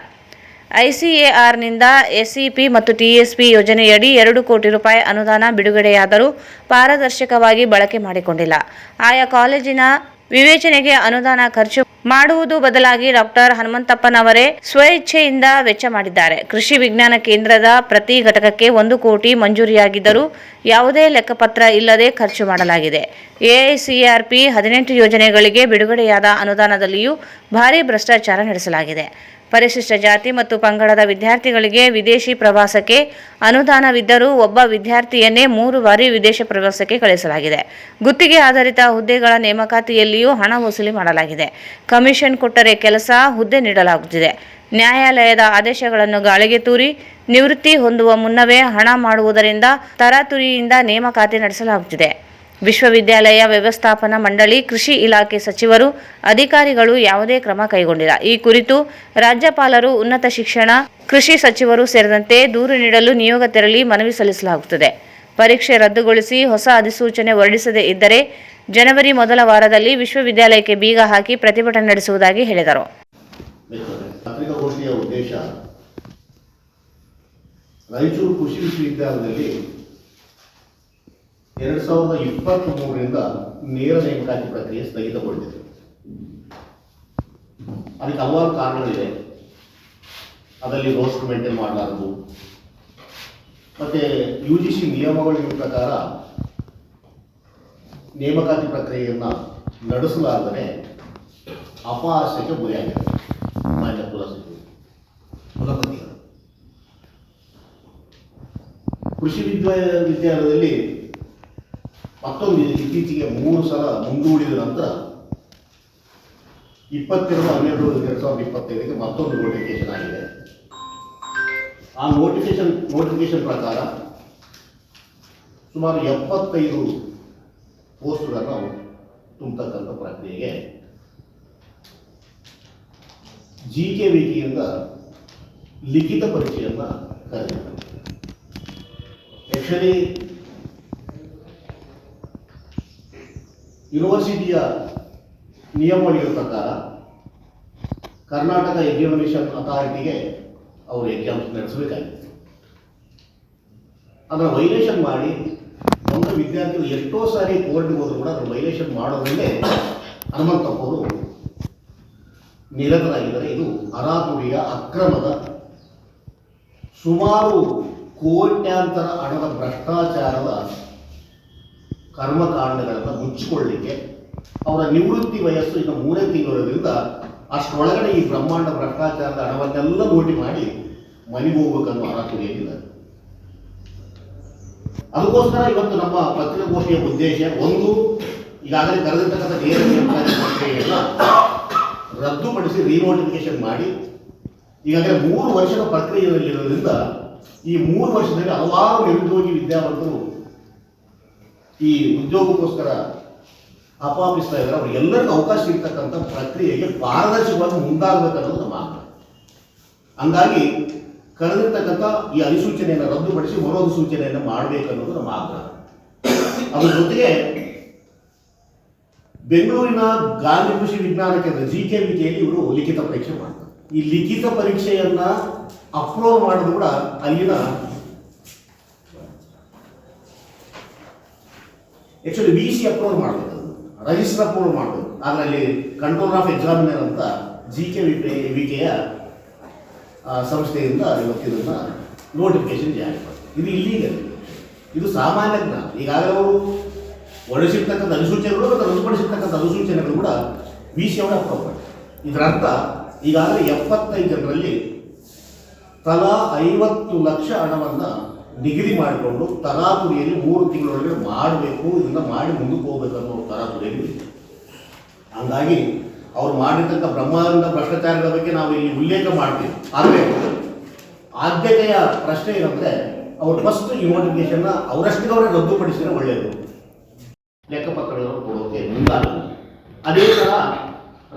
ICARನಿಂದ SCP ಮತ್ತು TSP ಯೋಜನೆಯಡಿ 2 ಕೋಟಿ ರೂಪಾಯಿ ಅನುದಾನ ಬಿಡುಗಡೆಯಾದರೂ ಪಾರದರ್ಶಕವಾಗಿ ಬಳಕೆ ಮಾಡಿಕೊಂಡಿಲ್ಲ. ಆಯಾ ಕಾಲೇಜಿನ ವಿವೇಚನೆಗೆ ಅನುದಾನ ಖರ್ಚು ಮಾಡುವುದು ಬದಲಾಗಿ ಡಾಕ್ಟರ್ ಹನುಮಂತಪ್ಪನವರೇ ಸ್ವಇಚ್ಛೆಯಿಂದ ವೆಚ್ಚ ಮಾಡಿದ್ದಾರೆ. ಕೃಷಿ ವಿಜ್ಞಾನ ಕೇಂದ್ರದ ಪ್ರತಿ ಘಟಕಕ್ಕೆ 1 ಕೋಟಿ ಮಂಜೂರಿಯಾಗಿದ್ದರೂ ಯಾವುದೇ ಲೆಕ್ಕಪತ್ರ ಇಲ್ಲದೆ ಖರ್ಚು ಮಾಡಲಾಗಿದೆ. AICRP 18 ಯೋಜನೆಗಳಿಗೆ ಬಿಡುಗಡೆಯಾದ ಅನುದಾನದಲ್ಲಿಯೂ ಭಾರೀ ಭ್ರಷ್ಟಾಚಾರ ನಡೆಸಲಾಗಿದೆ. ಪರಿಶಿಷ್ಟ ಜಾತಿ ಮತ್ತು ಪಂಗಡದ ವಿದ್ಯಾರ್ಥಿಗಳಿಗೆ ವಿದೇಶಿ ಪ್ರವಾಸಕ್ಕೆ ಅನುದಾನವಿದ್ದರೂ ಒಬ್ಬ ವಿದ್ಯಾರ್ಥಿಯನ್ನೇ 3 ಬಾರಿ ವಿದೇಶ ಪ್ರವಾಸಕ್ಕೆ ಕಳಿಸಲಾಗಿದೆ. ಗುತ್ತಿಗೆ ಆಧಾರಿತ ಹುದ್ದೆಗಳ ನೇಮಕಾತಿಯಲ್ಲಿಯೂ ಹಣ ವಸೂಲಿ ಮಾಡಲಾಗಿದೆ. ಕಮಿಷನ್ ಕೊಟ್ಟರೆ ಕೆಲಸ, ಹುದ್ದೆ ನೀಡಲಾಗುತ್ತಿದೆ. ನ್ಯಾಯಾಲಯದ ಆದೇಶಗಳನ್ನು ಗಾಳಿಗೆ ತೂರಿ ನಿವೃತ್ತಿ ಹೊಂದುವ ಮುನ್ನವೇ ಹಣ ಮಾಡುವುದರಿಂದ ತರಾತುರಿಯಿಂದ ನೇಮಕಾತಿ ನಡೆಸಲಾಗುತ್ತಿದೆ. ವಿಶ್ವವಿದ್ಯಾಲಯ ವ್ಯವಸ್ಥಾಪನಾ ಮಂಡಳಿ, ಕೃಷಿ ಇಲಾಖೆ ಸಚಿವರು, ಅಧಿಕಾರಿಗಳು ಯಾವುದೇ ಕ್ರಮ ಕೈಗೊಂಡಿಲ್ಲ. ಈ ಕುರಿತು ರಾಜ್ಯಪಾಲರು, ಉನ್ನತ ಶಿಕ್ಷಣ, ಕೃಷಿ ಸಚಿವರು ಸೇರಿದಂತೆ ದೂರು ನೀಡಲು ನಿಯೋಗ ತೆರಳಿ ಮನವಿ ಸಲ್ಲಿಸಲಾಗುತ್ತದೆ. ಪರೀಕ್ಷೆ ರದ್ದುಗೊಳಿಸಿ ಹೊಸ ಅಧಿಸೂಚನೆ ಹೊರಡಿಸದೇ ಇದ್ದರೆ ಜನವರಿ ಮೊದಲ ವಾರದಲ್ಲಿ ವಿಶ್ವವಿದ್ಯಾಲಯಕ್ಕೆ ಬೀಗ ಹಾಕಿ ಪ್ರತಿಭಟನೆ ನಡೆಸುವುದಾಗಿ ಹೇಳಿದರು. ಪತ್ರಿಕಾಗೋಷ್ಠಿಯ ಉದ್ದೇಶ ರಾಯಚೂರು ಕೃಷಿ ವಿಶ್ವವಿದ್ಯಾಲಯದಲ್ಲಿ 2023ರಿಂದ ನೇರ ನೇಮಕಾತಿ ಪ್ರಕ್ರಿಯೆ ಸ್ಥಗಿತಗೊಂಡಿದೆ. ಅದಕ್ಕೆ ಹಲವಾರು ಕಾರಣಗಳಿವೆ. ಅದರಲ್ಲಿ ರೋಸ್ಟರ್ ಮೇಂಟೈನ್ ಮಾಡಲಾರದು, ಮತ್ತು UGC ನಿಯಮಗಳ ಪ್ರಕಾರ ನೇಮಕಾತಿ ಪ್ರಕ್ರಿಯೆಯನ್ನು ನಡೆಸಲಾರದೆ ಅಪಹಾಸ್ಯಕ್ಕೆ ಗುರಿಯಾಗಿದೆ ಮಾನ್ಯ ಕುಲಪತಿಗಳು. ಕೃಷಿ ವಿದ್ಯಾಲಯದಲ್ಲಿ ಮತ್ತೊಂದು ಇತ್ತೀಚೆಗೆ 3 ಸಲ ಮುಂದೂಡಿದ ನಂತರ 22/12/2025 ಮತ್ತೊಂದು ನೋಟಿಫಿಕೇಶನ್ ಆಗಿದೆ. ಆ ನೋಟಿಫಿಕೇಶನ್ ಪ್ರಕಾರ ಸುಮಾರು 75 ಪೋಸ್ಟ್ಗಳನ್ನು ತುಂಬತಕ್ಕಂಥ ಪ್ರಕ್ರಿಯೆಗೆ GKVKಯಿಂದ ಲಿಖಿತ ಪರೀಕ್ಷೆಯನ್ನು ಕರೆದಿದ್ದಾರೆ. ಆ್ಯಕ್ಚುಲಿ ಯೂನಿವರ್ಸಿಟಿಯ ನಿಯಮಗಳ ಪ್ರಕಾರ ಕರ್ನಾಟಕ ಎಕ್ಸಾಮಿನೇಷನ್ ಅಥಾರಿಟಿಗೆ ಅವರು ಎಕ್ಸಾಮ್ಸ್ ನಡೆಸಬೇಕಾಗಿತ್ತು. ಅದನ್ನು ವೈಲೇಷನ್ ಮಾಡಿ ಸ್ವಂತ ವಿದ್ಯಾರ್ಥಿಗಳು ಎಷ್ಟೋ ಸಾರಿ ಕೋರ್ಟ್ಗೆ ಹೋದ್ರು ಕೂಡ ಅದನ್ನು ವೈಲೇಷನ್ ಮಾಡೋದ್ರಲ್ಲೇ ಹನುಮಂತಪ್ಪವರು ನಿರತರಾಗಿದ್ದಾರೆ. ಇದು ಅರಾತುರಿಯ ಅಕ್ರಮದ ಸುಮಾರು ಕೋಟ್ಯಾಂತರ ಹಣದ ಭ್ರಷ್ಟಾಚಾರದ ಕರ್ಮಕಾಂಡಗಳನ್ನು ಮುಚ್ಚಿಕೊಳ್ಳಲಿಕ್ಕೆ ಅವರ ನಿವೃತ್ತಿ ವಯಸ್ಸು ಇನ್ನು 3 ತಿಂಗಳಿರೋದ್ರಿಂದ ಅಷ್ಟರೊಳಗಡೆ ಈ ಬ್ರಹ್ಮಾಂಡ ಭ್ರಷ್ಟಾಚಾರದ ಹಣವನ್ನೆಲ್ಲ ಲೂಟಿ ಮಾಡಿ ಮನೆಗೆ ಹೋಗ್ಬೇಕನ್ನೋ ಅರಾತುರಿಯಲ್ಲಿದ್ದಾರೆ. ಅದಕ್ಕೋಸ್ಕರ ಇವತ್ತು ನಮ್ಮ ಪತ್ರಿಕಾಗೋಷ್ಠಿಯ ಉದ್ದೇಶ ಒಂದು, ಈಗಾಗಲೇ ಕರೆದಿರ್ತಕ್ಕಂಥ ನೇರ ನೇಮಕಾತಿ ಪ್ರಕ್ರಿಯೆಯನ್ನು ರದ್ದುಪಡಿಸಿ ರಿನೋಟಿಫಿಕೇಶನ್ ಮಾಡಿ ಈಗಾಗಲೇ 3 ವರ್ಷದ ಪ್ರಕ್ರಿಯೆಯಲ್ಲಿರೋದ್ರಿಂದ ಈ 3 ವರ್ಷದಲ್ಲಿ ಹಲವಾರು ನಿರುದ್ಯೋಗಿ ವಿದ್ಯಾವಂತರು ಈ ಉದ್ಯೋಗಕ್ಕೋಸ್ಕರ ಅಪಾಪಿಸ್ತಾ ಇದ್ದಾರೆ. ಅವರಿಗೆಲ್ಲರಿಗೂ ಅವಕಾಶ ಇರ್ತಕ್ಕಂಥ ಪ್ರಕ್ರಿಯೆಗೆ ಪಾರದರ್ಶಕವಾಗಿ ಮುಂದಾಗಬೇಕನ್ನೋದು ನಮ್ಮ ಆಗ್ರಹ. ಹಂಗಾಗಿ ಕರೆದಿರ್ತಕ್ಕಂಥ ಈ ಅಧಿಸೂಚನೆಯನ್ನು ರದ್ದುಪಡಿಸಿ ಮನೋಧಿಸೂಚನೆಯನ್ನು ಮಾಡಬೇಕನ್ನೋದು ನಮ್ಮ ಆಗ್ರಹ. ಅದರ ಜೊತೆಗೆ ಬೆಂಗಳೂರಿನ ಗಾಂಧಿ ಕೃಷಿ ವಿಜ್ಞಾನ ಕೇಂದ್ರ GKVKಯಲ್ಲಿ ಇವರು ಲಿಖಿತ ಪರೀಕ್ಷೆ ಮಾಡ್ತಾರೆ. ಈ ಲಿಖಿತ ಪರೀಕ್ಷೆಯನ್ನ ಅಪ್ರೂವ್ ಮಾಡೋದು ಕೂಡ ಅಲ್ಲಿನ ಆಕ್ಚುಲಿ VC ಅಪ್ರೂವ್ ಮಾಡಬೇಕು, ರಿಜಿಸ್ಟರ್ ಅಪ್ರೂವ್ ಮಾಡಬೇಕು. ಆದರೆ ಅಲ್ಲಿ ಕಂಟ್ರೋಲ್ ಆಫ್ ಎಕ್ಸಾಮಿನರ್ ಅಂತ GKVKಯ ಸಂಸ್ಥೆಯಿಂದ ಇವತ್ತಿನ ನೋಟಿಫಿಕೇಶನ್ ಜಾರಿ ಮಾಡ್ತಾರೆ. ಇದು ಇಲ್ಲೀಗಲ್, ಇದು ಸಾಮಾನ್ಯ ಜ್ಞಾನ. ಈಗಾಗಲೇ ಅವರು ಹೊರಡಿಸಿರ್ತಕ್ಕಂಥ ಅಧಿಸೂಚನೆಗಳು ಮತ್ತು ರದ್ದುಪಡಿಸಿರ್ತಕ್ಕಂಥ ಅಧಿಸೂಚನೆಗಳು ಕೂಡ VC ಅವರ ಅಪ್ರೂವ್ ಮಾಡಿ. ಇದರರ್ಥ ಈಗಾಗಲೇ 75 ಜನರಲ್ಲಿ ತಲಾ 50 ಲಕ್ಷ ಹಣವನ್ನು ನಿಗದಿ ಮಾಡಿಕೊಂಡು ತರಾತುರಿಯಲ್ಲಿ 3 ತಿಂಗಳೊಳಗೆ ಮಾಡಬೇಕು, ಇದನ್ನು ಮಾಡಿ ಮುಂದಕ್ಕೆ ಹೋಗ್ಬೇಕು ಅನ್ನೋ ತರಾತುರಿಯಲ್ಲಿ. ಹಂಗಾಗಿ ಅವ್ರು ಮಾಡಿರ್ತಕ್ಕ ಬ್ರಹ್ಮಾಂಡ ಭ್ರಷ್ಟಾಚಾರಗಳ ಬಗ್ಗೆ ನಾವು ಇಲ್ಲಿ ಉಲ್ಲೇಖ ಮಾಡ್ತೀವಿ. ಆದರೆ ಆದ್ಯತೆಯ ಪ್ರಶ್ನೆ ಏನಂದರೆ ಅವ್ರು ಫಸ್ಟ್ ಈ ನೋಟಿಫಿಕೇಶನ್ನ ಅವರಷ್ಟಿಗೆ ಅವರೇ ರದ್ದುಪಡಿಸಿದ್ರೆ ಒಳ್ಳೆಯದು, ಲೆಕ್ಕಪತ್ರಗಳನ್ನು ಕೊಡೋಕೆ ಮುಂದಾಗಲ್ಲ. ಅದೇ ಥರ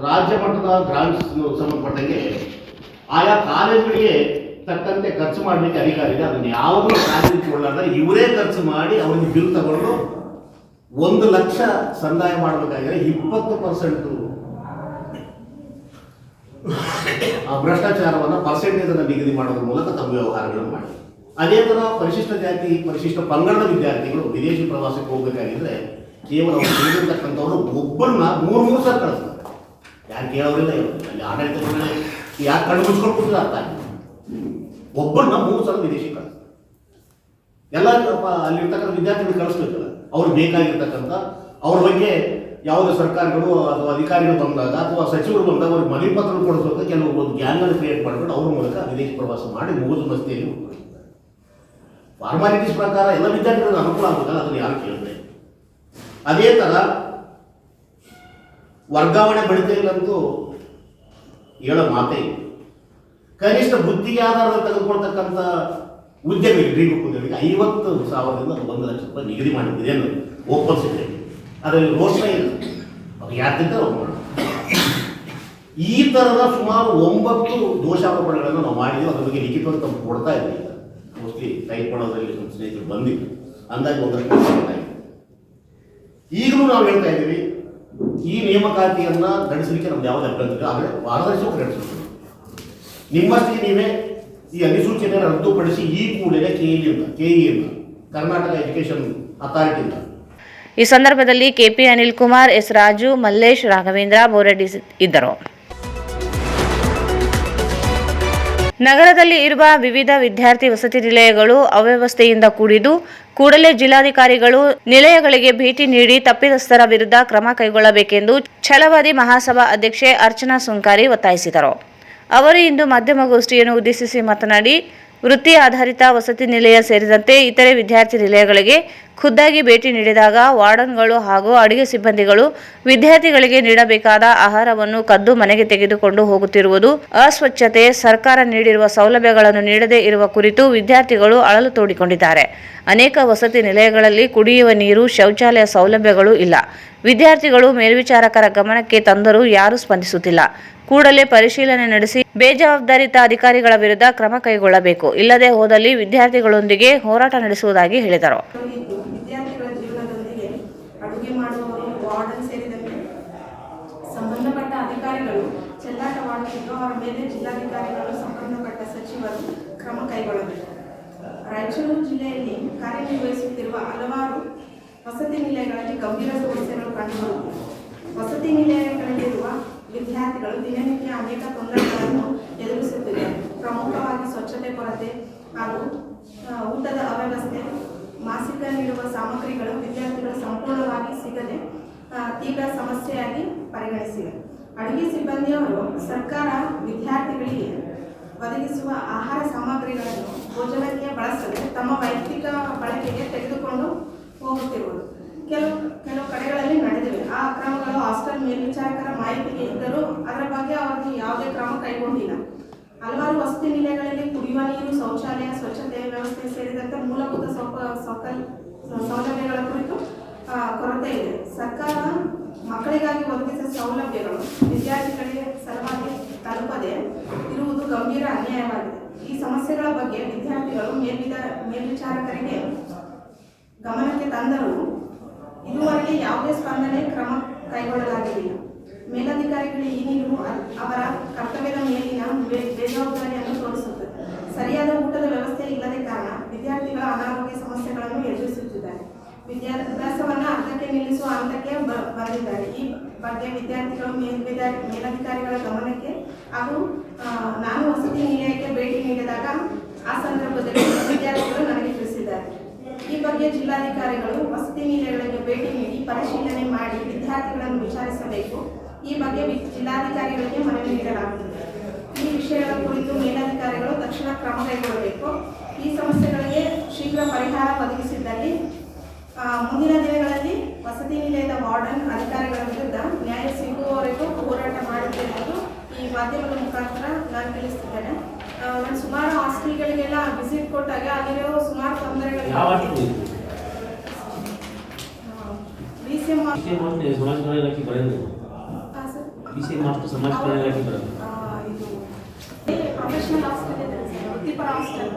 ರಾಜ್ಯ ಮಟ್ಟದ ಗ್ರಾಂಟ್ಸ್ ಸಂಬಂಧಪಟ್ಟಂಗೆ ಆಯಾ ಕಾಲೇಜುಗಳಿಗೆ ತಕ್ಕಂತೆ ಖರ್ಚು ಮಾಡಲಿಕ್ಕೆ ಅಧಿಕಾರ ಇದೆ. ಅದನ್ನು ಯಾವುದೂ ಕಾಲೇಜಿಕೊಳ್ಳಾದ್ರೆ ಇವರೇ ಖರ್ಚು ಮಾಡಿ ಅವ್ರಿಗೆ ಬಿಲ್ ತಗೊಂಡು 1 ಲಕ್ಷ ಸಂದಾಯ ಮಾಡಬೇಕಾದ್ರೆ 20% ಆ ಭ್ರಷ್ಟಾಚಾರವನ್ನು ಪರ್ಸೆಂಟೇಜನ್ನು ನಿಗದಿ ಮಾಡೋದ್ರ ಮೂಲಕ ತಮ್ಮ ವ್ಯವಹಾರಗಳನ್ನು ಮಾಡಿ. ಅದೇ ಥರ ಪರಿಶಿಷ್ಟ ಜಾತಿ ಪರಿಶಿಷ್ಟ ಪಂಗಡದ ವಿದ್ಯಾರ್ಥಿಗಳು ವಿದೇಶಿ ಪ್ರವಾಸಕ್ಕೆ ಹೋಗಬೇಕಾಗಿದ್ರೆ ಕೇವಲ ಅವರು ತಿಳಿದಿರ್ತಕ್ಕಂಥವ್ರು ಒಬ್ಬರನ್ನ 3 ಸಲ ಕಳಿಸ್ತಾರೆ. ಯಾರು ಕೇಳೋರಿಲ್ಲ, ಅಲ್ಲಿ ಆಡಳಿತ ಯಾಕೆ ಕಣ್ಣು ಮುಚ್ಕೊಂಡು ಕೂತ್ರೆ ಅರ್ಥ ಆಗಿಲ್ಲ. ಒಬ್ಬರನ್ನ 3 ಸಲ ವಿದೇಶಿ ಕಳಿಸ್ತಾರೆ. ಎಲ್ಲ ಅಲ್ಲಿರ್ತಕ್ಕಂಥ ವಿದ್ಯಾರ್ಥಿಗಳು ಕಳಿಸ್ಬೇಕಲ್ಲ, ಅವ್ರಿಗೆ ಬೇಕಾಗಿರ್ತಕ್ಕಂಥ ಅವ್ರ ಬಗ್ಗೆ ಯಾವುದೇ ಸರ್ಕಾರಗಳು ಅಥವಾ ಅಧಿಕಾರಿಗಳು ಬಂದಾಗ ಅಥವಾ ಸಚಿವರು ಬಂದಾಗ ಅವ್ರಿಗೆ ಮನವಿ ಪತ್ರ ಕೊಡಿಸೋಕೆ ಕೆಲವು ಒಂದು ಗ್ಯಾಂಗನ್ನು ಕ್ರಿಯೇಟ್ ಮಾಡಿಬಿಟ್ಟು ಅವ್ರ ಮೂಲಕ ವಿದೇಶಿ ಪ್ರವಾಸ ಮಾಡಿ ಮೋಜು ಮಸ್ತಿಯಲ್ಲಿ ಹೋಗ್ತಾರೆ. ಫಾರ್ಮಾಲಿಟೀಸ್ ಪ್ರಕಾರ ಎಲ್ಲ ವಿದ್ಯಾರ್ಥಿಗಳಿಗೆ ಅನುಕೂಲ ಆಗಬೇಕಲ್ಲ, ಅದನ್ನು ಯಾರು ಕೇಳಿದ್ರೆ. ಅದೇ ಥರ ವರ್ಗಾವಣೆ ಬಡಿತೆಯಲ್ಲಂತೂ ಹೇಳೋ ಮಾತೇ ಇಲ್ಲ. ಕನಿಷ್ಠ ಗುತ್ತಿಗೆ ಆಧಾರದಲ್ಲಿ ತೆಗೆದುಕೊಳ್ತಕ್ಕಂಥ ಉದ್ಯಮಿಗೆ ಡ್ರೀಮ್ ಉದ್ಯಮಿಗೆ 50,000ದಿಂದ 1 ಲಕ್ಷ ರೂಪಾಯಿ ನಿಗದಿ ಮಾಡಿದ್ದೆ ಅನ್ನೋದು ಒಪ್ಪಲ್ಸಿದೆ. ಅದರಲ್ಲಿ ರೋಷಣೆ ಇಲ್ಲ, ಅವ್ರು ಯಾಕಿಂತ ಈ ಥರದ ಸುಮಾರು 9 ದೋಷಾರೋಪಣೆಗಳನ್ನು ನಾವು ಮಾಡಿದ್ದೀವಿ. ಅದ್ರ ಬಗ್ಗೆ ಲಿಖಿತವಾಗಿ ತಮ್ಮ ಕೊಡ್ತಾ ಇದ್ದೀವಿ. ಈಗ ಮೋಸ್ಟ್ಲಿ ಟೈಪ್ ಮಾಡೋದ್ರಲ್ಲಿ ನಮ್ಮ ಸ್ನೇಹಿತರು ಬಂದಿದ್ದು ಅಂದಾಜು 1 ಲಕ್ಷ ಕೊಡ್ತಾ ಇದ್ದೀವಿ. ಈಗಲೂ ನಾವು ಹೇಳ್ತಾ ಇದ್ದೀವಿ, ಈ ನೇಮಕಾತಿಯನ್ನು ನಡೆಸಲಿಕ್ಕೆ ನಮ್ದು ಯಾವುದೇ ಅಭ್ಯಂತರ, ಆದರೆ ಪಾರದರ್ಶಕ ನಡೆಸಬೇಕು. ನಿಮ್ಮಷ್ಟಿಗೆ ನೀವೇ ಈ ಅಧಿಸೂಚನೆ ರದ್ದುಪಡಿಸಿ ಈ ಕೂಡಲೇ ಕೆಇಎಂನ ಕರ್ನಾಟಕ ಎಜುಕೇಷನ್ ಅಥಾರಿಟಿಯಿಂದ. ಈ ಸಂದರ್ಭದಲ್ಲಿ KP ಅನಿಲ್ ಕುಮಾರ್, S ರಾಜು, ಮಲ್ಲೇಶ್, ರಾಘವೇಂದ್ರ ಬೋರೆಡ್ಡಿ ಇದ್ದರು. ನಗರದಲ್ಲಿ ಇರುವ ವಿವಿಧ ವಿದ್ಯಾರ್ಥಿ ವಸತಿ ನಿಲಯಗಳು ಅವ್ಯವಸ್ಥೆಯಿಂದ ಕೂಡಿದ್ದು, ಕೂಡಲೇ ಜಿಲ್ಲಾಧಿಕಾರಿಗಳು ನಿಲಯಗಳಿಗೆ ಭೇಟಿ ನೀಡಿ ತಪ್ಪಿತಸ್ಥರ ವಿರುದ್ಧ ಕ್ರಮ ಕೈಗೊಳ್ಳಬೇಕೆಂದು ಛಲವಾದಿ ಮಹಾಸಭಾ ಅಧ್ಯಕ್ಷೆ ಅರ್ಚನಾ ಸುಂಕಾರಿ ಒತ್ತಾಯಿಸಿದರು. ಅವರು ಇಂದು ಮಾಧ್ಯಮಗೋಷ್ಠಿಯನ್ನು ಉದ್ದೇಶಿಸಿ ಮಾತನಾಡಿ, ವೃತ್ತಿ ಆಧಾರಿತ ವಸತಿ ನಿಲಯ ಸೇರಿದಂತೆ ಇತರೆ ವಿದ್ಯಾರ್ಥಿ ನಿಲಯಗಳಿಗೆ ಖುದ್ದಾಗಿ ಭೇಟಿ ನೀಡಿದಾಗ ವಾರ್ಡನ್ಗಳು ಹಾಗೂ ಅಡುಗೆ ಸಿಬ್ಬಂದಿಗಳು ವಿದ್ಯಾರ್ಥಿಗಳಿಗೆ ನೀಡಬೇಕಾದ ಆಹಾರವನ್ನು ಕದ್ದು ಮನೆಗೆ ತೆಗೆದುಕೊಂಡು ಹೋಗುತ್ತಿರುವುದು, ಅಸ್ವಚ್ಛತೆ, ಸರ್ಕಾರ ನೀಡಿರುವ ಸೌಲಭ್ಯಗಳನ್ನು ನೀಡದೇ ಇರುವ ಕುರಿತು ವಿದ್ಯಾರ್ಥಿಗಳು ಅಳಲು ತೋಡಿಕೊಂಡಿದ್ದಾರೆ. ಅನೇಕ ವಸತಿ ನಿಲಯಗಳಲ್ಲಿ ಕುಡಿಯುವ ನೀರು, ಶೌಚಾಲಯ ಸೌಲಭ್ಯಗಳು ಇಲ್ಲ. ವಿದ್ಯಾರ್ಥಿಗಳು ಮೇಲ್ವಿಚಾರಕರ ಗಮನಕ್ಕೆ ತಂದರೂ ಯಾರೂ ಸ್ಪಂದಿಸುತ್ತಿಲ್ಲ. ಕೂಡಲೇ ಪರಿಶೀಲನೆ ನಡೆಸಿ ಬೇಜವಾಬ್ದಾರಿತ ಅಧಿಕಾರಿಗಳ ವಿರುದ್ಧ ಕ್ರಮ ಕೈಗೊಳ್ಳಬೇಕು. ಇಲ್ಲದೆ ಹೋದಲ್ಲಿ ವಿದ್ಯಾರ್ಥಿಗಳೊಂದಿಗೆ ಹೋರಾಟ ನಡೆಸುವುದಾಗಿ ಹೇಳಿದರು. ವಿದ್ಯಾರ್ಥಿಗಳ ಜೀವನದೊಂದಿಗೆ ಅಡುಗೆ ಮಾಡುವವರು, ವಾರ್ಡನ್ ಸೇರಿದಂತೆ ಸಂಬಂಧಪಟ್ಟ ಅಧಿಕಾರಿಗಳು ಚೆಲ್ಲಾಟವಾಡುತ್ತಿದ್ದು ಅವರ ಮೇಲೆ ಜಿಲ್ಲಾಧಿಕಾರಿಗಳು, ಸಂಬಂಧಪಟ್ಟ ಸಚಿವರು ಕ್ರಮ ಕೈಗೊಳ್ಳಬೇಕು. ರಾಯಚೂರು ಜಿಲ್ಲೆಯಲ್ಲಿ ಕಾರ್ಯನಿರ್ವಹಿಸುತ್ತಿರುವ ಹಲವಾರು ವಸತಿ ನಿಲಯಗಳಲ್ಲಿ ಗಂಭೀರ ಸಮಸ್ಯೆಗಳು ಕಂಡುಬರುತ್ತಿವೆ. ವಸತಿ ನಿಲಯಗಳಲ್ಲಿರುವ ವಿದ್ಯಾರ್ಥಿಗಳು ದಿನನಿತ್ಯ ಅನೇಕ ತೊಂದರೆಗಳನ್ನು ಎದುರಿಸುತ್ತಿದ್ದಾರೆ. ಪ್ರಮುಖವಾಗಿ ಸ್ವಚ್ಛತೆ ಕೊರತೆ ಹಾಗೂ ಊಟದ ಅವ್ಯವಸ್ಥೆ, ಮಾಸಿಕ ನೀಡುವ ಸಾಮಗ್ರಿಗಳು ವಿದ್ಯಾರ್ಥಿಗಳು ಸಂಪೂರ್ಣವಾಗಿ ಸಿಗದೆ ತೀವ್ರ ಸಮಸ್ಯೆಯಾಗಿ ಪರಿಗಣಿಸಿವೆ. ಅಡುಗೆ ಸಿಬ್ಬಂದಿಯವರು ಸರ್ಕಾರ ವಿದ್ಯಾರ್ಥಿಗಳಿಗೆ ಒದಗಿಸುವ ಆಹಾರ ಸಾಮಗ್ರಿಗಳನ್ನು ಭೋಜನಕ್ಕೆ ಬಳಸದೆ ತಮ್ಮ ವೈಯಕ್ತಿಕ ಬಳಕೆಗೆ ತೆಗೆದುಕೊಂಡು ಹೋಗುತ್ತಿರುವುದು ಕೆಲವು ಕಡೆಗಳಲ್ಲಿ ನಡೆದಿವೆ. ಆ ಕ್ರಮಗಳು ಹಾಸ್ಟೆಲ್ ಮೇಲ್ವಿಚಾರಕರ ಮಾಹಿತಿಗೆ ಇದ್ದರೂ ಅದರ ಬಗ್ಗೆ ಅವರು ಯಾವುದೇ ಕ್ರಮ ಕೈಗೊಂಡಿಲ್ಲ. ಹಲವಾರು ವಸತಿ ನಿಲಯಗಳಲ್ಲಿ ಕುಡಿಯುವ ನೀರು, ಶೌಚಾಲಯ, ಸ್ವಚ್ಛತೆ ವ್ಯವಸ್ಥೆ ಸೇರಿದಂತೆ ಮೂಲಭೂತ ಸೌಲಭ್ಯಗಳ ಕುರಿತು ಕೊರತೆ ಇದೆ. ಸರ್ಕಾರ ಮಕ್ಕಳಿಗಾಗಿ ಒದಗಿಸಿದ ಸೌಲಭ್ಯಗಳು ವಿದ್ಯಾರ್ಥಿಗಳಿಗೆ ಸಲುವಾಗಿ ತಲುಪದೆ ಇರುವುದು ಗಂಭೀರ ಅನ್ಯಾಯವಾಗಿದೆ. ಈ ಸಮಸ್ಯೆಗಳ ಬಗ್ಗೆ ವಿದ್ಯಾರ್ಥಿಗಳು ಮೇಲ್ವಿಚಾರಕರಿಗೆ ಗಮನಕ್ಕೆ ತಂದರೂ ಇದುವರೆಗೆ ಯಾವುದೇ ಸ್ಪಂದನೆ ಕ್ರಮ ಕೈಗೊಳ್ಳಲಾಗಿಲ್ಲ. ಮೇಲಧಿಕಾರಿಗಳು ಈ ನಿಲುವು ಅವರ ಕರ್ತವ್ಯದ ಮೇಲಿನ ಬೇಜವಾಬ್ದಾರಿಯನ್ನು ತೋರಿಸುತ್ತದೆ. ಸರಿಯಾದ ಊಟದ ವ್ಯವಸ್ಥೆ ಇಲ್ಲದ ಕಾರಣ ವಿದ್ಯಾರ್ಥಿಗಳು ಅನಾರೋಗ್ಯ ಸಮಸ್ಯೆಗಳನ್ನು ಎದುರಿಸುತ್ತಿದ್ದಾರೆ. ವಿದ್ಯಾಭ್ಯಾಸವನ್ನು ಅರ್ಧಕ್ಕೆ ನಿಲ್ಲಿಸುವ ಹಂತಕ್ಕೆ ಬಂದಿದ್ದಾರೆ. ಈ ಬಗ್ಗೆ ವಿದ್ಯಾರ್ಥಿಗಳು ಮೇಲಧಿಕಾರಿಗಳ ಗಮನಕ್ಕೆ ಹಾಗೂ ನಾನು ವಸತಿ ನಿಲಯಕ್ಕೆ ಭೇಟಿ ನೀಡಿದಾಗ ಆ ಸಂದರ್ಭದಲ್ಲಿ ವಿದ್ಯಾರ್ಥಿಗಳು ನನಗೆ ತಿಳಿಸಿದ್ದಾರೆ. ಈ ಬಗ್ಗೆ ಜಿಲ್ಲಾಧಿಕಾರಿಗಳು ವಸತಿ ನಿಲಯಗಳಿಗೆ ಭೇಟಿ ನೀಡಿ ಪರಿಶೀಲನೆ ಮಾಡಿ ವಿದ್ಯಾರ್ಥಿಗಳನ್ನು ವಿಚಾರಿಸಬೇಕು. ಈ ಬಗ್ಗೆ ಜಿಲ್ಲಾಧಿಕಾರಿಗಳಿಗೆ ಮನವಿ ನೀಡಲಾಗುತ್ತದೆ. ಈ ವಿಷಯಗಳ ಕುರಿತು ಮೇಲಧಿಕಾರಿಗಳು ತಕ್ಷಣ ಕ್ರಮ ಕೈಗೊಳ್ಳಬೇಕು. ಈ ಸಮಸ್ಯೆಗಳಿಗೆ ಶೀಘ್ರ ಪರಿಹಾರ ಒದಗಿಸಿದ್ದಲ್ಲಿ ಮುಂದಿನ ದಿನಗಳಲ್ಲಿ ವಸತಿ ನಿಲಯದ ವಾರ್ಡನ್ ಅಧಿಕಾರಿಗಳ ವಿರುದ್ಧ ನ್ಯಾಯ ಸಿಗುವವರೆಗೂ ಹೋರಾಟ ಮಾಡುತ್ತೇನೆ ಎಂದು ಈ ಮಾಧ್ಯಮದ ಮುಖಾಂತರ ನಾನು ತಿಳಿಸುತ್ತಿದ್ದೇನೆ. ನಾನು ಸುಮಾರು ಹಾಸ್ಟೆಲ್ಗಳಿಗೆಲ್ಲ ವಿಸಿಟ್ ಕೊಟ್ಟಾಗ ಅಲ್ಲಿರೋ ಸುಮಾರು ತೊಂದರೆಗಳು ಪ್ರೊಫೆಷನಲ್ ಹಾಸ್ಟೆಲ್ ಇದೆ ಸರ್, ವೃತ್ತಿಪರ ಹಾಸ್ಟೆಲ್.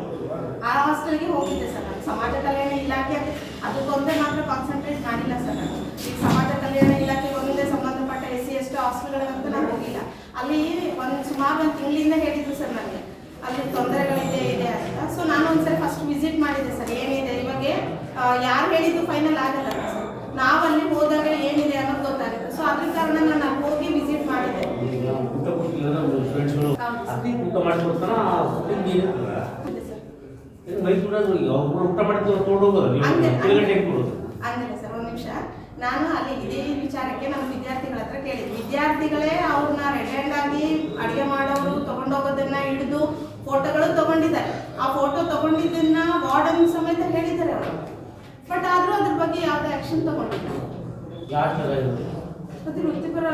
ಆ ಹಾಸ್ಟೆಲ್ಗೆ ಹೋಗಿದ್ದೆ ಸರ್ ನಾನು. ಸಮಾಜ ಕಲ್ಯಾಣ ಇಲಾಖೆ ಅದಕ್ಕೊಂದೇ ಮಾತ್ರ ಕಾನ್ಸಂಟ್ರೇಟ್ ಮಾಡಿಲ್ಲ ಸರ್ ನಾನು. ಈಗ ಸಮಾಜ ಕಲ್ಯಾಣ ಇಲಾಖೆ ಒಂದೇ ಸಂಬಂಧಪಟ್ಟ SC ST ಹಾಸ್ಟೆಲ್ಗಳಿಗಂತೂ ನಾನು ಹೋಗಿಲ್ಲ. ಅಲ್ಲಿ ಸುಮಾರು ಒಂದು ತಿಂಗಳಿಂದ ಹೇಳಿದ್ರು ಸರ್ ನನಗೆ ಅಲ್ಲಿ ತೊಂದರೆಗಳಿದೆ ಅಂತ. ಸೊ ನಾನು ಒಂದ್ಸರಿ ಫಸ್ಟ್ ವಿಸಿಟ್ ಮಾಡಿದ್ದೆ ಸರ್, ಏನಿದೆ ಇವಾಗ ಯಾರು ಹೇಳಿದ್ದು ಫೈನಲ್ ಆಗಲ್ಲ ಸರ್. ನಾವಲ್ಲಿ ಹೋದಾಗ ಏನಿದೆ ಅನ್ನೋದು ಗೊತ್ತಾಗುತ್ತೆ. ಸೊ ಅದ್ರ ಕಾರಣ ನಾನು ಅಲ್ಲಿ ಹೋಗಿ ವಿಸಿಟ್ ಮಾಡಿದ್ದೆ. ಅಂದ್ರೆ ಸರ್ ಒಂದು ನಿಮಿಷ, ನಾನು ಅಲ್ಲಿ ಇದೇ ವಿಚಾರಕ್ಕೆ ನಮ್ಮ ವಿದ್ಯಾರ್ಥಿಗಳ ಹತ್ರ ಕೇಳಿದ್ದೆ. ವಿದ್ಯಾರ್ಥಿಗಳೇ ಅವ್ರನ್ನ ರೆಡ್ ಆಗಿ ಅಡುಗೆ ಮಾಡೋರು ತಗೊಂಡೋಗೋದನ್ನ ಹಿಡಿದು ಫೋಟೋಗಳು ತಗೊಂಡಿದ್ದಾರೆ. ಆ ಫೋಟೋ ತಗೊಂಡಿದ್ದನ್ನ ವಾರ್ಡನ್ ಸಮೇತ ಹೇಳಿದ್ದಾರೆ ಅವರು. ಬಟ್ ಆದ್ರೂ ಅದ್ರ ಬಗ್ಗೆ ಯಾವುದೇ ಆಕ್ಷನ್ ತಗೊಂಡಿಲ್ಲ. ಮತ್ತೆ ವೃತ್ತಿಪರ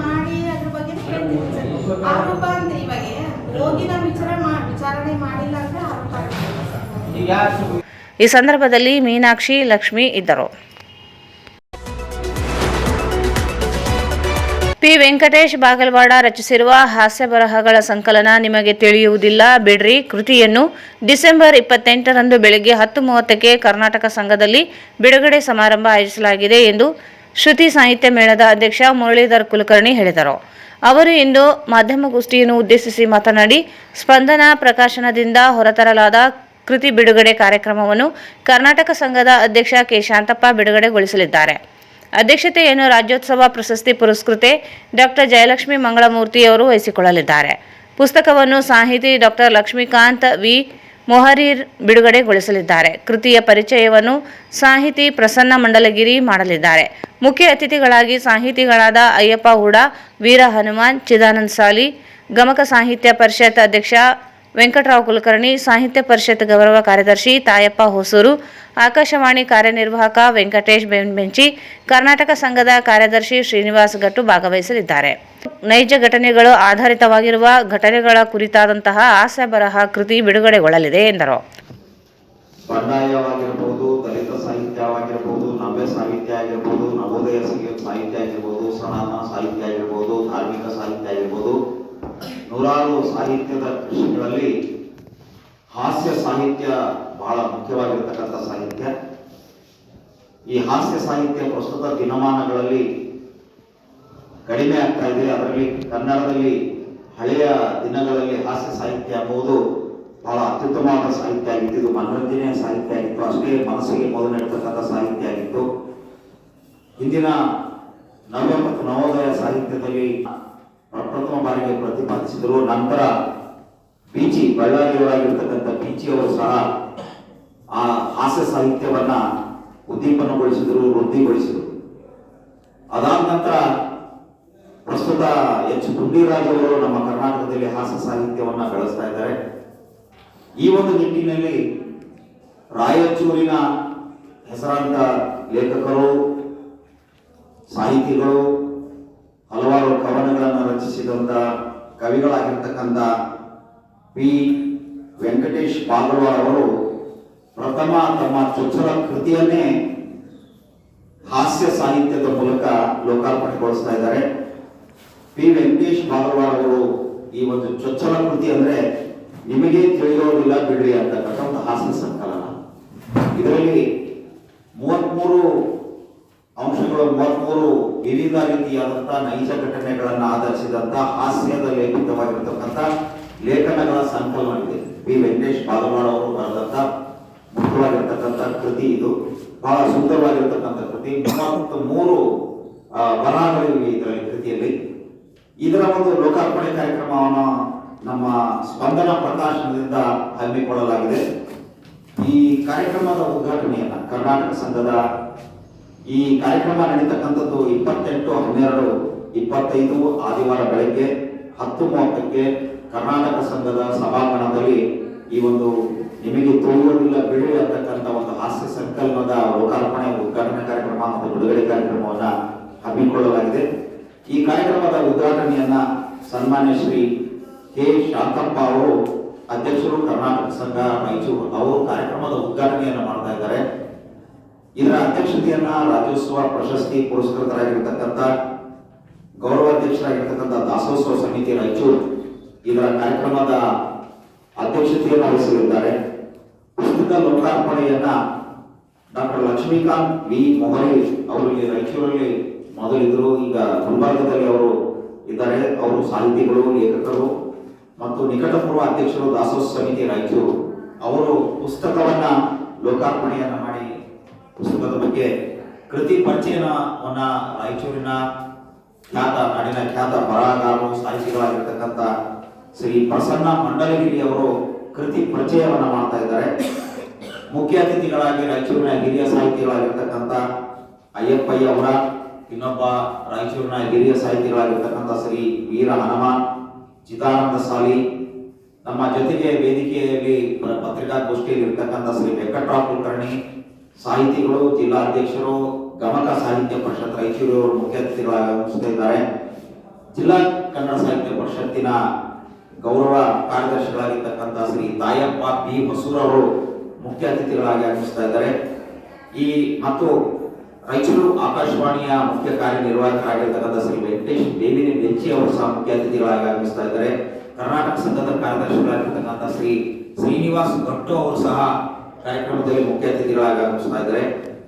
ಮಾಡಿ ಅದ್ರ ಬಗ್ಗೆ ಹೇಳ್ತೀನಿ ಸರ್. ಆರೋಪ ಅಂದ್ರೆ ಇವಾಗ ಹೋಗಿ ನಾವು ವಿಚಾರಣೆ ಮಾಡಿಲ್ಲ ಅಂದ್ರೆ ಆರೋಪ. ಈ ಸಂದರ್ಭದಲ್ಲಿ ಮೀನಾಕ್ಷಿ, ಲಕ್ಷ್ಮಿ ಇದ್ದರು. ಪಿ ವೆಂಕಟೇಶ್ ಬಾಗಲವಾಡ ರಚಿಸಿರುವ ಹಾಸ್ಯ ಬರಹಗಳ ಸಂಕಲನ ನಿಮಗೆ ತಿಳಿಯುವುದಿಲ್ಲ ಬಿಡ್ರಿ ಕೃತಿಯನ್ನು ಡಿಸೆಂಬರ್ 28ರಂದು ಬೆಳಗ್ಗೆ 10:30ಕ್ಕೆ ಕರ್ನಾಟಕ ಸಂಘದಲ್ಲಿ ಬಿಡುಗಡೆ ಸಮಾರಂಭ ಆಯೋಜಿಸಲಾಗಿದೆ ಎಂದು ಶ್ರುತಿ ಸಾಹಿತ್ಯ ಮೇಳದ ಅಧ್ಯಕ್ಷ ಮುರಳೀಧರ್ ಕುಲಕರ್ಣಿ ಹೇಳಿದರು. ಅವರು ಇಂದು ಮಾಧ್ಯಮಗೋಷ್ಠಿಯನ್ನು ಉದ್ದೇಶಿಸಿ ಮಾತನಾಡಿ, ಸ್ಪಂದನ ಪ್ರಕಾಶನದಿಂದ ಹೊರತರಲಾದ ಕೃತಿ ಬಿಡುಗಡೆ ಕಾರ್ಯಕ್ರಮವನ್ನು ಕರ್ನಾಟಕ ಸಂಘದ ಅಧ್ಯಕ್ಷ ಕೆ ಶಾಂತಪ್ಪ ಬಿಡುಗಡೆಗೊಳಿಸಲಿದ್ದಾರೆ. ಅಧ್ಯಕ್ಷತೆಯನ್ನು ರಾಜ್ಯೋತ್ಸವ ಪ್ರಶಸ್ತಿ ಪುರಸ್ಕೃತೆ ಡಾಕ್ಟರ್ ಜಯಲಕ್ಷ್ಮಿ ಮಂಗಳಮೂರ್ತಿ ಅವರು ವಹಿಸಿಕೊಳ್ಳಲಿದ್ದಾರೆ. ಪುಸ್ತಕವನ್ನು ಸಾಹಿತಿ ಡಾಕ್ಟರ್ ಲಕ್ಷ್ಮೀಕಾಂತ್ ವಿ ಮೊಹರೀರ್ ಬಿಡುಗಡೆಗೊಳಿಸಲಿದ್ದಾರೆ. ಕೃತಿಯ ಪರಿಚಯವನ್ನು ಸಾಹಿತಿ ಪ್ರಸನ್ನ ಮಂಡಲಗಿರಿ ಮಾಡಲಿದ್ದಾರೆ. ಮುಖ್ಯ ಅತಿಥಿಗಳಾಗಿ ಸಾಹಿತಿಗಳಾದ ಅಯ್ಯಪ್ಪ ಹೂಡ, ವೀರ ಹನುಮಾನ್, ಚಿದಾನಂದ ಸಾಲಿ, ಗಮಕ ಸಾಹಿತ್ಯ ಪರಿಷತ್ ಅಧ್ಯಕ್ಷ ವೆಂಕಟರಾವ್ ಕುಲಕರ್ಣಿ, ಸಾಹಿತ್ಯ ಪರಿಷತ್ ಗೌರವ ಕಾರ್ಯದರ್ಶಿ ತಾಯಪ್ಪ ಹೊಸೂರು, ಆಕಾಶವಾಣಿ ಕಾರ್ಯನಿರ್ವಾಹಕ ವೆಂಕಟೇಶ್ ಬೆಂಚಿ, ಕರ್ನಾಟಕ ಸಂಘದ ಕಾರ್ಯದರ್ಶಿ ಶ್ರೀನಿವಾಸ್ ಗಟ್ಟು ಭಾಗವಹಿಸಲಿದ್ದಾರೆ. ನೈಜ ಘಟನೆಗಳು ಆಧಾರಿತವಾಗಿರುವ ಘಟನೆಗಳ ಕುರಿತಾದಂತಹ ಹಾಸ್ಯ ಬರಹ ಕೃತಿ ಬಿಡುಗಡೆಗೊಳ್ಳಲಿದೆ ಎಂದರು. ಬಂಡಾಯವಾಗಿರಬಹುದು, ದಲಿತ ಸಾಹಿತ್ಯವಾಗಿರಬಹುದು, ನವ್ಯ ಸಾಹಿತ್ಯ ಆಗಿರ್ಬೋದು, ನವೋದಯ ಸಾಹಿತ್ಯ ಆಗಿರ್ಬೋದು, ಸನಾತನ ಸಾಹಿತ್ಯ ಆಗಿರ್ಬೋದು, ಧಾರ್ಮಿಕ ಸಾಹಿತ್ಯ ಆಗಿರ್ಬೋದು, ನೂರಾರು ಸಾಹಿತ್ಯದ ಕೃಷಿಗಳಲ್ಲಿ ಹಾಸ್ಯ ಸಾಹಿತ್ಯ ಬಹಳ ಮುಖ್ಯವಾಗಿರ್ತಕ್ಕಂಥ ಸಾಹಿತ್ಯ. ಈ ಹಾಸ್ಯ ಸಾಹಿತ್ಯ ಪ್ರಸ್ತುತ ದಿನಮಾನಗಳಲ್ಲಿ ಕಡಿಮೆ ಆಗ್ತಾ ಇದೆ. ಅದರಲ್ಲಿ ಕನ್ನಡದಲ್ಲಿ ಹಳೆಯ ದಿನಗಳಲ್ಲಿ ಹಾಸ್ಯ ಸಾಹಿತ್ಯ ಎಂಬುದು ಬಹಳ ಅತ್ಯುತ್ತಮವಾದ ಸಾಹಿತ್ಯ ಆಗಿತ್ತು. ಇದು ಮನೋರಂಜನೆಯ ಸಾಹಿತ್ಯ ಆಗಿತ್ತು, ಅಷ್ಟೇ ಮನಸ್ಸಿಗೆ ಮೊದಲು ನೀಡತಕ್ಕಂಥ ಸಾಹಿತ್ಯ ಆಗಿತ್ತು. ಇಂದಿನ ನವ್ಯ ಮತ್ತು ನವೋದಯ ಸಾಹಿತ್ಯದಲ್ಲಿ ಪ್ರಥಮ ಬಾರಿಗೆ ಪ್ರತಿಪಾದಿಸಿದರು. ನಂತರ ಬೀಚಿ, ಬಳ್ಳಾರಿಯವರಾಗಿರ್ತಕ್ಕಂಥ ಬೀಚಿ ಅವರು ಸಹ ಆ ಹಾಸ್ಯ ಸಾಹಿತ್ಯವನ್ನ ಉದ್ದೀಪನಗೊಳಿಸಿದರು, ವೃದ್ಧಿಗೊಳಿಸಿದರು. ಅದಾದ ನಂತರ ಪ್ರಸ್ತುತ ಎಚ್ ಗುಂಡೀರಾಜ್ ಅವರು ನಮ್ಮ ಕರ್ನಾಟಕದಲ್ಲಿ ಹಾಸ್ಯ ಸಾಹಿತ್ಯವನ್ನ ಬೆಳೆಸ್ತಾ ಇದ್ದಾರೆ. ಈ ಒಂದು ನಿಟ್ಟಿನಲ್ಲಿ ರಾಯಚೂರಿನ ಹೆಸರಾಂತ ಲೇಖಕರು, ಸಾಹಿತಿಗಳು, ಹಲವಾರು ಕವನಗಳನ್ನು ರಚಿಸಿದಂತ ಕವಿಗಳಾಗಿರ್ತಕ್ಕಂಥ ಪಿ ವೆಂಕಟೇಶ್ ಬಾಗಲ್ವಾಡ್ ಅವರು ಪ್ರಥಮ ತಮ್ಮ ಚೊಚ್ಚಲ ಕೃತಿಯನ್ನೇ ಹಾಸ್ಯ ಸಾಹಿತ್ಯದ ಮೂಲಕ ಲೋಕಾರ್ಪಣೆಗೊಳಿಸ್ತಾ ಇದ್ದಾರೆ. ಪಿ ವೆಂಕಟೇಶ್ ಬಾಗಲ್ವಾಡ್ ಅವರು ಈ ಒಂದು ಚೊಚ್ಚಲ ಕೃತಿ ಅಂದ್ರೆ ನಿಮಗೆ ತಿಳಿಯೋದಿಲ್ಲ ಬಿಡ್ರಿ ಅಂತಕ್ಕಂಥ ಒಂದು ಹಾಸ್ಯ ಸಂಕಲನ. ಇದರಲ್ಲಿ 33 ಅಂಶಗಳು, 33 ವಿವಿಧ ರೀತಿಯಾದಂತಹ ನೈಜ ಘಟನೆಗಳನ್ನ ಆಧರಿಸಿದಂತ ಹಾಸ್ಯದ ಲೇಖಿತವಾಗಿರ್ತಕ್ಕಂಥ ಲೇಖನಗಳ ಸಂಕಲನವಿದೆ. ಪಿ ವೆಂಕಟೇಶ್ ಬಾಗಲ್ವಾಡ್ ಅವರು ಬರೆದಂತ ಮುಖ್ಯವಾಗಿರ್ತಕ್ಕಂಥ ಕೃತಿ ಇದು. ಬಹಳ ಸುಂದರವಾಗಿರ್ತಕ್ಕಂಥ ಕೃತಿ. 33 ಬರಹಗಳಿವೆ ಇದರಲ್ಲಿ ಕೃತಿಯಲ್ಲಿ. ಇದರ ಒಂದು ಲೋಕಾರ್ಪಣೆ ಕಾರ್ಯಕ್ರಮವನ್ನು ನಮ್ಮ ಸ್ಪಂದನ ಪ್ರಕಾಶನದಿಂದ ಹಮ್ಮಿಕೊಳ್ಳಲಾಗಿದೆ. ಈ ಕಾರ್ಯಕ್ರಮದ ಉದ್ಘಾಟನೆಯನ್ನ ಕರ್ನಾಟಕ ಸಂಘದ ಈ ಕಾರ್ಯಕ್ರಮ ನಡೀತಕ್ಕಂಥದ್ದು 28/12/25 ಆದಿವಾರ ಬೆಳಗ್ಗೆ 10:30ಕ್ಕೆ ಕರ್ನಾಟಕ ಸಂಘದ ಸಭಾಂಗಣದಲ್ಲಿ ಈ ಒಂದು ನಿಮಗೆ ತಿಳಿಯುವುದಿಲ್ಲ ಬಿಡಿ ಅಂತಕ್ಕಂಥ ಒಂದು ಹಾಸ್ಯ ಸಂಕಲನದ ಲೋಕಾರ್ಪಣೆ, ಉದ್ಘಾಟನಾ ಕಾರ್ಯಕ್ರಮ ಮತ್ತು ಬಿಡುಗಡೆ ಕಾರ್ಯಕ್ರಮವನ್ನ ಹಮ್ಮಿಕೊಳ್ಳಲಾಗಿದೆ. ಈ ಕಾರ್ಯಕ್ರಮದ ಉದ್ಘಾಟನೆಯನ್ನ ಸನ್ಮಾನ್ಯ ಶ್ರೀ ಕೆ ಶಾಂತಪ್ಪ ಅವರು, ಅಧ್ಯಕ್ಷರು ಕರ್ನಾಟಕ ಸಂಘ ರಾಯಚೂರು, ಅವರು ಕಾರ್ಯಕ್ರಮದ ಉದ್ಘಾಟನೆಯನ್ನು ಮಾಡ್ತಾ ಇದ್ದಾರೆ. ಇದರ ಅಧ್ಯಕ್ಷತೆಯನ್ನ ರಾಜ್ಯೋತ್ಸವ ಪ್ರಶಸ್ತಿ ಪುರಸ್ಕೃತರಾಗಿರ್ತಕ್ಕಂಥ ಗೌರವಾಧ್ಯಕ್ಷರಾಗಿರ್ತಕ್ಕಂಥ ದಾಸೋತ್ಸವ ಸಮಿತಿ ರಾಯಚೂರು ಇದರ ಕಾರ್ಯಕ್ರಮದ ಅಧ್ಯಕ್ಷತೆಯನ್ನು ವಹಿಸಲಿದ್ದಾರೆ. ಪುಸ್ತಕ ಲೋಕಾರ್ಪಣೆಯನ್ನ ಡಾಕ್ಟರ್ ಲಕ್ಷ್ಮೀಕಾಂತ್ ವಿ ಮೊಹರಿ ಅವರು ಇಲ್ಲಿ ರಾಯಚೂರಲ್ಲಿ ಮೊದಲಿದ್ದರು, ಈಗ ಗುಲ್ಬರ್ಗದಲ್ಲಿ ಅವರು ಇದ್ದಾರೆ. ಅವರು ಸಾಹಿತಿಗಳು, ಲೇಖಕರು ಮತ್ತು ನಿಕಟಪೂರ್ವ ಅಧ್ಯಕ್ಷರು ದಾಸೋತ್ಸವ ಸಮಿತಿ ರಾಯಚೂರು. ಅವರು ಪುಸ್ತಕವನ್ನ ಲೋಕಾರ್ಪಣೆಯನ್ನ ಮಾಡಿ ಪುಸ್ತಕದ ಬಗ್ಗೆ ಕೃತಿ ಪರಿಚಯವನ್ನ ರಾಯಚೂರಿನ ನಾಡಿನ ಖ್ಯಾತ ಬರಹಗಾರರು, ಸಾಹಿತಿಗಳಾಗಿರ್ತಕ್ಕಂಥ ಶ್ರೀ ಪ್ರಸನ್ನ ಮಂಡಲಗಿರಿ ಅವರು ಕೃತಿ ಪರಿಚಯವನ್ನ ಮಾಡ್ತಾ ಇದ್ದಾರೆ. ಮುಖ್ಯ ಅತಿಥಿಗಳಾಗಿ ರಾಯಚೂರಿನ ಹಿರಿಯ ಸಾಹಿತಿಗಳಾಗಿರ್ತಕ್ಕಂಥ ಅಯ್ಯಪ್ಪಯ್ಯ ಅವರ, ಇನ್ನೊಬ್ಬ ರಾಯಚೂರಿನ ಹಿರಿಯ ಸಾಹಿತಿಗಳಾಗಿರ್ತಕ್ಕಂಥ ಶ್ರೀ ವೀರ ಹನುಮಾನ್ ಚಿದಾನಂದ ಸಾಲಿ, ನಮ್ಮ ಜೊತೆಗೆ ವೇದಿಕೆಯಲ್ಲಿ ಪತ್ರಿಕಾಗೋಷ್ಠಿಯಲ್ಲಿ ಇರ್ತಕ್ಕಂಥ ಶ್ರೀ ವೆಂಕಟರಾವ್ ಕುಲಕರ್ಣಿ, ಸಾಹಿತಿಗಳು, ಜಿಲ್ಲಾಧ್ಯಕ್ಷರು, ಗಮಕ ಸಾಹಿತ್ಯ ಪರಿಷತ್ ರಾಯಚೂರು ಮುಖ್ಯ ಅತಿಥಿಗಳಾಗಿದ್ದಾರೆ. ಜಿಲ್ಲಾ ಕನ್ನಡ ಸಾಹಿತ್ಯ ಪರಿಷತ್ತಿನ ಗೌರವ ಕಾರ್ಯದರ್ಶಿಗಳಾಗಿರ್ತಕ್ಕಂಥ ಶ್ರೀ ತಾಯಪ್ಪ ಬಿ ಹೊಸೂರ್ ಅವರು ಮುಖ್ಯ ಅತಿಥಿಗಳಾಗಿ ಆಗಮಿಸ್ತಾ ಇದ್ದಾರೆ. ಈ ಮತ್ತು ರಾಯಚೂರು ಆಕಾಶವಾಣಿಯ ಮುಖ್ಯ ಕಾರ್ಯನಿರ್ವಾಹಕರಾಗಿರ್ತಕ್ಕಂಥ ಶ್ರೀ ವೆಂಕಟೇಶ್ ಬೇವಿನ ಬೆಂಚಿ ಅವರು ಸಹ ಮುಖ್ಯ ಅತಿಥಿಗಳಾಗಿ ಆಗಮಿಸ್ತಾ ಇದ್ದಾರೆ. ಕರ್ನಾಟಕ ಸಂಘದ ಕಾರ್ಯದರ್ಶಿಗಳಾಗಿರ್ತಕ್ಕಂಥ ಶ್ರೀ ಶ್ರೀನಿವಾಸ್ ಗಟ್ಟು ಅವರು ಸಹ ಕಾರ್ಯಕ್ರಮದಲ್ಲಿ ಮುಖ್ಯ ಅತಿಥಿಗಳಾಗಿ ಆಗಮಿಸ್ತಾ ಇದ್ದಾರೆ.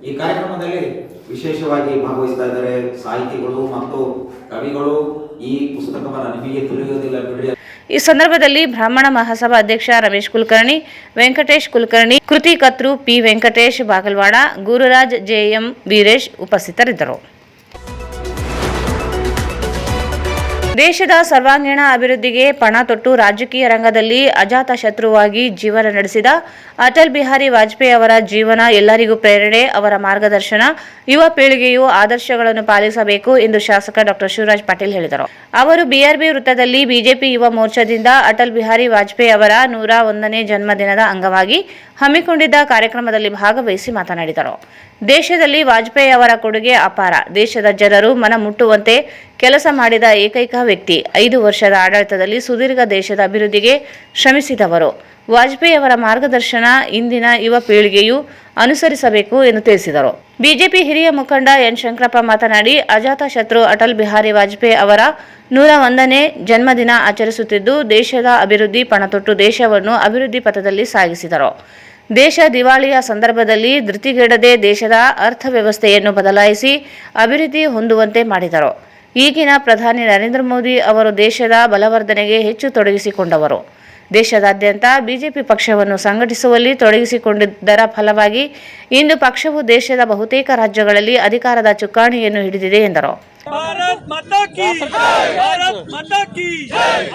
ಈ ಕಾರ್ಯಕ್ರಮದಲ್ಲಿ ವಿಶೇಷವಾಗಿ ಭಾಗವಹಿಸ್ತಾ ಇದ್ದಾರೆ ಸಾಹಿತಿಗಳು ಮತ್ತು ಕವಿಗಳು. ಈ ಪುಸ್ತಕವನ್ನು ನಿಮಗೆ ತಿಳಿಯುವುದಿಲ್ಲ ಬಿಡಿ. ಈ ಸಂದರ್ಭದಲ್ಲಿ ಬ್ರಾಹ್ಮಣ ಮಹಾಸಭಾ ಅಧ್ಯಕ್ಷ ರಮೇಶ್ ಕುಲಕರ್ಣಿ, ವೆಂಕಟೇಶ್ ಕುಲಕರ್ಣಿ, ಕೃತಿಕರ್ತೃ ಪಿ ವೆಂಕಟೇಶ್ ಬಾಗಲ್ವಾಡ, ಗುರುರಾಜ್ ಜೆಎಂ ವೀರೇಶ್ ಉಪಸ್ಥಿತರಿದ್ದರು. ದೇಶದ ಸರ್ವಾಂಗೀಣ ಅಭಿವೃದ್ಧಿಗೆ ಪಣ ತೊಟ್ಟು ರಾಜಕೀಯ ರಂಗದಲ್ಲಿ ಅಜಾತ ಶತ್ರುವಾಗಿ ಜೀವನ ನಡೆಸಿದ ಅಟಲ್ ಬಿಹಾರಿ ವಾಜಪೇಯಿ ಅವರ ಜೀವನ ಎಲ್ಲರಿಗೂ ಪ್ರೇರಣೆ. ಅವರ ಮಾರ್ಗದರ್ಶನ ಯುವ ಪೀಳಿಗೆಯು ಆದರ್ಶಗಳನ್ನು ಪಾಲಿಸಬೇಕು ಎಂದು ಶಾಸಕ ಡಾ ಶಿವರಾಜ್ ಪಾಟೀಲ್ ಹೇಳಿದರು. ಅವರು ಬಿಆರ್ಬಿ ವೃತ್ತದಲ್ಲಿ ಬಿಜೆಪಿ ಯುವ ಮೋರ್ಚಾದಿಂದ ಅಟಲ್ ಬಿಹಾರಿ ವಾಜಪೇಯಿ ಅವರ 101ನೇ ಜನ್ಮದಿನದ ಅಂಗವಾಗಿ ಹಮ್ಮಿಕೊಂಡಿದ್ದ ಕಾರ್ಯಕ್ರಮದಲ್ಲಿ ಭಾಗವಹಿಸಿ ಮಾತನಾಡಿದರು. ದೇಶದಲ್ಲಿ ವಾಜಪೇಯಿ ಅವರ ಕೊಡುಗೆ ಅಪಾರ. ದೇಶದ ಜನರು ಮನ ಮುಟ್ಟುವಂತೆ ಕೆಲಸ ಮಾಡಿದ ಏಕೈಕ ವ್ಯಕ್ತಿ. 5 ವರ್ಷದ ಆಡಳಿತದಲ್ಲಿ ಸುದೀರ್ಘ ದೇಶದ ಅಭಿವೃದ್ಧಿಗೆ ಶ್ರಮಿಸಿದವರು. ವಾಜಪೇಯಿ ಅವರ ಮಾರ್ಗದರ್ಶನ ಇಂದಿನ ಯುವ ಪೀಳಿಗೆಯು ಅನುಸರಿಸಬೇಕು ಎಂದು ತಿಳಿಸಿದರು. ಬಿಜೆಪಿ ಹಿರಿಯ ಮುಖಂಡ ಎನ್ ಶಂಕರಪ್ಪ ಮಾತನಾಡಿ, ಅಜಾತ ಶತ್ರು ಅಟಲ್ ಬಿಹಾರಿ ವಾಜಪೇಯಿ ಅವರ 101ನೇ ಜನ್ಮದಿನ ಆಚರಿಸುತ್ತಿದ್ದು, ದೇಶದ ಅಭಿವೃದ್ಧಿ ಪಣತೊಟ್ಟು ದೇಶವನ್ನು ಅಭಿವೃದ್ಧಿ ಪಥದಲ್ಲಿ ಸಾಗಿಸಿದರು. ದೇಶ ದಿವಾಳಿಯ ಸಂದರ್ಭದಲ್ಲಿ ಧೃತಿಗೆಡದೆ ದೇಶದ ಅರ್ಥವ್ಯವಸ್ಥೆಯನ್ನು ಬದಲಾಯಿಸಿ ಅಭಿವೃದ್ಧಿ ಹೊಂದುವಂತೆ ಮಾಡಿದರು. ಈಗಿನ ಪ್ರಧಾನಿ ನರೇಂದ್ರ ಮೋದಿ ಅವರು ದೇಶದ ಬಲವರ್ಧನೆಗೆ ಹೆಚ್ಚು ತೊಡಗಿಸಿಕೊಂಡವರು. ದೇಶದಾದ್ಯಂತ ಬಿಜೆಪಿ ಪಕ್ಷವನ್ನು ಸಂಘಟಿಸುವಲ್ಲಿ ತೊಡಗಿಸಿಕೊಂಡಿದ್ದರ ಫಲವಾಗಿ ಇಂದು ಪಕ್ಷವು ದೇಶದ ಬಹುತೇಕ ರಾಜ್ಯಗಳಲ್ಲಿ ಅಧಿಕಾರದ ಚುಕ್ಕಾಣಿಯನ್ನು ಹಿಡಿದಿದೆ ಎಂದರು. भारत माता की भारत माता की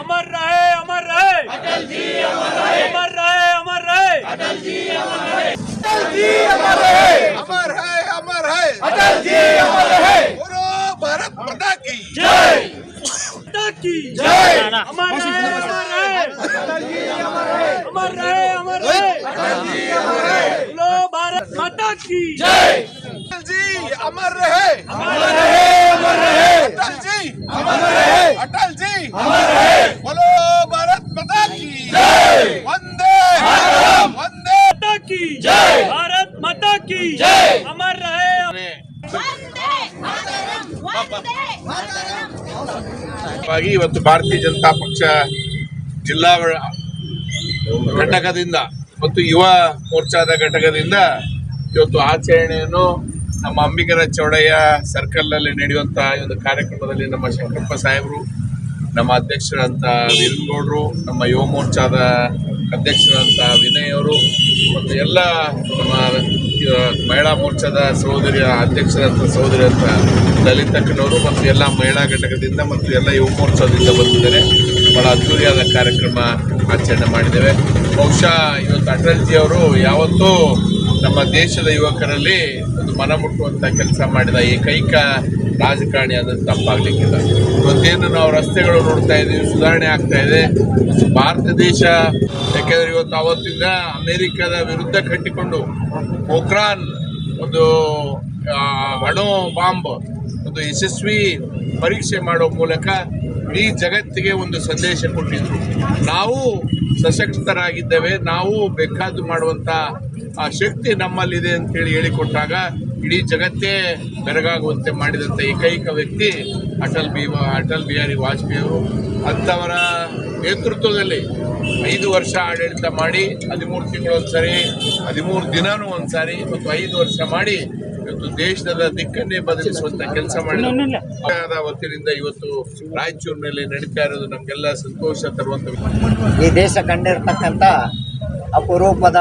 अमर रहे अमर रहे अटल जी अमर रहे अमर रहे अमर रहे अटल जी अमर रहे अटल जी अमर रहे अमर है अमर है अटल जी अमर रहे बोलो भारत माता की जय माता की जय अमर रहे अटल जी अमर रहे अमर रहे अमर रहे अटल जी अमर रहे बोलो भारत माता की जय अटल जी अमर रहे अमर रहे अमर रहे अटल जी अमर रहे अटल जी अमर रहे बोलो भारत माता की जय वंदे मातरम वंदे माता की जय भारत माता की जय अमर रहे वंदे मातरम वंदे मातरम. ಇವತ್ತು ಭಾರತೀಯ ಜನತಾ ಪಕ್ಷ ಜಿಲ್ಲಾ ಘಟಕದಿಂದ ಮತ್ತು ಯುವ ಮೋರ್ಚಾದ ಘಟಕದಿಂದ ಇವತ್ತು ಆಚರಣೆಯನ್ನು ನಮ್ಮ ಅಂಬಿಗರ ಚೌಡಯ್ಯ ಸರ್ಕಲ್ನಲ್ಲಿ ನಡೆಯುವಂತಹ ಒಂದು ಕಾರ್ಯಕ್ರಮದಲ್ಲಿ ನಮ್ಮ ಶಂಕರಪ್ಪ ಸಾಹೇಬರು, ನಮ್ಮ ಅಧ್ಯಕ್ಷರಂತ ವೀರನಗೌಡರು, ನಮ್ಮ ಯುವ ಮೋರ್ಚಾದ ಅಧ್ಯಕ್ಷರಂತ ವಿನಯ್ ಅವರು ಮತ್ತು ಎಲ್ಲ ನಮ್ಮ ಮಹಿಳಾ ಮೋರ್ಚಾದ ಸಹೋದರಿಯ ಅಧ್ಯಕ್ಷರಂತ ಸಹೋದರಿ ಅಂತ ಲಲಿತಕ್ಕನವರು ಮತ್ತು ಎಲ್ಲ ಮಹಿಳಾ ಘಟಕದಿಂದ ಮತ್ತು ಎಲ್ಲ ಯುವ ಮೋರ್ಚಾದಿಂದ ಬಂದಿದ್ದಾರೆ. ಬಹಳ ಅದ್ದೂರಿಯಾದ ಕಾರ್ಯಕ್ರಮ ಆಚರಣೆ ಮಾಡಿದ್ದೇವೆ. ಬಹುಶಃ ಇವತ್ತು ಅಟಲ್ಜಿ ಅವರು ಯಾವತ್ತೂ ನಮ್ಮ ದೇಶದ ಯುವಕರಲ್ಲಿ ಒಂದು ಮನ ಮುಟ್ಟುವಂಥ ಕೆಲಸ ಮಾಡಿದ ಏಕೈಕ ರಾಜಕಾರಣಿ ಆದ ತಪ್ಪಾಗಲಿಕ್ಕಿಲ್ಲ. ಇವತ್ತೇನು ನಾವು ರಸ್ತೆಗಳು ನೋಡ್ತಾ ಇದ್ದೀವಿ, ಸುಧಾರಣೆ ಆಗ್ತಾ ಇದೆ. ಮತ್ತು ಭಾರತ ದೇಶ ಯಾಕೆಂದರೆ ಇವತ್ತು ಅವತ್ತಿಂದ ಅಮೇರಿಕದ ವಿರುದ್ಧ ಕಟ್ಟಿಕೊಂಡು ಪೋಖ್ರಾನ್ ಒಂದು ಅಣು ಬಾಂಬ್ ಒಂದು ಯಶಸ್ವಿ ಪರೀಕ್ಷೆ ಮಾಡೋ ಮೂಲಕ ಇಡೀ ಜಗತ್ತಿಗೆ ಒಂದು ಸಂದೇಶ ಕೊಟ್ಟಿದ್ರು. ನಾವು ಸಶಕ್ತರಾಗಿದ್ದೇವೆ, ನಾವು ಬೇಕಾದ್ದು ಮಾಡುವಂಥ ಆ ಶಕ್ತಿ ನಮ್ಮಲ್ಲಿದೆ ಅಂತೇಳಿ ಹೇಳಿಕೊಟ್ಟಾಗ ಇಡೀ ಜಗತ್ತೇ ಬೆರಗಾಗುವಂತೆ ಮಾಡಿದಂಥ ಏಕೈಕ ವ್ಯಕ್ತಿ ಅಟಲ್ ಬಿಹಾರಿ ವಾಜಪೇಯಿ ಅವರು. ಅಂಥವರ ನೇತೃತ್ವದಲ್ಲಿ 5 ವರ್ಷ ಆಡಳಿತ ಮಾಡಿ 13 ತಿಂಗಳು ಒಂದ್ಸರಿ, 13 ದಿನನೂ ಒಂದ್ಸಾರಿ ಮತ್ತು 5 ವರ್ಷ ಮಾಡಿ ಇವತ್ತು ದೇಶದ ದಿಕ್ಕನ್ನೇ ಬದಲಿಸುವಂತ ಕೆಲಸ ಮಾಡಿದ ಹೊತ್ತಿನಿಂದ ಇವತ್ತು ರಾಯಚೂರಿನಲ್ಲಿ ನಡೀತಾ ಇರೋದು ನಮಗೆಲ್ಲ ಸಂತೋಷ ತರುವಂತ. ಈ ದೇಶ ಕಂಡಿರ್ತಕ್ಕಂಥ ಅಪರೂಪದ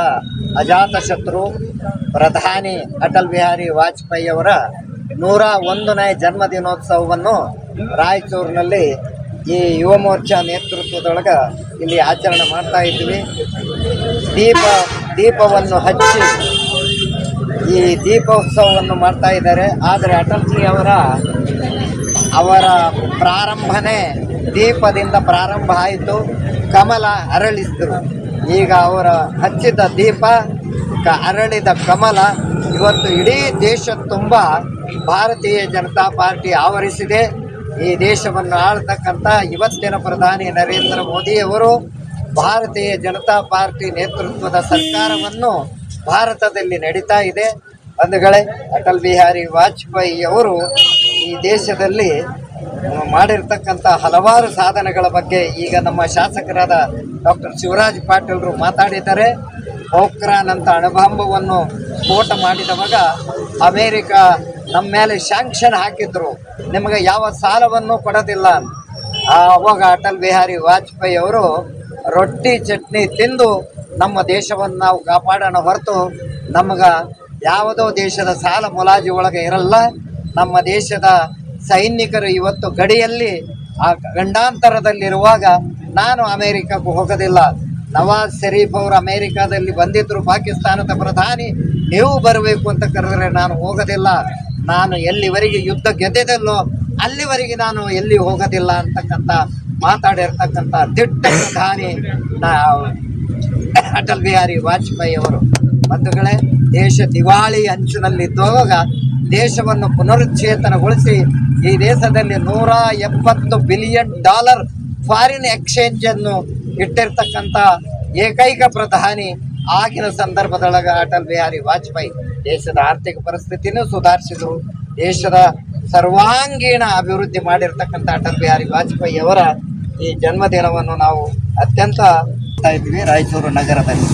ಅಜಾತ ಶತ್ರು ಪ್ರಧಾನಿ ಅಟಲ್ ಬಿಹಾರಿ ವಾಜಪೇಯಿ ಅವರ 101ನೇ ಜನ್ಮದಿನೋತ್ಸವವನ್ನು ರಾಯಚೂರಿನಲ್ಲಿ ಈ ಯುವ ಮೋರ್ಚಾ ನೇತೃತ್ವದೊಳಗೆ ಇಲ್ಲಿ ಆಚರಣೆ ಮಾಡ್ತಾ ಇದ್ವಿ. ದೀಪವನ್ನು ಹಚ್ಚಿ ಈ ದೀಪೋತ್ಸವವನ್ನು ಮಾಡ್ತಾ ಇದ್ದಾರೆ. ಆದರೆ ಅಟಲ್ಜಿ ಅವರ ಪ್ರಾರಂಭನೇ ದೀಪದಿಂದ ಪ್ರಾರಂಭ ಆಯಿತು. ಕಮಲ ಅರಳಿಸಿದರು. ಈಗ ಅವರ ಹಚ್ಚಿದ ದೀಪ ಅರಳಿದ ಕಮಲ ಇವತ್ತು ಇಡೀ ದೇಶ ತುಂಬ ಭಾರತೀಯ ಜನತಾ ಪಾರ್ಟಿ ಆವರಿಸಿದೆ. ಈ ದೇಶವನ್ನು ಆಳ್ತಕ್ಕಂಥ ಇವತ್ತಿನ ಪ್ರಧಾನಿ ನರೇಂದ್ರ ಮೋದಿಯವರು ಭಾರತೀಯ ಜನತಾ ಪಾರ್ಟಿ ನೇತೃತ್ವದ ಸರ್ಕಾರವನ್ನು ಭಾರತದಲ್ಲಿ ನಡೀತಾ ಇದೆ. ಬಂಧುಗಳೇ, ಅಟಲ್ ಬಿಹಾರಿ ವಾಜಪೇಯಿ ಅವರು ಈ ದೇಶದಲ್ಲಿ ಮಾಡಿರ್ತಕ್ಕಂಥ ಹಲವಾರು ಸಾಧನೆಗಳ ಬಗ್ಗೆ ಈಗ ನಮ್ಮ ಶಾಸಕರಾದ ಡಾಕ್ಟರ್ ಶಿವರಾಜ್ ಪಾಟೀಲ್ರು ಮಾತಾಡಿದ್ದಾರೆ. ಪೋಖ್ರಾನ್ ಅಂತ ಅಣುಬಾಂಬವನ್ನು ಸ್ಫೋಟ ಮಾಡಿದವಾಗ ಅಮೇರಿಕ ನಮ್ಮ ಮೇಲೆ ಶಾಂಕ್ಷನ್ ಹಾಕಿದ್ರು, ನಿಮಗೆ ಯಾವ ಸಾಲವನ್ನು ಕೊಡೋದಿಲ್ಲ. ಆವಾಗ ಅಟಲ್ ಬಿಹಾರಿ ವಾಜಪೇಯಿ ಅವರು ರೊಟ್ಟಿ ಚಟ್ನಿ ತಿಂದು ನಮ್ಮ ದೇಶವನ್ನು ನಾವು ಕಾಪಾಡೋಣ ಹೊರತು ನಮಗೆ ಯಾವುದೋ ದೇಶದ ಸಾಲ ಮುಲಾಜಿ ಒಳಗೆ ಇರಲ್ಲ. ನಮ್ಮ ದೇಶದ ಸೈನಿಕರು ಇವತ್ತು ಗಡಿಯಲ್ಲಿ ಆ ಗಂಡಾಂತರದಲ್ಲಿರುವಾಗ ನಾನು ಅಮೇರಿಕಕ್ಕೆ ಹೋಗೋದಿಲ್ಲ. ನವಾಜ್ ಶರೀಫ್ ಅವರು ಅಮೇರಿಕಾದಲ್ಲಿ ಬಂದಿದ್ದರು, ಪಾಕಿಸ್ತಾನದ ಪ್ರಧಾನಿ, ನೀವು ಬರಬೇಕು ಅಂತ ಕರೆದರೆ ನಾನು ಹೋಗೋದಿಲ್ಲ. ನಾನು ಎಲ್ಲಿವರೆಗೆ ಯುದ್ಧ ಗೆದ್ದಿದ್ದಲ್ಲೋ ಅಲ್ಲಿವರೆಗೆ ನಾನು ಎಲ್ಲಿ ಹೋಗೋದಿಲ್ಲ ಅಂತಕ್ಕಂಥ ಮಾತಾಡಿರ್ತಕ್ಕಂಥ ದಿಟ್ಟ ಪ್ರಧಾನಿ ಅಟಲ್ ಬಿಹಾರಿ ವಾಜಪೇಯಿ ಅವರು. ಬಂಧುಗಳೇ, ದೇಶ ದಿವಾಳಿ ಅಂಚಿನಲ್ಲಿದ್ದಾಗ ದೇಶವನ್ನು ಪುನರುಚ್ಚೇತನಗೊಳಿಸಿ ಈ ದೇಶದಲ್ಲಿ $170 ಬಿಲಿಯನ್ ಫಾರಿನ್ ಎಕ್ಸ್ಚೇಂಜನ್ನು ಇಟ್ಟಿರ್ತಕ್ಕಂಥ ಏಕೈಕ ಪ್ರಧಾನಿ ಆಗಿನ ಸಂದರ್ಭದೊಳಗೆ ಅಟಲ್ ಬಿಹಾರಿ ವಾಜಪೇಯಿ. ದೇಶದ ಆರ್ಥಿಕ ಪರಿಸ್ಥಿತಿನೂ ಸುಧಾರಿಸಿದರು, ದೇಶದ ಸರ್ವಾಂಗೀಣ ಅಭಿವೃದ್ಧಿ ಮಾಡಿರ್ತಕ್ಕಂಥ ಅಟಲ್ ಬಿಹಾರಿ ವಾಜಪೇಯಿ ಅವರ ಈ ಜನ್ಮದಿನವನ್ನು ನಾವು ಅತ್ಯಂತ ಇದ್ದೀವಿ ರಾಯಚೂರು ನಗರದಲ್ಲಿ.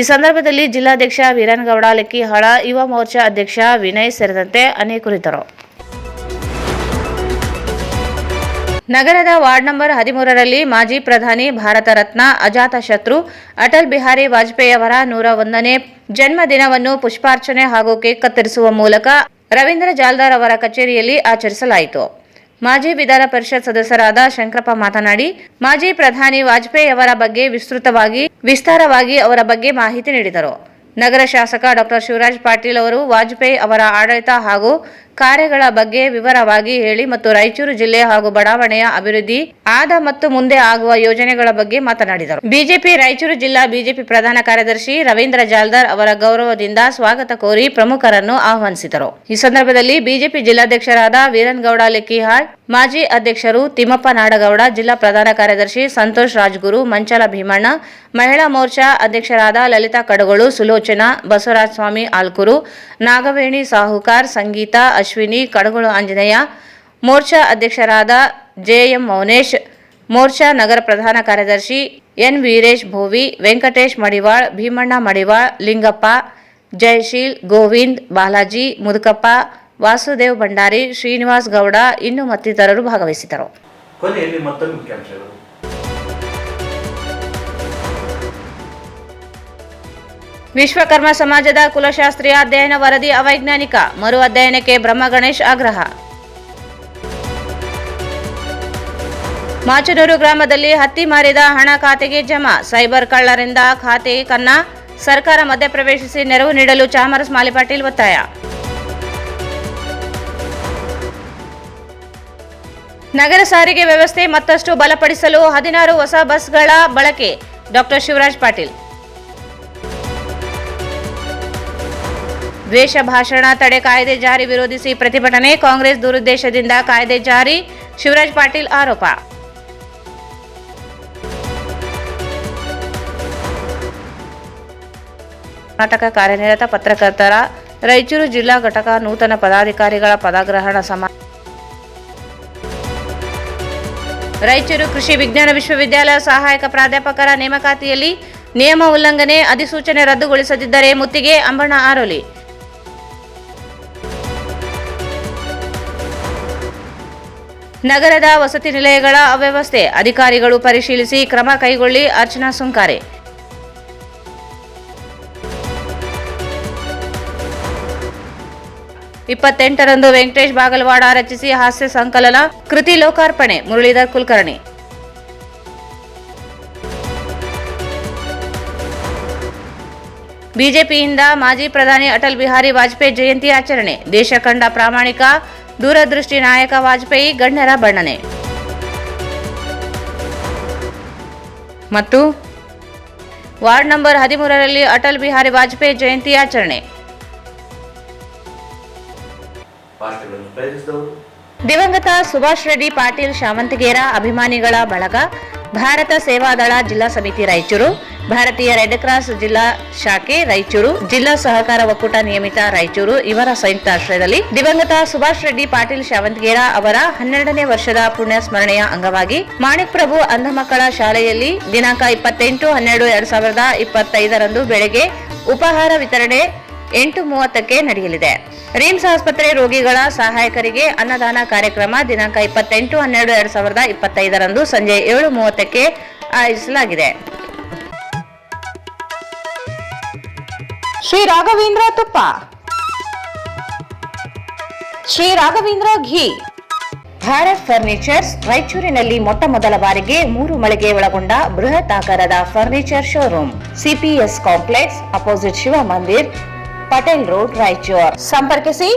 ಈ ಸಂದರ್ಭದಲ್ಲಿ ಜಿಲ್ಲಾಧ್ಯಕ್ಷ ವೀರನಗೌಡ ಲೆಕ್ಕಿಹಾಳ, ಯುವ ಮೋರ್ಚಾ ಅಧ್ಯಕ್ಷ ವಿನಯ್ ಸೇರಿದಂತೆ ಅನೇಕರಿದ್ದರು. ನಗರದ ವಾರ್ಡ್ ನಂಬರ್ 13ರಲ್ಲಿ ಮಾಜಿ ಪ್ರಧಾನಿ, ಭಾರತ ರತ್ನ, ಅಜಾತಶತ್ರು ಅಟಲ್ ಬಿಹಾರಿ ವಾಜಪೇಯಿ ಅವರ 101ನೇ ಜನ್ಮದಿನವನ್ನು ಪುಷ್ಪಾರ್ಚನೆ ಹಾಗೂ ಕೇಕ್ ಕತ್ತರಿಸುವ ಮೂಲಕ ರವೀಂದ್ರ ಜಾಲ್ದಾರ್ ಅವರ ಕಚೇರಿಯಲ್ಲಿ ಆಚರಿಸಲಾಯಿತು. ಮಾಜಿ ವಿಧಾನ ಪರಿಷತ್ ಸದಸ್ಯರಾದ ಶಂಕರಪ್ಪ ಮಾತನಾಡಿ, ಮಾಜಿ ಪ್ರಧಾನಿ ವಾಜಪೇಯಿ ಅವರ ಬಗ್ಗೆ ವಿಸ್ತಾರವಾಗಿ ಅವರ ಬಗ್ಗೆ ಮಾಹಿತಿ ನೀಡಿದರು. ನಗರ ಶಾಸಕ ಡಾಕ್ಟರ್ ಶಿವರಾಜ್ ಪಾಟೀಲ್ ಅವರು ವಾಜಪೇಯಿ ಅವರ ಆಡಳಿತ ಹಾಗೂ ಕಾರ್ಯಗಳ ಬಗ್ಗೆ ವಿವರವಾಗಿ ಹೇಳಿ ಮತ್ತು ರಾಯಚೂರು ಜಿಲ್ಲೆ ಹಾಗೂ ಬಡಾವಣೆಯ ಅಭಿವೃದ್ಧಿ ಆದ ಮತ್ತು ಮುಂದೆ ಆಗುವ ಯೋಜನೆಗಳ ಬಗ್ಗೆ ಮಾತನಾಡಿದರು. ಬಿಜೆಪಿ ರಾಯಚೂರು ಜಿಲ್ಲಾ ಬಿಜೆಪಿ ಪ್ರಧಾನ ಕಾರ್ಯದರ್ಶಿ ರವೀಂದ್ರ ಜಾಲ್ದಾರ್ ಅವರ ಗೌರವದಿಂದ ಸ್ವಾಗತ ಕೋರಿ ಪ್ರಮುಖರನ್ನು ಆಹ್ವಾನಿಸಿದರು. ಈ ಸಂದರ್ಭದಲ್ಲಿ ಬಿಜೆಪಿ ಜಿಲ್ಲಾಧ್ಯಕ್ಷರಾದ ವೀರನಗೌಡ ಲೆಕ್ಕಿಹಾಳ್, ಮಾಜಿ ಅಧ್ಯಕ್ಷರು ತಿಮ್ಮಪ್ಪ ನಾಡಗೌಡ, ಜಿಲ್ಲಾ ಪ್ರಧಾನ ಕಾರ್ಯದರ್ಶಿ ಸಂತೋಷ್ ರಾಜ್ಗುರು, ಮಂಚಲ ಭೀಮಣ್ಣ, ಮಹಿಳಾ ಮೋರ್ಚಾ ಅಧ್ಯಕ್ಷರಾದ ಲಲಿತಾ ಕಡಗೋಳು, ಸುಲೋಚನಾ, ಬಸವರಾಜ ಸ್ವಾಮಿ ಆಲ್ಕೂರು, ನಾಗವೇಣಿ ಸಾಹುಕಾರ್, ಸಂಗೀತಾ, ಅಶ್ವಿನಿ ಕಡಗೋಳು, ಆಂಜನೇಯ, ಮೋರ್ಚಾ ಅಧ್ಯಕ್ಷರಾದ ಜೆಎಂ ಮೌನೇಶ್, ಮೋರ್ಚಾ ನಗರ ಪ್ರಧಾನ ಕಾರ್ಯದರ್ಶಿ ಎನ್ ವೀರೇಶ್ ಭೋವಿ, ವೆಂಕಟೇಶ್ ಮಡಿವಾಳ್, ಭೀಮಣ್ಣ ಮಡಿವಾಳ್, ಲಿಂಗಪ್ಪ, ಜಯಶೀಲ್, ಗೋವಿಂದ್, ಬಾಲಾಜಿ, ಮುದುಕಪ್ಪ, ವಾಸುದೇವ್ ಭಂಡಾರಿ, ಶ್ರೀನಿವಾಸ್ ಗೌಡ ಇನ್ನು ಮತ್ತಿತರರು ಭಾಗವಹಿಸಿದರು. ಕೊನೆಯಲ್ಲಿ ಮತ್ತೊಂದು ಮುಖ್ಯಾಂಶಗಳು. ವಿಶ್ವಕರ್ಮ ಸಮಾಜದ ಕುಲಶಾಸ್ತ್ರೀಯ ಅಧ್ಯಯನ ವರದಿ ಅವೈಜ್ಞಾನಿಕ, ಮರು ಅಧ್ಯಯನಕ್ಕೆ ಬ್ರಹ್ಮ ಗಣೇಶ್ ಆಗ್ರಹ. ಮಾಚನೂರು ಗ್ರಾಮದಲ್ಲಿ ಹತ್ತಿ ಮಾರಿದ ಹಣ ಖಾತೆಗೆ ಜಮಾ, ಸೈಬರ್ ಕಳ್ಳರಿಂದ ಖಾತೆ ಕನ್ನ, ಸರ್ಕಾರ ಮಧ್ಯಪ್ರವೇಶಿಸಿ ನೆರವು ನೀಡಲು ಚಾಮರಸ್ ಮಾಲಿಪಾಟೀಲ್ ಒತ್ತಾಯ. ನಗರ ಸಾರಿಗೆ ವ್ಯವಸ್ಥೆ ಮತ್ತಷ್ಟು ಬಲಪಡಿಸಲು 16 ಹೊಸ ಬಸ್ಗಳ ಬಳಕೆ, ಡಾಕ್ಟರ್ ಶಿವರಾಜ್ ಪಾಟೀಲ್. ದ್ವೇಷ ಭಾಷಣ ತಡೆ ಕಾಯ್ದೆ ಜಾರಿ ವಿರೋಧಿಸಿ ಪ್ರತಿಭಟನೆ, ಕಾಂಗ್ರೆಸ್ ದುರುದ್ದೇಶದಿಂದ ಕಾಯ್ದೆ ಜಾರಿ, ಶಿವರಾಜ್ ಪಾಟೀಲ್ ಆರೋಪ. ಕರ್ನಾಟಕ ಕಾರ್ಯನಿರತ ಪತ್ರಕರ್ತರ ರಾಯಚೂರು ಜಿಲ್ಲಾ ಘಟಕ ನೂತನ ಪದಾಧಿಕಾರಿಗಳ ಪದಗ್ರಹಣ ಸಮಾರಂಭ. ರಾಯಚೂರು ಕೃಷಿ ವಿಜ್ಞಾನ ವಿಶ್ವವಿದ್ಯಾಲಯ ಸಹಾಯಕ ಪ್ರಾಧ್ಯಾಪಕರ ನೇಮಕಾತಿಯಲ್ಲಿ ನಿಯಮ ಉಲ್ಲಂಘನೆ, ಅಧಿಸೂಚನೆ ರದ್ದುಗೊಳಿಸದಿದ್ದರೆ ಮುತ್ತಿಗೆ, ಅಂಬಣ್ಣ ಆರೋಲಿ. ನಗರದ ವಸತಿ ನಿಲಯಗಳ ಅವ್ಯವಸ್ಥೆ, ಅಧಿಕಾರಿಗಳು ಪರಿಶೀಲಿಸಿ ಕ್ರಮ ಕೈಗೊಳ್ಳಿ, ಅರ್ಚನಾ ಸುಂಕಾರೆ. ರಂದು ವೆಂಕಟೇಶ್ ಬಾಗಲವಾಡ ರಚಿಸಿ ಹಾಸ್ಯ ಸಂಕಲನ ಕೃತಿ ಲೋಕಾರ್ಪಣೆ, ಮುರಳೀಧರ್ ಕುಲಕರ್ಣಿ. ಬಿಜೆಪಿಯಿಂದ ಮಾಜಿ ಪ್ರಧಾನಿ ಅಟಲ್ ಬಿಹಾರಿ ವಾಜಪೇಯಿ ಜಯಂತಿ ಆಚರಣೆ, ದೇಶ ಕಂಡ ಪ್ರಾಮಾಣಿಕ ದೂರದೃಷ್ಟಿ ನಾಯಕ ವಾಜಪೇಯಿ, ಗಣ್ಯರ ಬಣ್ಣನೆ. ಮತ್ತು ವಾರ್ಡ್ ನಂಬರ್ 13ರಲ್ಲಿ ಅಟಲ್ ಬಿಹಾರಿ ವಾಜಪೇಯಿ ಜಯಂತಿ ಆಚರಣೆ. ದಿವಂಗತ ಸುಭಾಷ್ ರೆಡ್ಡಿ ಪಾಟೀಲ್ ಶಾವಂತಿಗೇರ ಅಭಿಮಾನಿಗಳ ಬಳಗ, ಭಾರತ ಸೇವಾದಳ ಜಿಲ್ಲಾ ಸಮಿತಿ ರಾಯಚೂರು, ಭಾರತೀಯ ರೆಡ್ ಕ್ರಾಸ್ ಜಿಲ್ಲಾ ಶಾಖೆ ರಾಯಚೂರು, ಜಿಲ್ಲಾ ಸಹಕಾರ ಒಕ್ಕೂಟ ನಿಯಮಿತ ರಾಯಚೂರು ಇವರ ಸಂಯುಕ್ತ ಆಶ್ರಯದಲ್ಲಿ ದಿವಂಗತ ಸುಭಾಷ್ ರೆಡ್ಡಿ ಪಾಟೀಲ್ ಶಾವಂತಿಗೇರ ಅವರ 12ನೇ ವರ್ಷದ ಪುಣ್ಯ ಸ್ಮರಣೆಯ ಅಂಗವಾಗಿ ಮಾಣಿಕ್ ಪ್ರಭು ಅಂಧ ಮಕ್ಕಳ ಶಾಲೆಯಲ್ಲಿ ದಿನಾಂಕ 28/12/2025 ಬೆಳಗ್ಗೆ ಉಪಹಾರ ವಿತರಣೆ 8:30ಕ್ಕೆ ನಡೆಯಲಿದೆ. ರಿಮ್ಸ್ ಆಸ್ಪತ್ರೆ ರೋಗಿಗಳ ಸಹಾಯಕರಿಗೆ ಅನ್ನದಾನ ಕಾರ್ಯಕ್ರಮ ದಿನಾಂಕ 28/12/2025 ಸಂಜೆ 7:30ಕ್ಕೆ ಆಯೋಜಿಸಲಾಗಿದೆ. ಶ್ರೀ ರಾಘವೇಂದ್ರ ತುಪ್ಪ, ಶ್ರೀ ರಾಘವೇಂದ್ರ ಘೀ, ಭಾರತ್ ಫರ್ನಿಚರ್ಸ್ ರಾಯಚೂರಿನಲ್ಲಿ ಮೊಟ್ಟ ಮೊದಲ ಬಾರಿಗೆ 3 ಮಳಿಗೆ ಒಳಗೊಂಡ ಬೃಹತ್ ಆಕಾರದ furniture showroom, CPS complex opposite Shiva Mandir, Patel road, Raichur. ಸಂಪರ್ಕಿಸಿ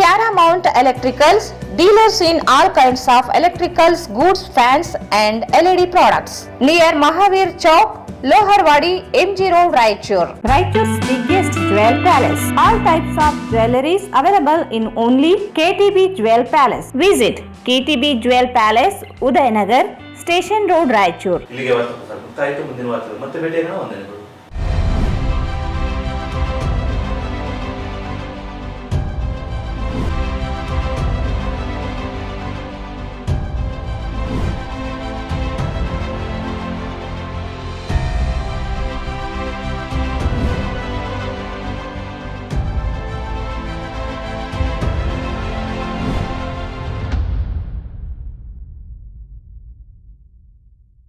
Paramount Electricals, dealers in all kinds of electricals, goods, fans and LED products. Near Mahavir Chowk, Loharwadi, MG Road, Raichur. Raichur's biggest jewel palace. All types of jewelries available in only KTB Jewel Palace. Visit KTB Jewel Palace, Udayanagar, Station Road, Raichur. ಇಲ್ಲಿಗೆ ವಾರ್ತೆ ಮುಕ್ತಾಯ ಆಯಿತು. ಮುಂದಿನ ವಾರ್ತೆ ಮತ್ತೆ ಭೇಟಿಯಾಗೋಣ. ವಂದನೆಗಳು.